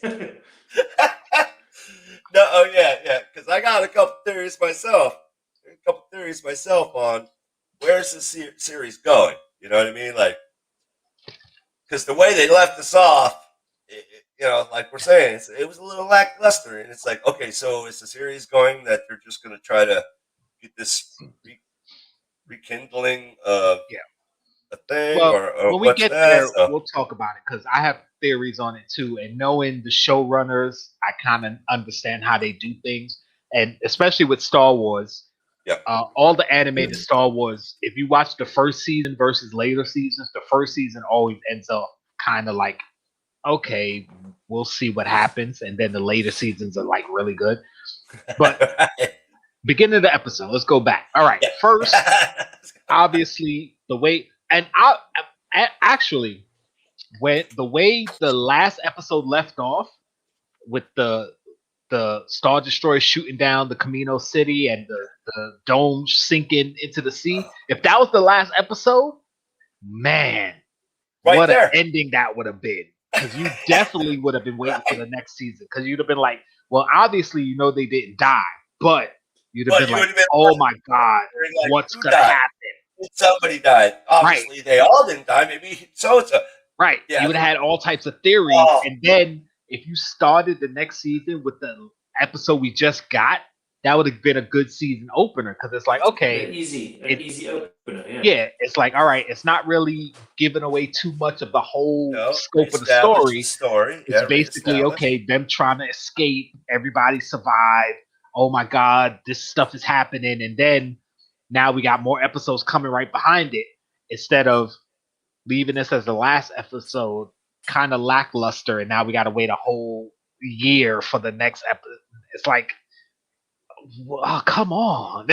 No, oh yeah, because I got a couple theories myself. On where's the series going. You know what I mean? Like, because the way they left us off, you know, like we're saying, it was a little lackluster, and it's like, okay, so is the series going that they're just going to try to get this rekindling of a thing, well, or when we get there, so we'll talk about it because I have theories on it too. And knowing the showrunners, I kind of understand how they do things, and especially with Star Wars. Yeah. All the animated Star Wars, if you watch the first season versus later seasons, the first season always ends up kind of like, okay, we'll see what happens. And then the later seasons are like really good. But beginning of the episode, let's go back. All right. First, obviously, the way, and actually, when the way the last episode left off with the Star Destroyer shooting down the Camino City and the dome sinking into the sea. If that was the last episode, man, what an ending that would have been. Because you definitely would have been waiting for the next season. Because you'd have been like, well, obviously, you know they didn't die, but you'd have been like, oh my God, like, what's going to happen? Somebody died. Obviously, they all didn't die. Maybe so-and-so. Right. Yeah. You would have had all types of theories. And then if you started the next season with the episode we just got, that would have been a good season opener because it's like, okay, easy opener. Yeah, it's like, all right, it's not really giving away too much of the whole scope of the story. It's basically okay, them trying to escape, everybody survived. Oh my God, this stuff is happening, and then now we got more episodes coming right behind it instead of leaving this as the last episode. Kind of lackluster, and now we got to wait a whole year for the next episode. It's like, oh, come on.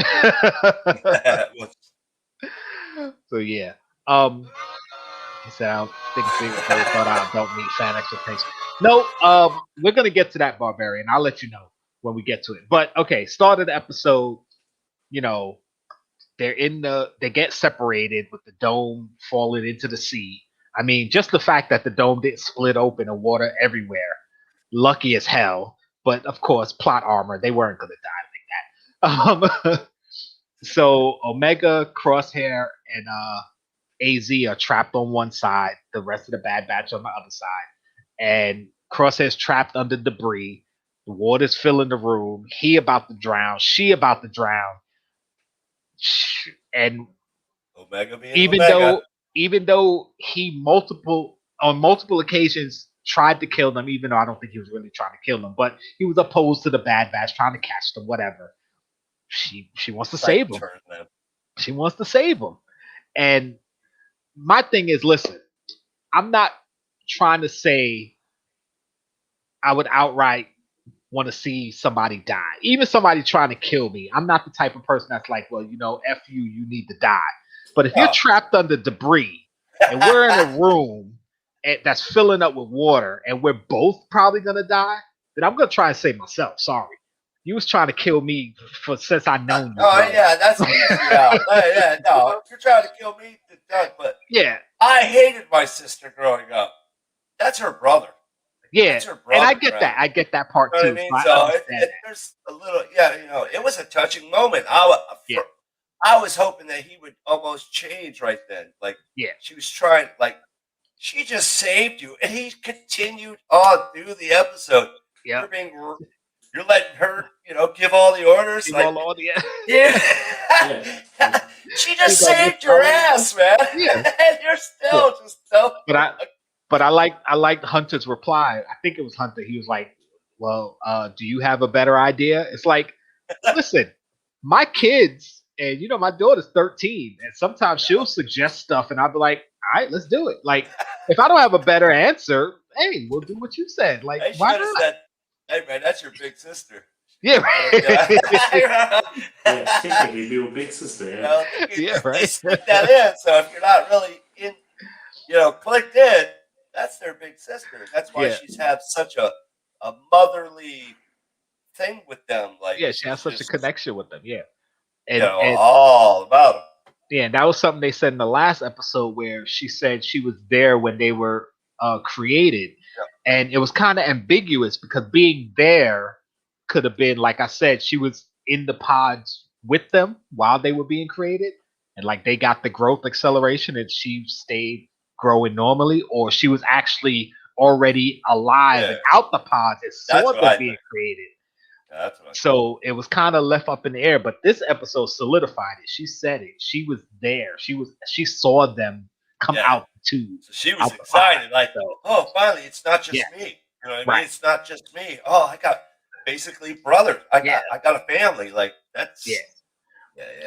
So yeah, he said, I think they thought I don't meet fan expectations. No, we're gonna get to that, Barbarian. I'll let you know when we get to it. But okay, start of the episode. You know, they get separated with the dome falling into the sea. I mean, just the fact that the dome didn't split open and water everywhere, lucky as hell. But of course, plot armor, they weren't going to die like that. So Omega, Crosshair, and AZ are trapped on one side, the rest of the Bad Batch on the other side. And Crosshair's trapped under debris. The water's filling the room. He about to drown. She about to drown. And Omega being even though he on multiple occasions tried to kill them, even though I don't think he was really trying to kill them, but he was opposed to the Bad Batch, trying to catch them, whatever. She wants to save him. She wants to save him. And my thing is, listen, I'm not trying to say I would outright want to see somebody die, even somebody trying to kill me. I'm not the type of person that's like, well, F you, you need to die. But if you're trapped under debris and we're in a room that's filling up with water and we're both probably gonna die, then I'm gonna try and save myself. Sorry, you was trying to kill me since I known you. Oh yeah, that's easy out. Yeah, no, if you're trying to kill me, but yeah, I hated my sister growing up. That's her brother. Yeah, that's her brother, and I get that. I get that part you know too. what I mean? So there's a little, it was a touching moment. I was hoping that he would almost change right then. Like, she was trying, like, she just saved you, and he continued on through the episode. Yeah, you're letting her, give all the orders. Give like, all the she just saved your ass, man. Yeah, and you're still just so. But I liked Hunter's reply. I think it was Hunter. He was like, "Well, do you have a better idea?" It's like, listen, my kids, and my daughter's 13, and sometimes she'll suggest stuff, and I'll be like, "All right, let's do it." Like, if I don't have a better answer, hey, we'll do what you said. Like, why not? Said, hey, man, that's your big sister. Yeah, right. Technically, be your big sister. Yeah, right. Stick that in. So if you're not really in, clicked in, that's their big sister. That's why she's had such a motherly thing with them. Like, she has such a connection with them. Yeah, and all about them. Yeah, and that was something they said in the last episode where she said she was there when they were created, and it was kind of ambiguous because being there could have been, like I said, she was in the pods with them while they were being created, and like they got the growth acceleration, and she stayed growing normally, or she was actually already alive and out the pods and saw them being created. That's what so it was kind of left up in the air, but this episode solidified it. She said it. She was there. She saw them come out the tube. So she was excited, like, oh, finally, it's not just me. You know what I mean? It's not just me. Oh, I got basically brothers. I got a family. Like, that's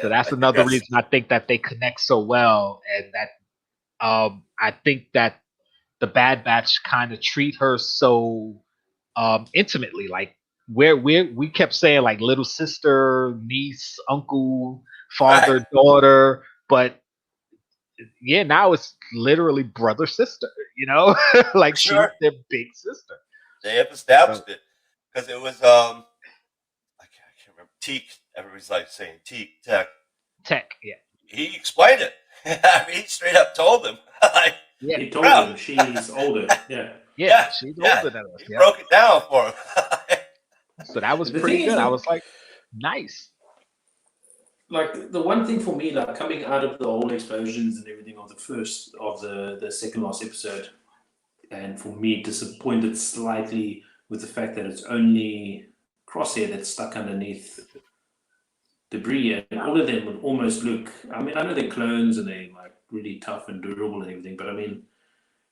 So that's another reason I think that they connect so well, and that I think that the Bad Batch kind of treat her so intimately. Like, we kept saying like little sister, niece, uncle, father, daughter, but now it's literally brother, sister. Like she's their big sister. They have established it because it was I can't remember, Teak. Everybody's like saying Teak, Tech. He explained it. I mean, he straight up told them. He told them she's older. She's older than us. He broke it down for him. So that was pretty good. I was like, nice. Like, the one thing for me, like, coming out of the whole explosions and everything of the second last episode, and for me, disappointed slightly with the fact that it's only Crosshair that's stuck underneath debris, and all of them would almost look, I mean, I know they're clones and they're like really tough and durable and everything, but I mean,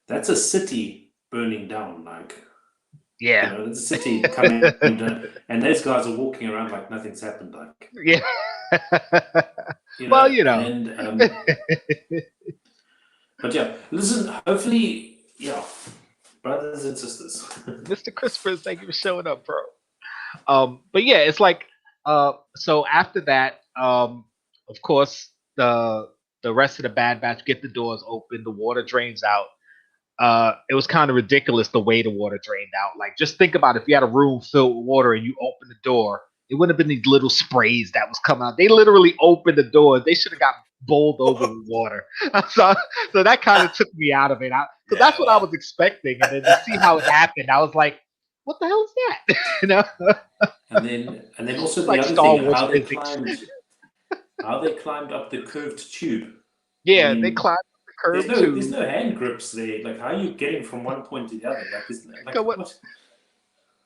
that's a city burning down, like, it's a city coming down, and those guys are walking around like nothing's happened, like, well, and but listen, hopefully, brothers and sisters. Mr. Christopher, thank you for showing up, bro. But it's like, so after that, of course, the rest of the Bad Batch get the doors open, the water drains out. It was kind of ridiculous the way the water drained out. Like, just think about if you had a room filled with water and you open the door, it wouldn't have been these little sprays that was coming out. They literally opened the door. They should have got bowled over with water. So that kind of took me out of it. Because that's what I was expecting. And then to see how it happened, I was like, what the hell is that? And then also the like other Star thing, Wars how they climbed up the curved tube. Yeah, they climbed up the curved tube. There's no hand grips there. Like, how are you getting from one point to the other? What?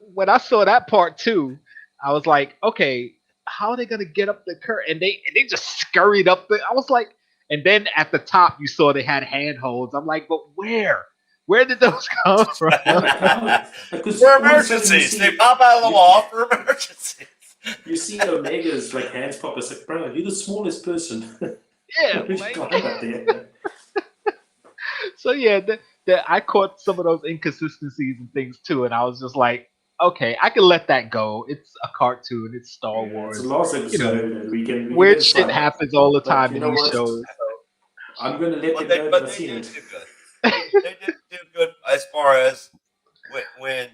When I saw that part too, I was like, okay, how are they gonna get up the curve? And they just scurried up I was like, and then at the top you saw they had handholds. I'm like, but where? Where did those come from? For emergencies. They pop out of the wall for emergencies. You see Omega's like hands pop. It's like, bro, you're the smallest person. Yeah, So I caught some of those inconsistencies and things too, and I was just like, okay, I can let that go. It's a cartoon. It's Star It's Wars. the last episode. You know, and we can weird decide shit that. happens all the But time you in know these what? shows. I'm going to let them know But that I've they seen did it. do good. They did do good as far as when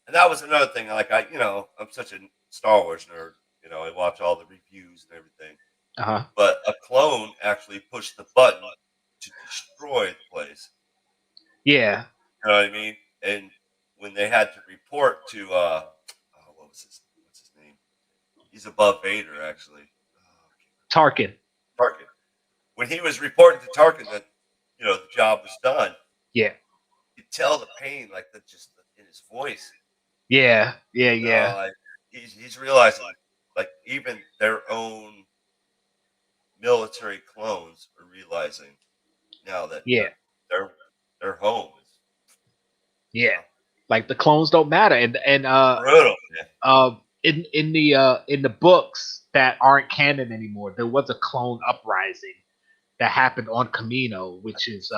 and that was another thing. Like I'm such a Star Wars nerd. I watch all the reviews and everything. Uh-huh. But a clone actually pushed the button to destroy the place. Yeah. You know what I mean? And when they had to report to what's his name? He's above Vader, actually. Tarkin. Tarkin. When he was reporting to Tarkin that the job was done, Yeah. you could tell the pain, like just in his voice. Yeah. Yeah. You know, Yeah. like he's realizing, like even their own military clones are realizing now that Yeah. their home is Yeah. Like the clones don't matter, and brutal. in the books that aren't canon anymore, there was a clone uprising that happened on Camino, which is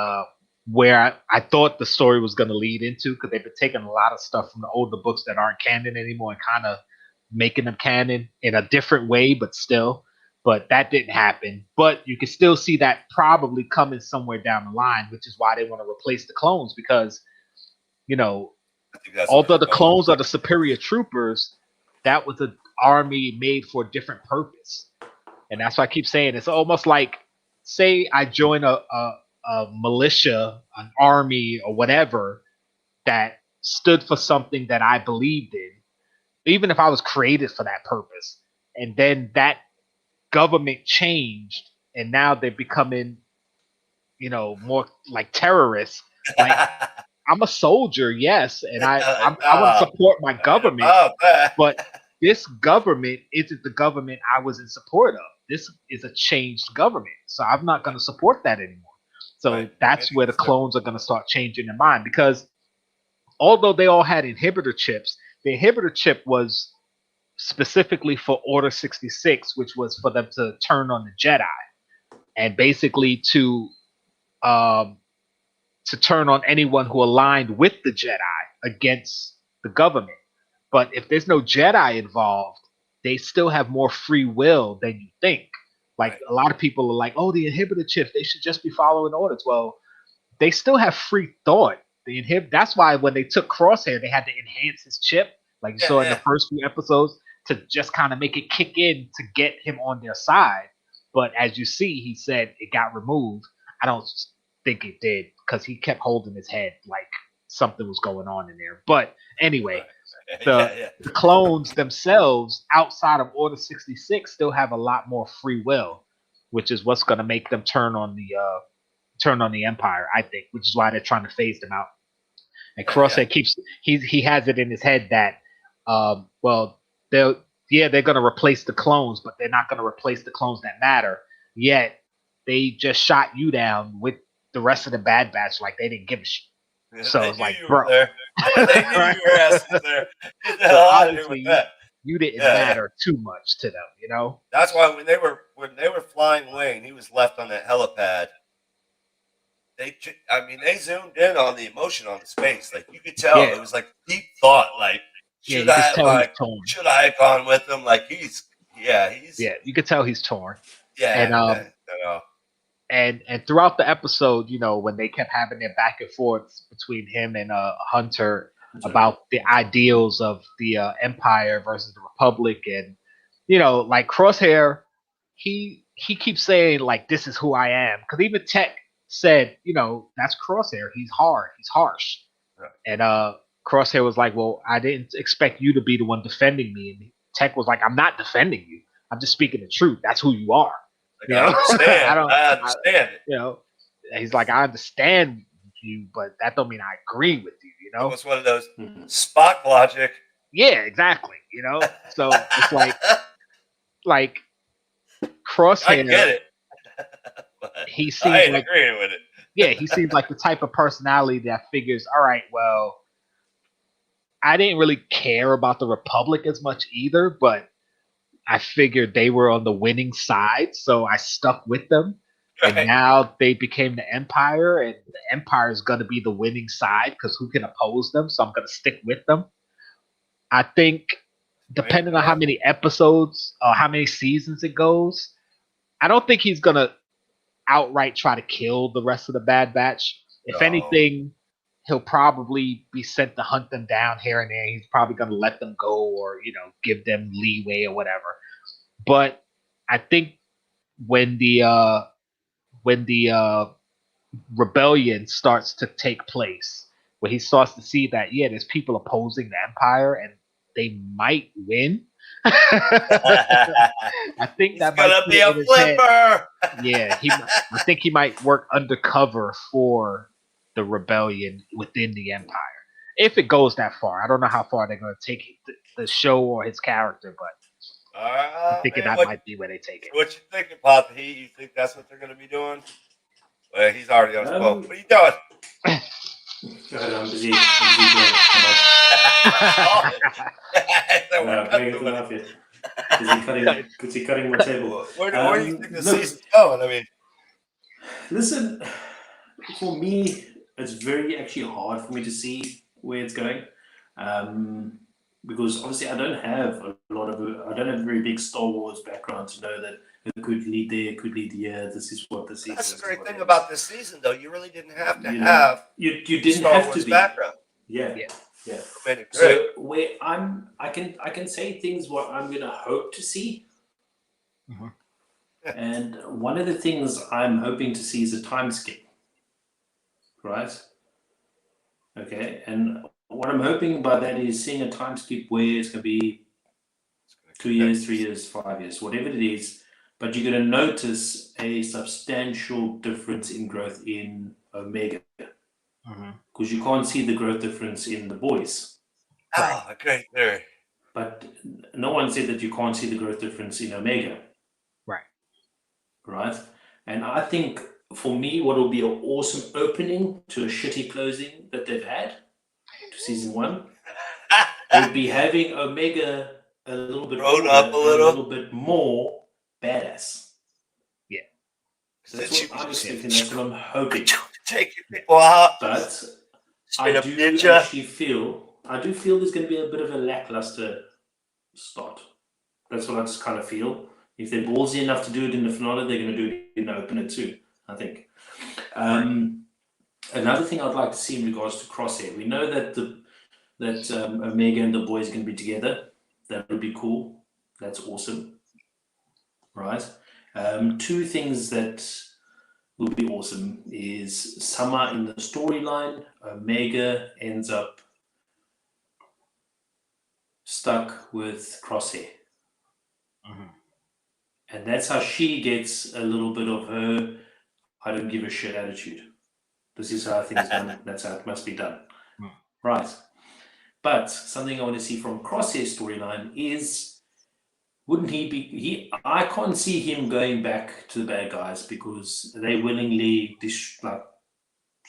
where I thought the story was going to lead into, because they've been taking a lot of stuff from the older books that aren't canon anymore and kind of making them canon in a different way, but still. But that didn't happen. But you can still see that probably coming somewhere down the line, which is why they want to replace the clones, because I think that's although the going. clones are the superior troopers, that was an army made for a different purpose. And that's why I keep saying it's almost like, say I join a militia, an army, or whatever that stood for something that I believed in, even if I was created for that purpose, and then that government changed, and now they're becoming, more like terrorists. Like, I'm a soldier, yes, and I want to support my government, but this government isn't the government I was in support of. This is a changed government, so I'm not going to support that anymore. So Right. that's where the clones are going to start changing their mind, because although they all had inhibitor chips, the inhibitor chip was specifically for Order 66, which was for them to turn on the Jedi and basically um, to turn on anyone who aligned with the Jedi against the government. But if there's no Jedi involved, they still have more free will than you think. Like, Right. a lot of people are like, oh, the inhibitor chips, they should just be following orders. Well, they still have free thought. That's why when they took Crosshair, they had to enhance his chip, like you saw in the first few episodes, to just kind of make it kick in to get him on their side. But as you see, he said it got removed. I don't think it did, because he kept holding his head like something was going on in there. But anyway, the clones themselves outside of Order 66 still have a lot more free will, which is what's going to make them turn on the Empire, I think, which is why they're trying to phase them out. And Crosshair keeps he has it in his head that they're going to replace the clones, but they're not going to replace the clones that matter. Yet they just shot you down with the rest of the Bad Batch like they didn't give a shit. So it's like, bro, they knew your ass was there. Get the so hell out of here with obviously that. you didn't matter too much to them, That's why when they were flying away and he was left on that helipad, they zoomed in on the emotion on his face. Like, you could tell it was like deep thought. Like, should I have gone with him? Like, you could tell he's torn. Yeah. And throughout the episode, when they kept having their back and forth between him and Hunter about the ideals of the Empire versus the Republic, and like Crosshair, he keeps saying like, this is who I am, because even Tech said, that's Crosshair. He's hard. He's harsh. Right. And Crosshair was like, well, I didn't expect you to be the one defending me. And Tech was like, I'm not defending you. I'm just speaking the truth. That's who you are. Like, I understand. I understand it. He's like, I understand you, but that don't mean I agree with you. It was one of those Spock logic. Yeah, exactly. So it's like Crosshair. I get it. He seems I ain't like agreeing with it. Yeah, he seems like the type of personality that figures, all right, well, I didn't really care about the Republic as much either, but I figured they were on the winning side, so I stuck with them. Right. And now they became the Empire, and the Empire is going to be the winning side, because who can oppose them? So I'm going to stick with them. I think depending on how many episodes or how many seasons it goes, I don't think he's gonna outright try to kill the rest of the Bad Batch. If anything, he'll probably be sent to hunt them down here and there. He's probably gonna let them go or give them leeway or whatever. But I think when the rebellion starts to take place, where he starts to see that there's people opposing the Empire and they might win. I think that might be a flipper. I think he might work undercover for the rebellion within the Empire. If it goes that far, I don't know how far they're going to take the show or his character, but I'm thinking that might be where they take it. What you thinking, Pop the Heat? You think that's what they're going to be doing? Well, he's already on his phone. What are you doing? I'm busy. Busy cutting my table. Where do you think the season's going? I mean, listen, for me, it's very actually hard for me to see where it's going, because obviously I don't have a very big Star Wars background to know that it could lead there, it could lead here. This is what the season. That's the great thing about this season, though. You really didn't have to have you didn't Star have Wars to be background. Yeah. So where I can say things what I'm gonna hope to see. Mm-hmm. And one of the things I'm hoping to see is a time skip. Right? Okay. And what I'm hoping by that is seeing a time skip where it's gonna be 2 years, 3 years, 5 years, whatever it is, but you're gonna notice a substantial difference in growth in Omega. Because you can't see the growth difference in the boys. Oh, great theory. But no one said that you can't see the growth difference in Omega. Right? And I think, for me, what will be an awesome opening to a shitty closing that they've had to season 1 would be having Omega a little bit grown up a little bit more badass. That's what I'm expecting. That's what I'm hoping. Taking people out. But I do feel there's going to be a bit of a lackluster start. That's what I just kind of feel. If they're ballsy enough to do it in the finale, they're going to do it in the opener too, I think. Another thing I'd like to see in regards to Crosshair, we know that Omega and the boys are going to be together. That would be cool. That's awesome. Right? 2 things that would be awesome is somewhere in the storyline, Omega ends up stuck with Crosshair. And that's how she gets a little bit of her I don't give a shit attitude. This is how things done. That's how it must be done. Right. But something I want to see from Crosshair's storyline is, wouldn't he be? I can't see him going back to the bad guys because they willingly shot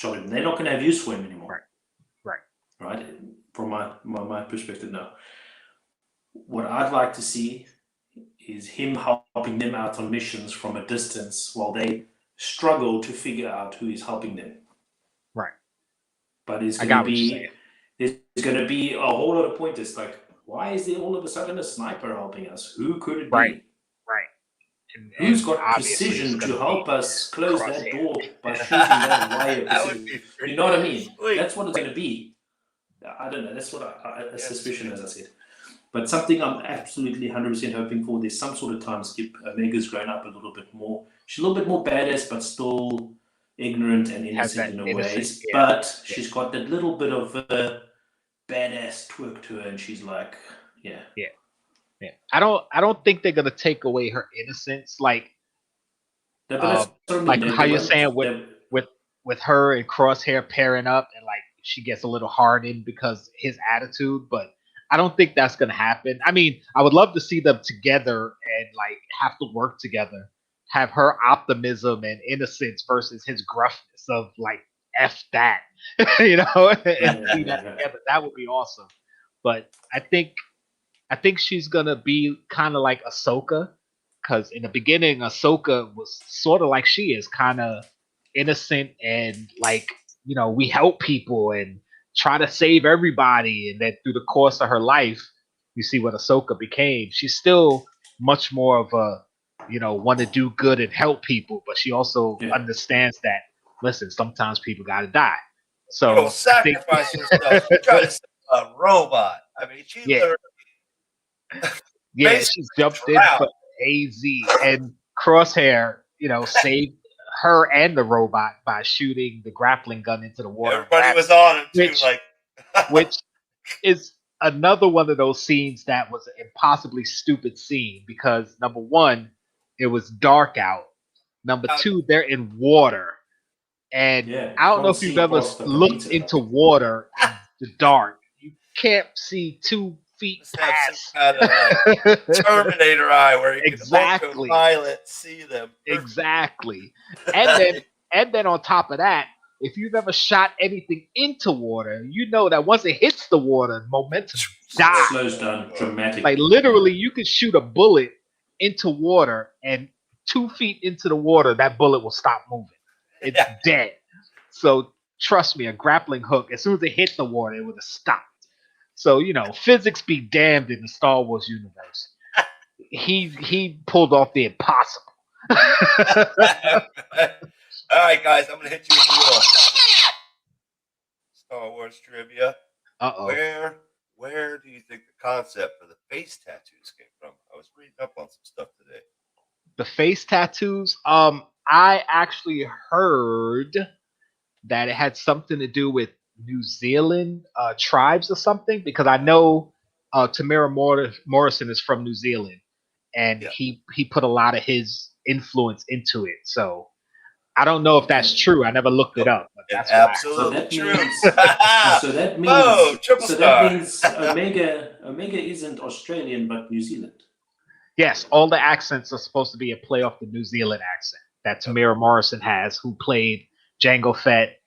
him. They're not going to have use for him anymore. Right. From my perspective now, what I'd like to see is him helping them out on missions from a distance while they struggle to figure out who is helping them. Right. But there's going to be a whole lot of pointers like, why is there all of a sudden a sniper helping us? Who could it be? Right. And who's got precision to help us close that door by shooting that wire? You know what I mean? That's what it's going to be. I don't know. That's what a suspicion, as I said. But something I'm absolutely 100% hoping for. There's some sort of time skip. Omega's grown up a little bit more. She's a little bit more badass, but still ignorant and innocent in her ways. Yeah. But she's got that little bit of badass twerk to her, and she's like, yeah. I don't think they're gonna take away her innocence, like how you're saying with her and Crosshair pairing up, and like she gets a little hardened because his attitude, but I don't think that's gonna happen. I mean, I would love to see them together and like have to work together, have her optimism and innocence versus his gruffness of like F that, and see that together. That would be awesome. But I think she's gonna be kind of like Ahsoka, because in the beginning, Ahsoka was sort of like she is, kind of innocent and like we help people and try to save everybody, and then through the course of her life, you see what Ahsoka became. She's still much more of a, want to do good and help people, but she also understands that, listen, sometimes people got to die. So Girl sacrifice herself. She tried to save a robot. I mean, she literally. She jumped in for AZ, and Crosshair, saved her and the robot by shooting the grappling gun into the water. Everybody was on him too, which is another one of those scenes that was an impossibly stupid scene because number one, it was dark out. Number two, they're in water. And I don't know if you've ever looked into water in the dark. You can't see 2 feet past. Some kind of Terminator eye where you can ultraviolet see them. Exactly. And then on top of that, if you've ever shot anything into water, you know that once it hits the water, momentum dies. It slows down dramatically. Like literally, you could shoot a bullet into water, and 2 feet into the water, that bullet will stop moving. It's dead. So trust me, a grappling hook, as soon as it hit the water, it would have stopped. So, physics be damned in the Star Wars universe. He pulled off the impossible. All right, guys, I'm going to hit you with a little Star Wars trivia. Uh-oh. Where do you think the concept for the face tattoos came from? I was reading up on some stuff today. The face tattoos? I actually heard that it had something to do with New Zealand tribes or something, because I know Tamara Morrison is from New Zealand, and he put a lot of his influence into it. So I don't know if that's true. I never looked it up. But that's absolutely true. So that means Omega isn't Australian but New Zealand. Yes, all the accents are supposed to be a play off the New Zealand accent that Tamara Morrison has, who played Jango Fett,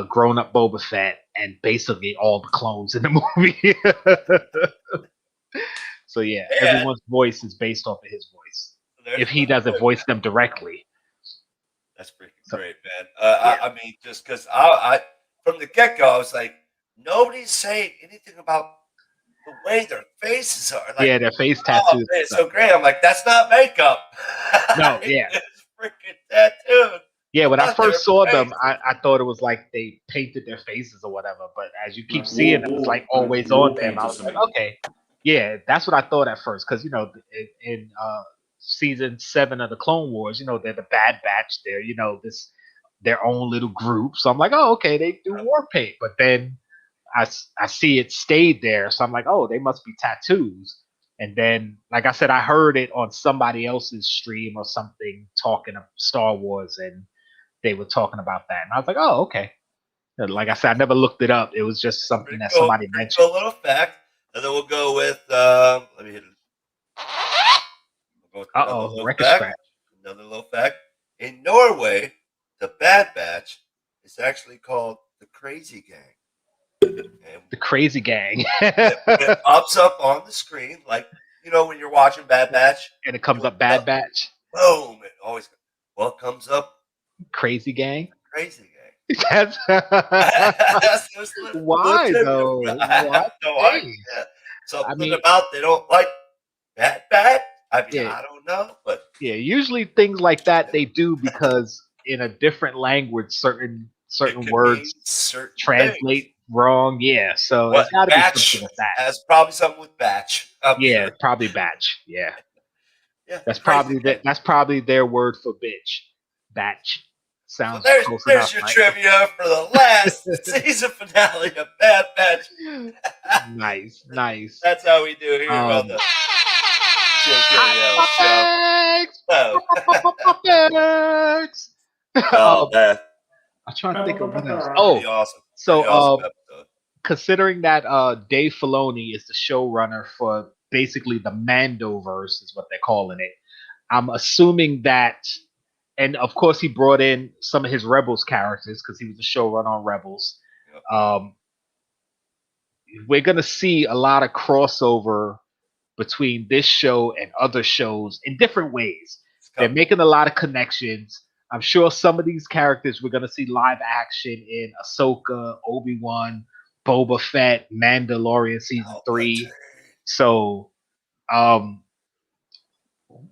grown-up Boba Fett, and basically all the clones in the movie. So everyone's voice is based off of his voice. If he doesn't voice them directly. That's freaking great, man. I mean, just because I from the get-go, I was like, nobody's saying anything about the way their faces are. Like, their face tattoos. It's so great. I'm like, that's not makeup. No, it's freaking tattooed. Yeah, when I first saw them, I thought it was like they painted their faces or whatever. But as you keep seeing them, it's like always on them. I was like, okay. Yeah, that's what I thought at first. Because, in season 7 of the Clone Wars, they're the Bad Batch. They're, their own little group. So I'm like, oh, okay, they do war paint. But then I see it stayed there. So I'm like, oh, they must be tattoos. And then, like I said, I heard it on somebody else's stream or something talking of Star Wars, and they were talking about that. And I was like, oh, okay. Like I said, I never looked it up. It was just something that somebody mentioned. A little fact, and then we'll go with, let me hit it. Record scratch. Another little fact. In Norway, the Bad Batch is actually called the Crazy Gang. The Crazy Gang. It pops up on the screen, like, when you're watching Bad Batch. And it comes up Bad Batch. Boom. It always comes up. Crazy Gang. Crazy Gang. That's why though? Why? Something about they don't like Bad Batch. I mean, I don't know, but usually things like that they do because in a different language, certain words translate wrong. Yeah, so it's got to be something with that. That's probably something with batch. Sure. Probably batch. Yeah. That's probably their word for bitch. Batch. Sounds close enough. There's your trivia for the last season finale of Bad Batch. Nice. That's how we do here on the Jkl show. Oh man. I'm trying to think of what else. Awesome. So considering that Dave Filoni is the showrunner for basically the Mandoverse is what they're calling it, I'm assuming that, and of course he brought in some of his Rebels characters because he was the showrunner on Rebels. Yep. We're going to see a lot of crossover between this show and other shows in different ways. They're making a lot of connections. I'm sure some of these characters we're going to see live action in Ahsoka, Obi-Wan, Boba Fett, Mandalorian season 3. So,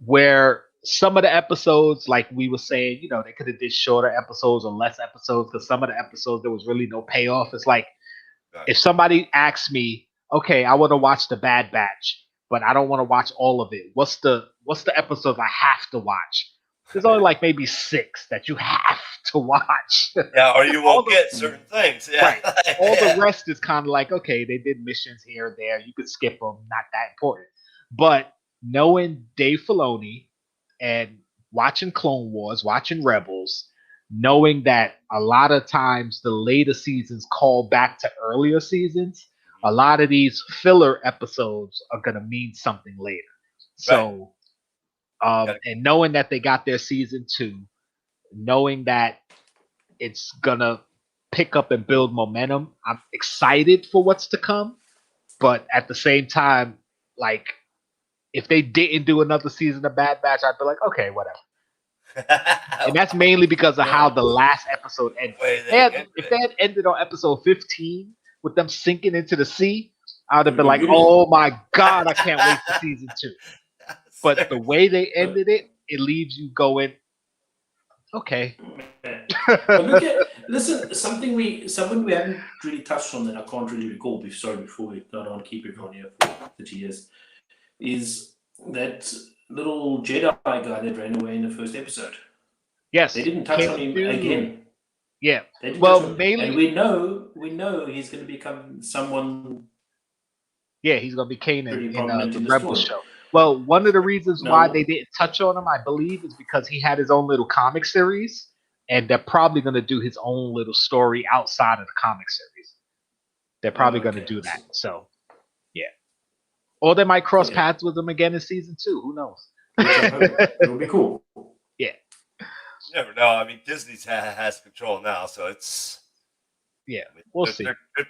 where some of the episodes, like we were saying, you know, they could have did shorter episodes or less episodes because some of the episodes there was really no payoff. It's like if somebody asks me, okay, I want to watch The Bad Batch, but I don't want to watch all of it. What's the episodes I have to watch? There's only like maybe 6 that you have to watch. Yeah, or you won't get certain things. Yeah. Right. All the rest is kind of like, okay, they did missions here and there. You could skip them, not that important. But knowing Dave Filoni and watching Clone Wars, watching Rebels, knowing that a lot of times the later seasons call back to earlier seasons, a lot of these filler episodes are going to mean something later. So, and knowing that they got their season 2, knowing that it's going to pick up and build momentum, I'm excited for what's to come. But at the same time, like, if they didn't do another season of Bad Batch, I'd be like, okay, whatever. And that's mainly because of how the last episode ended. If they had ended on episode 15 with them sinking into the sea, I would have been like, oh my God, I can't wait for season 2. But the way they ended it, it leaves you going, okay. Listen, something we haven't really touched on that I can't really recall. Before we don't keep everyone here for 30 years, is that little Jedi guy that ran away in the first episode. Yes, they didn't touch on him again. Yeah, mainly, and we know he's going to become someone. Yeah, he's going to be Kanan in the Rebel show. Well, one of the reasons why they didn't touch on him, I believe, is because he had his own little comic series, and they're probably going to do his own little story outside of the comic series. They're probably going to do that. So, yeah. Or they might cross paths with him again in season 2. Who knows? It'll be cool. Yeah. You never know. I mean, Disney has control now, so it's... Yeah, we'll see.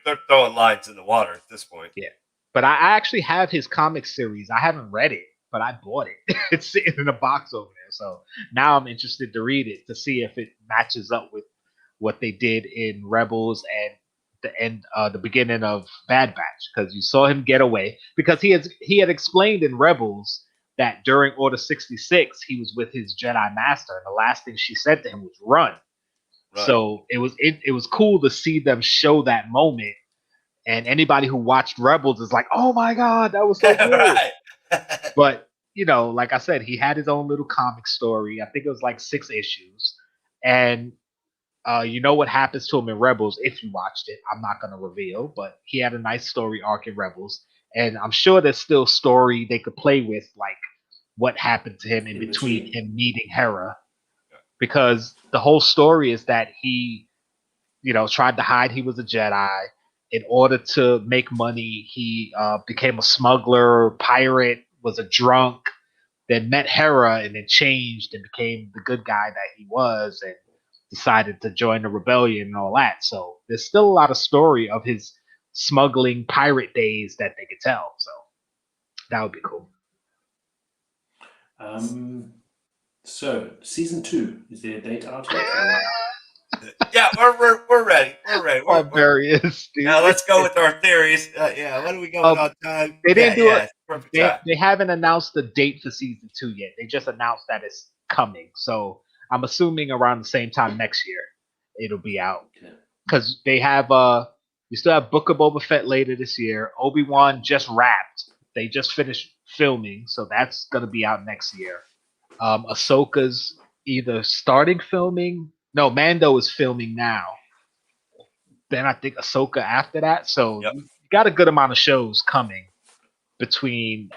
They're throwing lines in the water at this point. Yeah. But I actually have his comic series. I haven't read it, but I bought it. It's sitting in a box over there. So now I'm interested to read it to see if it matches up with what they did in Rebels and the beginning of Bad Batch. Because you saw him get away. Because he had explained in Rebels that during Order 66 he was with his Jedi Master, and the last thing she said to him was run. Right. So it was cool to see them show that moment. And anybody who watched Rebels is like, oh my God, that was so good. Right. But, you know, like I said, he had his own little comic story. I think it was like 6 issues. And you know what happens to him in Rebels if you watched it. I'm not going to reveal, but he had a nice story arc in Rebels. And I'm sure there's still story they could play with, like what happened to him in between him meeting Hera. Because the whole story is that he, you know, tried to hide he was a Jedi. In order to make money, he became a smuggler, pirate, was a drunk, then met Hera and then changed and became the good guy that he was and decided to join the rebellion and all that. So there's still a lot of story of his smuggling pirate days that they could tell. So that would be cool. So season 2, is there a date out yet? Yeah, we're ready. We're ready. Now let's go with our theories. What are we going on time? They didn't do it. They haven't announced the date for season 2 yet. They just announced that it's coming. So I'm assuming around the same time next year it'll be out. Because they have you still have Book of Boba Fett later this year. Obi-Wan just wrapped. They just finished filming, so that's gonna be out next year. Ahsoka's either starting filming. No, Mando is filming now. Then I think Ahsoka after that. So you got a good amount of shows coming between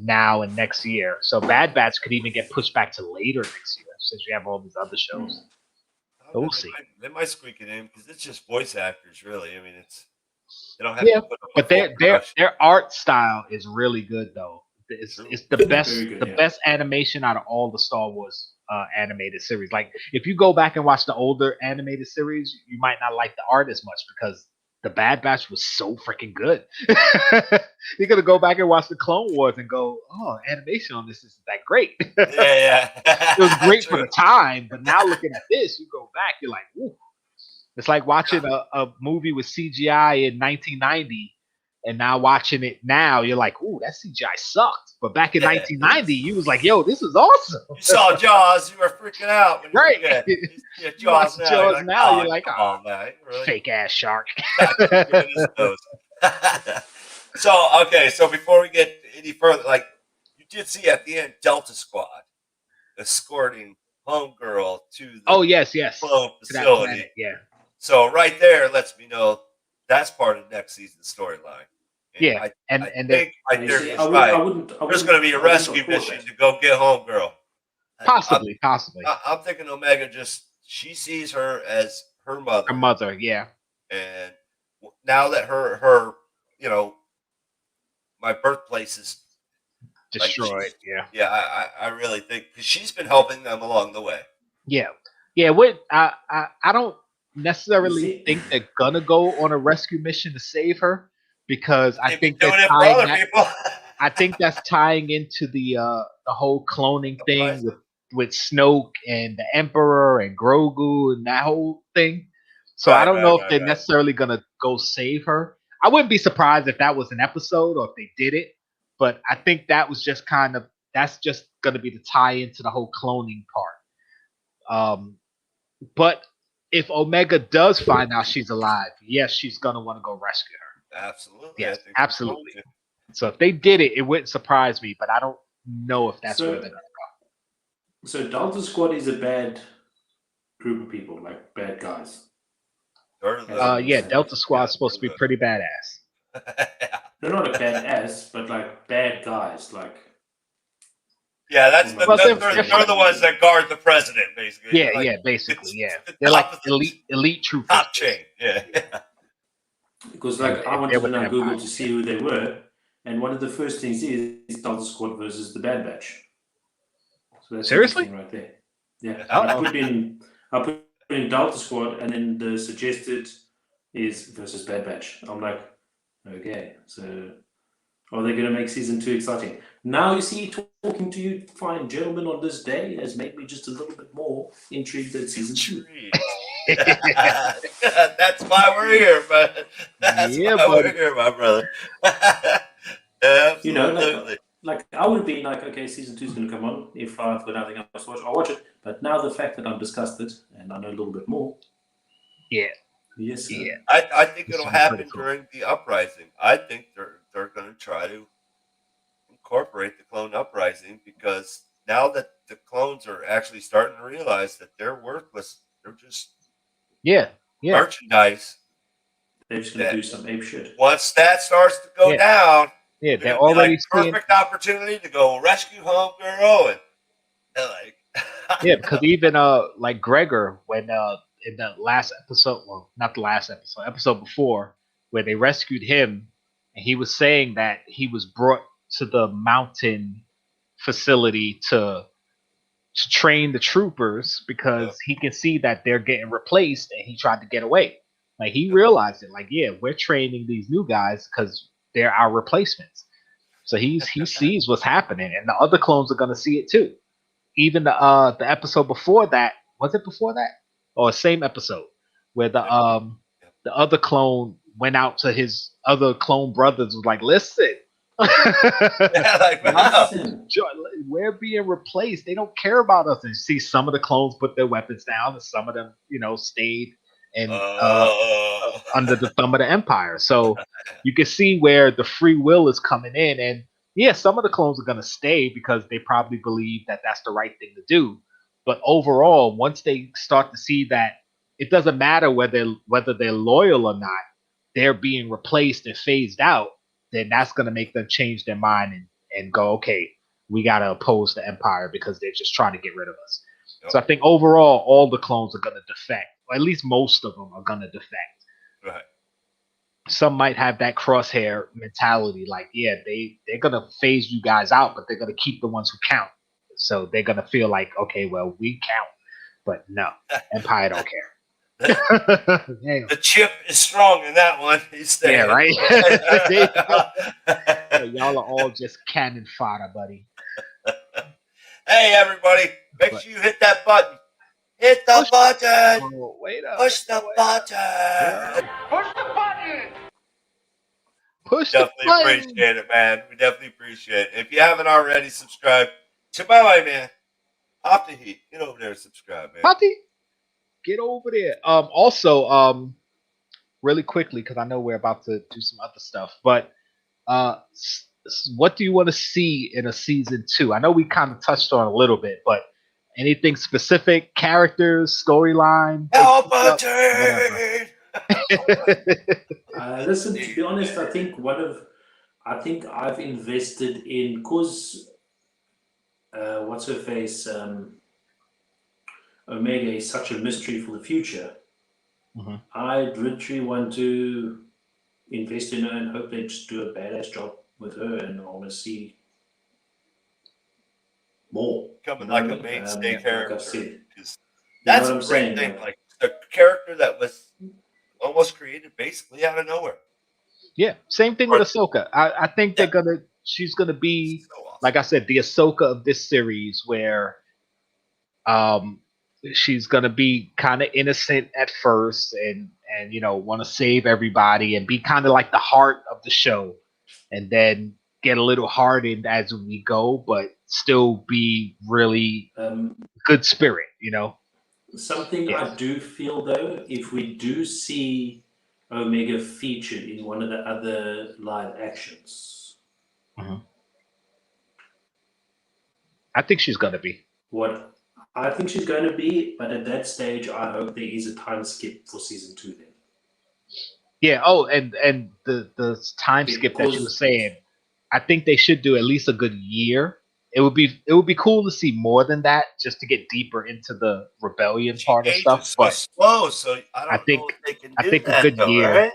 now and next year. So Bad Batch could even get pushed back to later next year since you have all these other shows. So we'll see. They might squeak it in because it's just voice actors, really. I mean, they don't have to put up but their art style is really good though. It's the best animation out of all the Star Wars animated series. Like if you go back and watch the older animated series, you might not like the art as much because the Bad Batch was so freaking good. You're gonna go back and watch the Clone Wars and go, "Oh, animation on this isn't that great." It was great for the time, but now looking at this, you go back, you're like, "Ooh." It's like watching a movie with CGI in 1990 And now watching it now, you're like, ooh, that CGI sucked. But back in 1990, you was like, yo, this is awesome. You saw Jaws, you were freaking out. When Right. You see You watch Jaws now, now, you're like, come oh, on, man. Really? fake ass shark. So before we get any further, like you did see at the end, Delta Squad escorting Homegirl to the yes. clone To that facility. planet, yeah. So right there lets me know that's part of next season's storyline. Yeah, I think right there he's I right. wouldn't, There's going to be a rescue mission to go get Homegirl. Possibly. I'm thinking Omega she sees her as her mother. Her mother, yeah. And now that her my birthplace is destroyed. Like yeah. Yeah, I really think because she's been helping them along the way. Yeah. I don't necessarily think they're gonna go on a rescue mission to save her because I think doing it for other people. I think that's tying into the whole cloning thing with Snoke and the Emperor and Grogu and that whole thing. So I don't know if they're necessarily gonna go save her. I wouldn't be surprised if that was an episode or if they did it, but I think that was just that's just gonna be the tie into the whole cloning part. But if Omega does find out she's alive, yes, she's gonna want to go rescue her. Absolutely. Yes, absolutely. So if they did it, it wouldn't surprise me, but I don't know if that's where they're gonna go. So Delta Squad is a bad group of people, like bad guys. Yeah, Delta Squad is supposed to be pretty badass. They're not a badass, but like bad guys, like. Yeah, they're the ones that guard the president, basically. Yeah, basically, yeah. They're like elite troopers. Top chain, yeah. Because I wanted to know Google to see who they were, and one of the first things is Delta Squad versus the Bad Batch. So that's seriously right there. Yeah, I put in Delta Squad, and then the suggested is versus Bad Batch. I'm like, okay, so are they going to make season 2 exciting? Now you see, talking to you fine gentlemen on this day has made me just a little bit more intrigued at season 2. That's why we're here, but we're here, my brother. Absolutely. You know, like I would be like, okay, season 2 is going to come on. If I've got nothing else to watch, I'll watch it. But now the fact that I've discussed it and I know a little bit more. Yeah. Yes, sir. Yeah. I think it'll happen during the uprising. I think they're going to try to incorporate the clone uprising because now that the clones are actually starting to realize that they're worthless, they're just merchandise. They're just going to do some ape shit. Once that starts to go down, they're already perfect opportunity to go rescue Homegirl because even like Gregor when in the last episode, well, not the last episode, episode before, where they rescued him, and he was saying that he was brought to the mountain facility to train the troopers because he can see that they're getting replaced, and he tried to get away. Like he realized it. Like, yeah, we're training these new guys because they're our replacements. So he sees what's happening, and the other clones are gonna see it too. Even the episode before that, was it before that? Or same episode where the other clone went out to his other clone brothers was like, listen, we're being replaced. They don't care about us. And you see some of the clones put their weapons down, and some of them, stayed and under the thumb of the Empire. So you can see where the free will is coming in, and yeah, some of the clones are gonna stay because they probably believe that that's the right thing to do. But overall, once they start to see that it doesn't matter whether they're loyal or not, they're being replaced and phased out, then that's going to make them change their mind and go, okay, we got to oppose the Empire because they're just trying to get rid of us. Yep. So I think overall, all the clones are going to defect, or at least most of them are going to defect. Right. Some might have that crosshair mentality, like, yeah, they're going to phase you guys out, but they're going to keep the ones who count. So they're going to feel like, okay, well, we count. But no, Empire don't care. The chip is strong in that one. He's staying. Yeah, right? Y'all are all just cannon fodder, buddy. Hey, everybody, make sure you hit that button. Hit the button. Oh, wait up. Push the button. Push the button. Push the Definitely button. appreciate it, man. We definitely appreciate it. If you haven't already subscribed to my man, Off the Heat, get over there and subscribe, man. Poppy, get over there. Also, really quickly, because I know we're about to do some other stuff, but what do you want to see in a season 2? I know we kind of touched on a little bit, but anything specific, characters, storyline? Help whatever. Listen, to be honest, I think I've invested in, cause what's her face, Omega is such a mystery for the future. Mm-hmm. I literally want to invest in her and hope they just do a badass job with her, and I want to see more. Becoming like a mainstay character. Like I said, that's a great thing. Like the character that was almost created basically out of nowhere. Yeah, same thing with Ahsoka. I think she's gonna be, so awesome. Like I said, the Ahsoka of this series, where she's gonna be kind of innocent at first, and want to save everybody and be kind of like the heart of the show, and then get a little hardened as we go, but still be really good spirit. Something I do feel though, if we do see Omega featured in one of the other live actions, I think she's gonna be. What I think she's going to be, but at that stage, I hope there is a time skip for season 2 then. Yeah. Oh, and the time skip that you were saying, I think they should do at least a good year. It would be cool to see more than that, just to get deeper into the rebellion part of stuff. But slow, so I think know if they can do that, a good year. Right?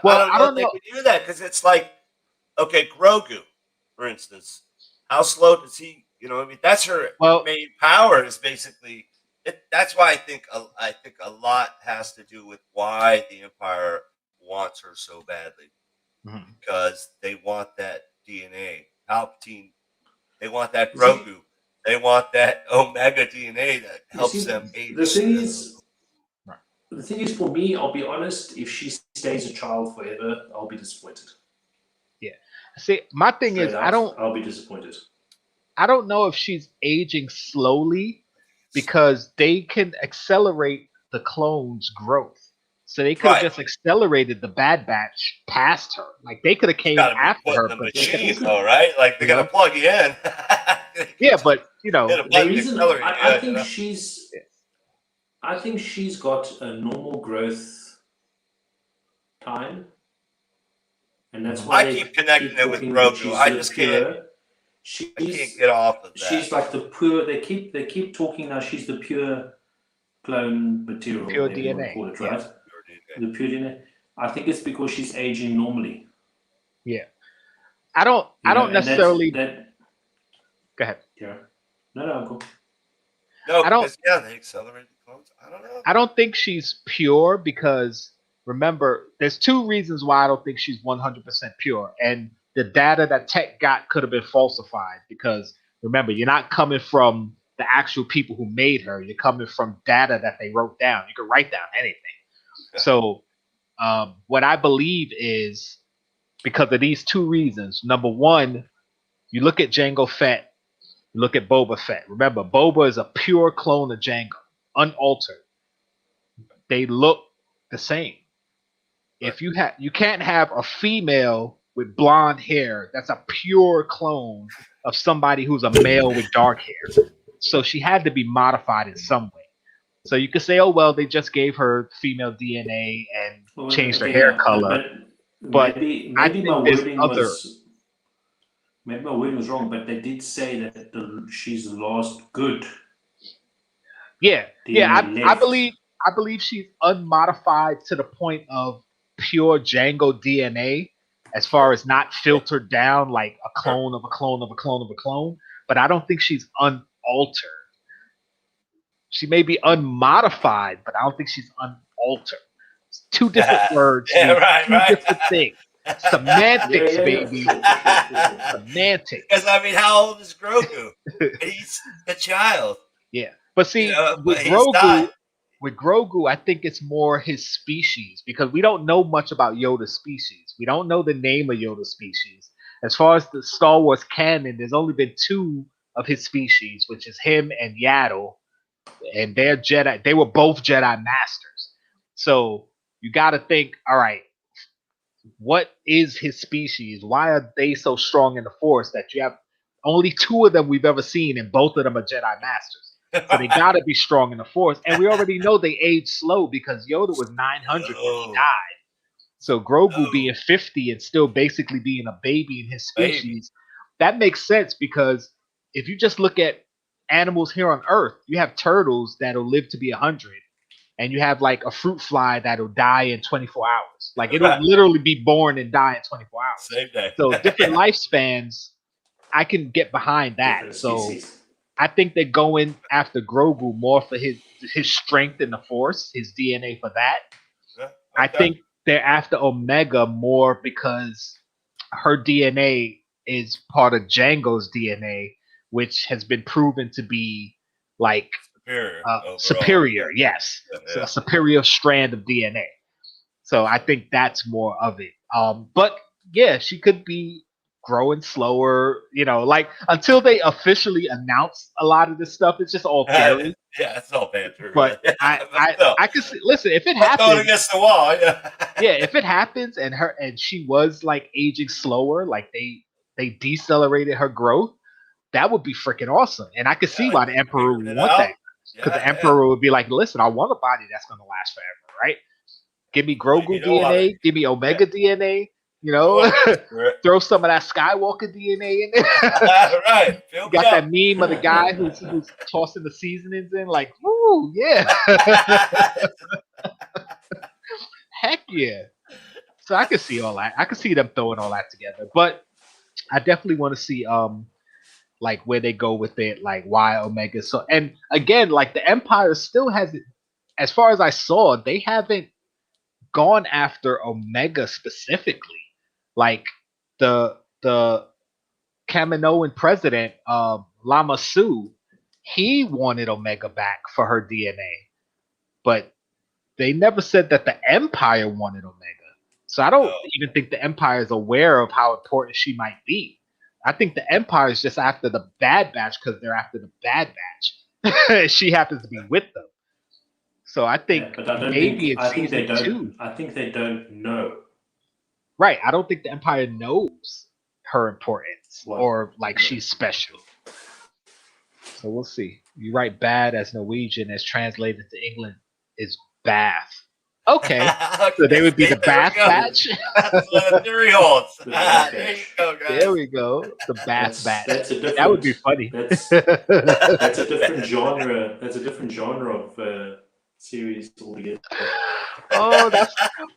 Well, I don't know if they can do that, because it's like, okay, Grogu, for instance, how slow does he? That's her main power. Is basically that's why I think a lot has to do with why the Empire wants her so badly, because they want that DNA. Palpatine. They want that Grogu. They want that Omega DNA that helps them age. The thing is, for me, I'll be honest, if she stays a child forever, I'll be disappointed. Yeah. See, my thing is, I'll be disappointed. I don't know if she's aging slowly, because they can accelerate the clones' growth. So they could have just accelerated the Bad Batch past her. Like, they could have came after her. The machines, though, right? Like, they got to plug you in. Yeah, but the reason I think I think she's got a normal growth time, and that's why I keep connecting it with Grogu. I just can't. I can't get off of that. She's like the pure. They keep talking now. She's the pure clone material. Pure DNA. Call it, right? The pure DNA. I think it's because she's aging normally. Yeah. I don't necessarily. Go ahead. Yeah. No, go. No, they accelerate the clones. I don't know. I don't think she's pure, because remember, there's 2 reasons why I don't think she's 100% pure, and the data that Tech got could have been falsified, because remember, you're not coming from the actual people who made her. You're coming from data that they wrote down. You can write down anything. Yeah. So what I believe is, because of these 2 reasons. Number one, you look at Jango Fett, you look at Boba Fett. Remember, Boba is a pure clone of Jango, unaltered. They look the same. If you can't have a female with blonde hair that's a pure clone of somebody who's a male with dark hair. So she had to be modified in some way. So you could say, oh, well, they just gave her female DNA and changed her hair color. But maybe my wording was wrong, but they did say that she's the last good. Yeah. I believe she's unmodified to the point of pure Jango DNA, as far as not filtered down like a clone of a clone of a clone of a clone. But I don't think she's unaltered. She may be unmodified, but I don't think she's unaltered. It's 2 different words. Right. Different things. Semantics, baby. Semantics. Because, how old is Grogu? He's a child. Yeah. But see, with Grogu, with Grogu, I think it's more his species because we don't know much about Yoda's species. We don't know the name of Yoda's species. As far as the Star Wars canon, there's only been two of his species, which is him and Yaddle, and they're Jedi. They were both Jedi Masters. So you got to think, all right, what is his species? Why are they so strong in the Force that you have only two of them we've ever seen, and both of them are Jedi Masters? So they got to be strong in the Force. And we already know they age slow because Yoda was 900 when he died. So Grogu being 50 and still basically being a baby in his species, that makes sense because if you just look at animals here on Earth, you have turtles that'll live to be 100. And you have like a fruit fly that'll die in 24 hours. Like it'll literally be born and die in 24 hours. Same day. So different lifespans, I can get behind that. So I think they're going after Grogu more for his strength in the Force, his DNA for that. Yeah, okay. I think they're after Omega more because her DNA is part of Django's DNA, which has been proven to be like superior, yes. Yeah. So a superior strand of DNA. So I think that's more of it. But yeah, she could be growing slower, like until they officially announce a lot of this stuff, it's just all theory. Yeah, it's all banter. But really. I can see, listen, if it happens going against the wall, yeah. Yeah, if it happens and she was like aging slower, like they decelerated her growth, that would be freaking awesome. And I could see why the Emperor would want that. Because the Emperor would be like, listen, I want a body that's going to last forever, right? Give me Grogu DNA, give me Omega DNA, throw some of that Skywalker DNA in there. Right. You got that meme of the guy who's tossing the seasonings in, like, ooh, yeah. Heck yeah. So I could see all that. I could see them throwing all that together. But I definitely want to see like where they go with it, like why Omega. So, and again, like the Empire still hasn't, as far as I saw, they haven't gone after Omega specifically. Like the Kaminoan president, Lama Su, he wanted Omega back for her DNA, but they never said that the Empire wanted Omega. So I don't even think the Empire is aware of how important she might be. I think the Empire is just after the Bad Batch because they're after the Bad Batch. She happens to be with them. So I think maybe it's season 2. I think they don't know. Right. I don't think the Empire knows her importance or like she's special. So we'll see. You write bad as Norwegian as translated to England is bath. Okay. So they would be the Bath Batch? That's what the theory holds. There you go, guys. There we go. The Bath Batch. That would be funny. That's a different genre. That's a different genre of series altogether. Oh,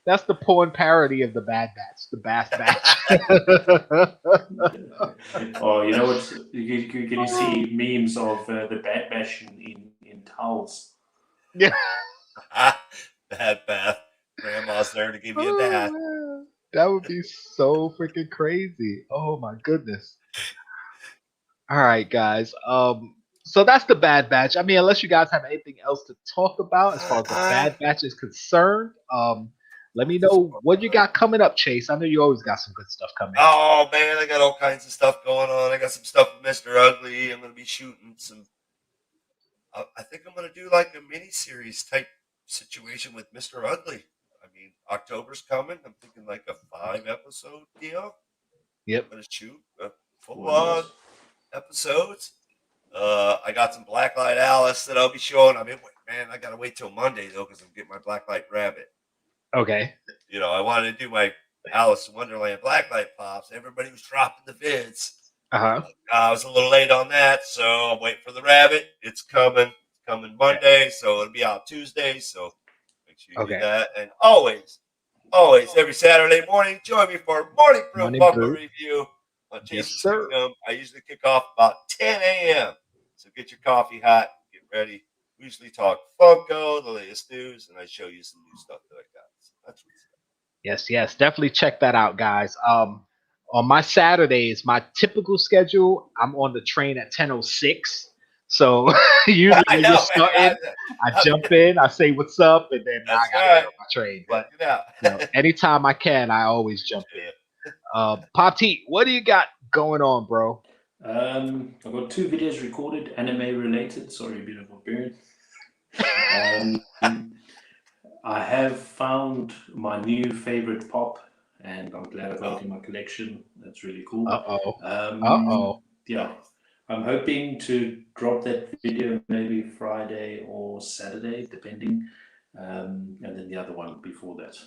that's the porn parody of the Bad Batch, the Bath Batch. Oh, you know what? Can you see memes of the Bad Batch in towels? Yeah. Bad bath. Grandma's there to give you a bath. That would be so freaking crazy. Oh my goodness. All right, guys. So that's the Bad Batch. I mean, unless you guys have anything else to talk about as far as the Bad Batch is concerned, let me know what you got coming up, Chase. I know you always got some good stuff coming. Oh man, I got all kinds of stuff going on. I got some stuff with Mr. Ugly. I'm gonna be shooting some. I think I'm gonna do like a mini-series type situation with Mr. Ugly. I mean, October's coming. I'm thinking like a 5-episode deal. Yep. I'm gonna shoot a full-on episodes. I got some Blacklight Alice that I'll be showing. I mean, man, I gotta wait till Monday though because I'm getting my Blacklight Rabbit. Okay. I wanted to do my Alice in Wonderland Blacklight pops. Everybody was dropping the vids. I was a little late on that, so I'm waiting for the rabbit. It's coming. Monday, so it'll be out Tuesday. So make sure you do that. And always, every Saturday morning, join me for Morning Brew Funko Review on Jason's Kingdom. I usually kick off about 10 a.m. So get your coffee hot, get ready. We usually talk Funko, the latest news, and I show you some new stuff that I got. So that's what's Yes. Definitely check that out, guys. On my Saturdays, my typical schedule, I'm on the train at 10:06. So usually I when know, you're starting, I jump in, I say what's up, and then I gotta get on my train. But anytime I can, I always jump in. Pop T, what do you got going on, bro? I've got 2 videos recorded, anime related. Sorry, a bit of a beard. I have found my new favorite pop, and I'm glad I got it in my collection. That's really cool. Yeah, I'm hoping to drop that video maybe Friday or Saturday, depending, and then the other one before that.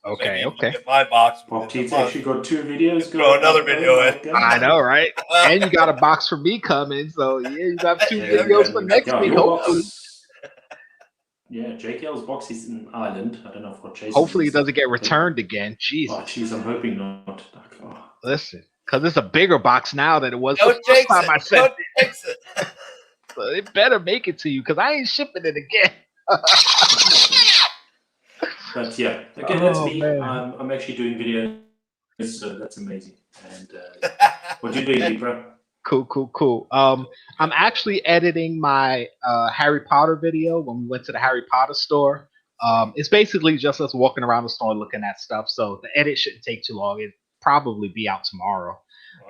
Okay. Get my box. Pop T's actually got 2 videos. Throw another video in. I know, right? And you got a box for me coming, so yeah, you got 2 videos for next week. Hopefully. Yeah, Jkl's box is in Ireland. I don't know if what Chase. Hopefully, it doesn't get returned again. Jesus. Oh, jeez, I'm hoping not. Oh. Listen, because it's a bigger box now than it was the first time I sent it. So it better make it to you, because I ain't shipping it again. But yeah, again, that's me. I'm actually doing videos, so that's amazing. And what you doing, Libra? Cool. I'm actually editing my Harry Potter video when we went to the Harry Potter store. It's basically just us walking around the store looking at stuff. So the edit shouldn't take too long. It'll probably be out tomorrow.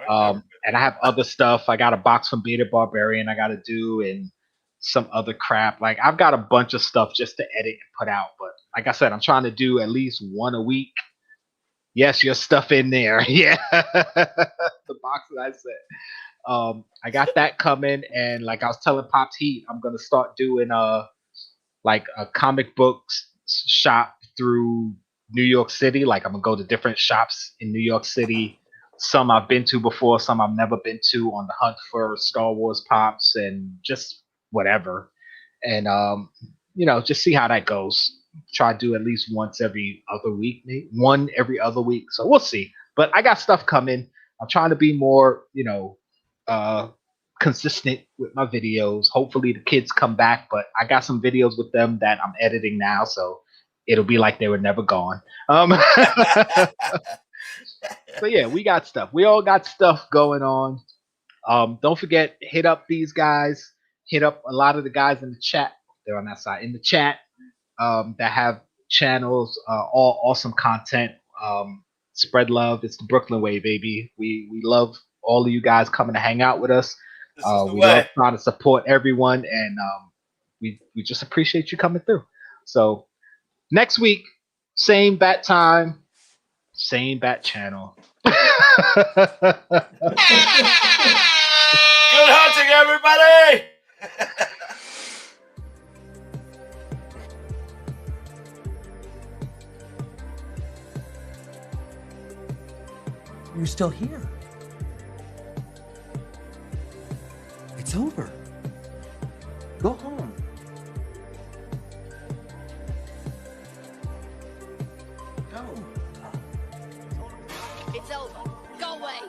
And I have other stuff. I got a box from Beta Barbarian I got to do, and some other crap. Like, I've got a bunch of stuff just to edit and put out. But like I said, I'm trying to do at least 1 a week. Yes, your stuff in there. Yeah, the box that I said. I got that coming, and like I was telling Pops Heat, I'm gonna start doing like a comic books shop through New York City. Like, I'm gonna go to different shops in New York City. Some I've been to before, some I've never been to, on the hunt for Star Wars pops and just whatever. And just see how that goes. Try to do at least once every other week, maybe 1 every other week. So we'll see. But I got stuff coming. I'm trying to be more, consistent with my videos. Hopefully the kids come back, but I got some videos with them that I'm editing now, so it'll be like they were never gone. So yeah, we got stuff. We all got stuff going on. Don't forget, hit up these guys. Hit up a lot of the guys in the chat. They're on that side in the chat that have channels, all awesome content. Spread love. It's the Brooklyn way, baby. We love all of you guys coming to hang out with us. We love trying to support everyone, and we just appreciate you coming through. So next week, same bat time, same bat channel. Good hunting, everybody! You're still here. It's over. Go home. Go. It's over. Go away.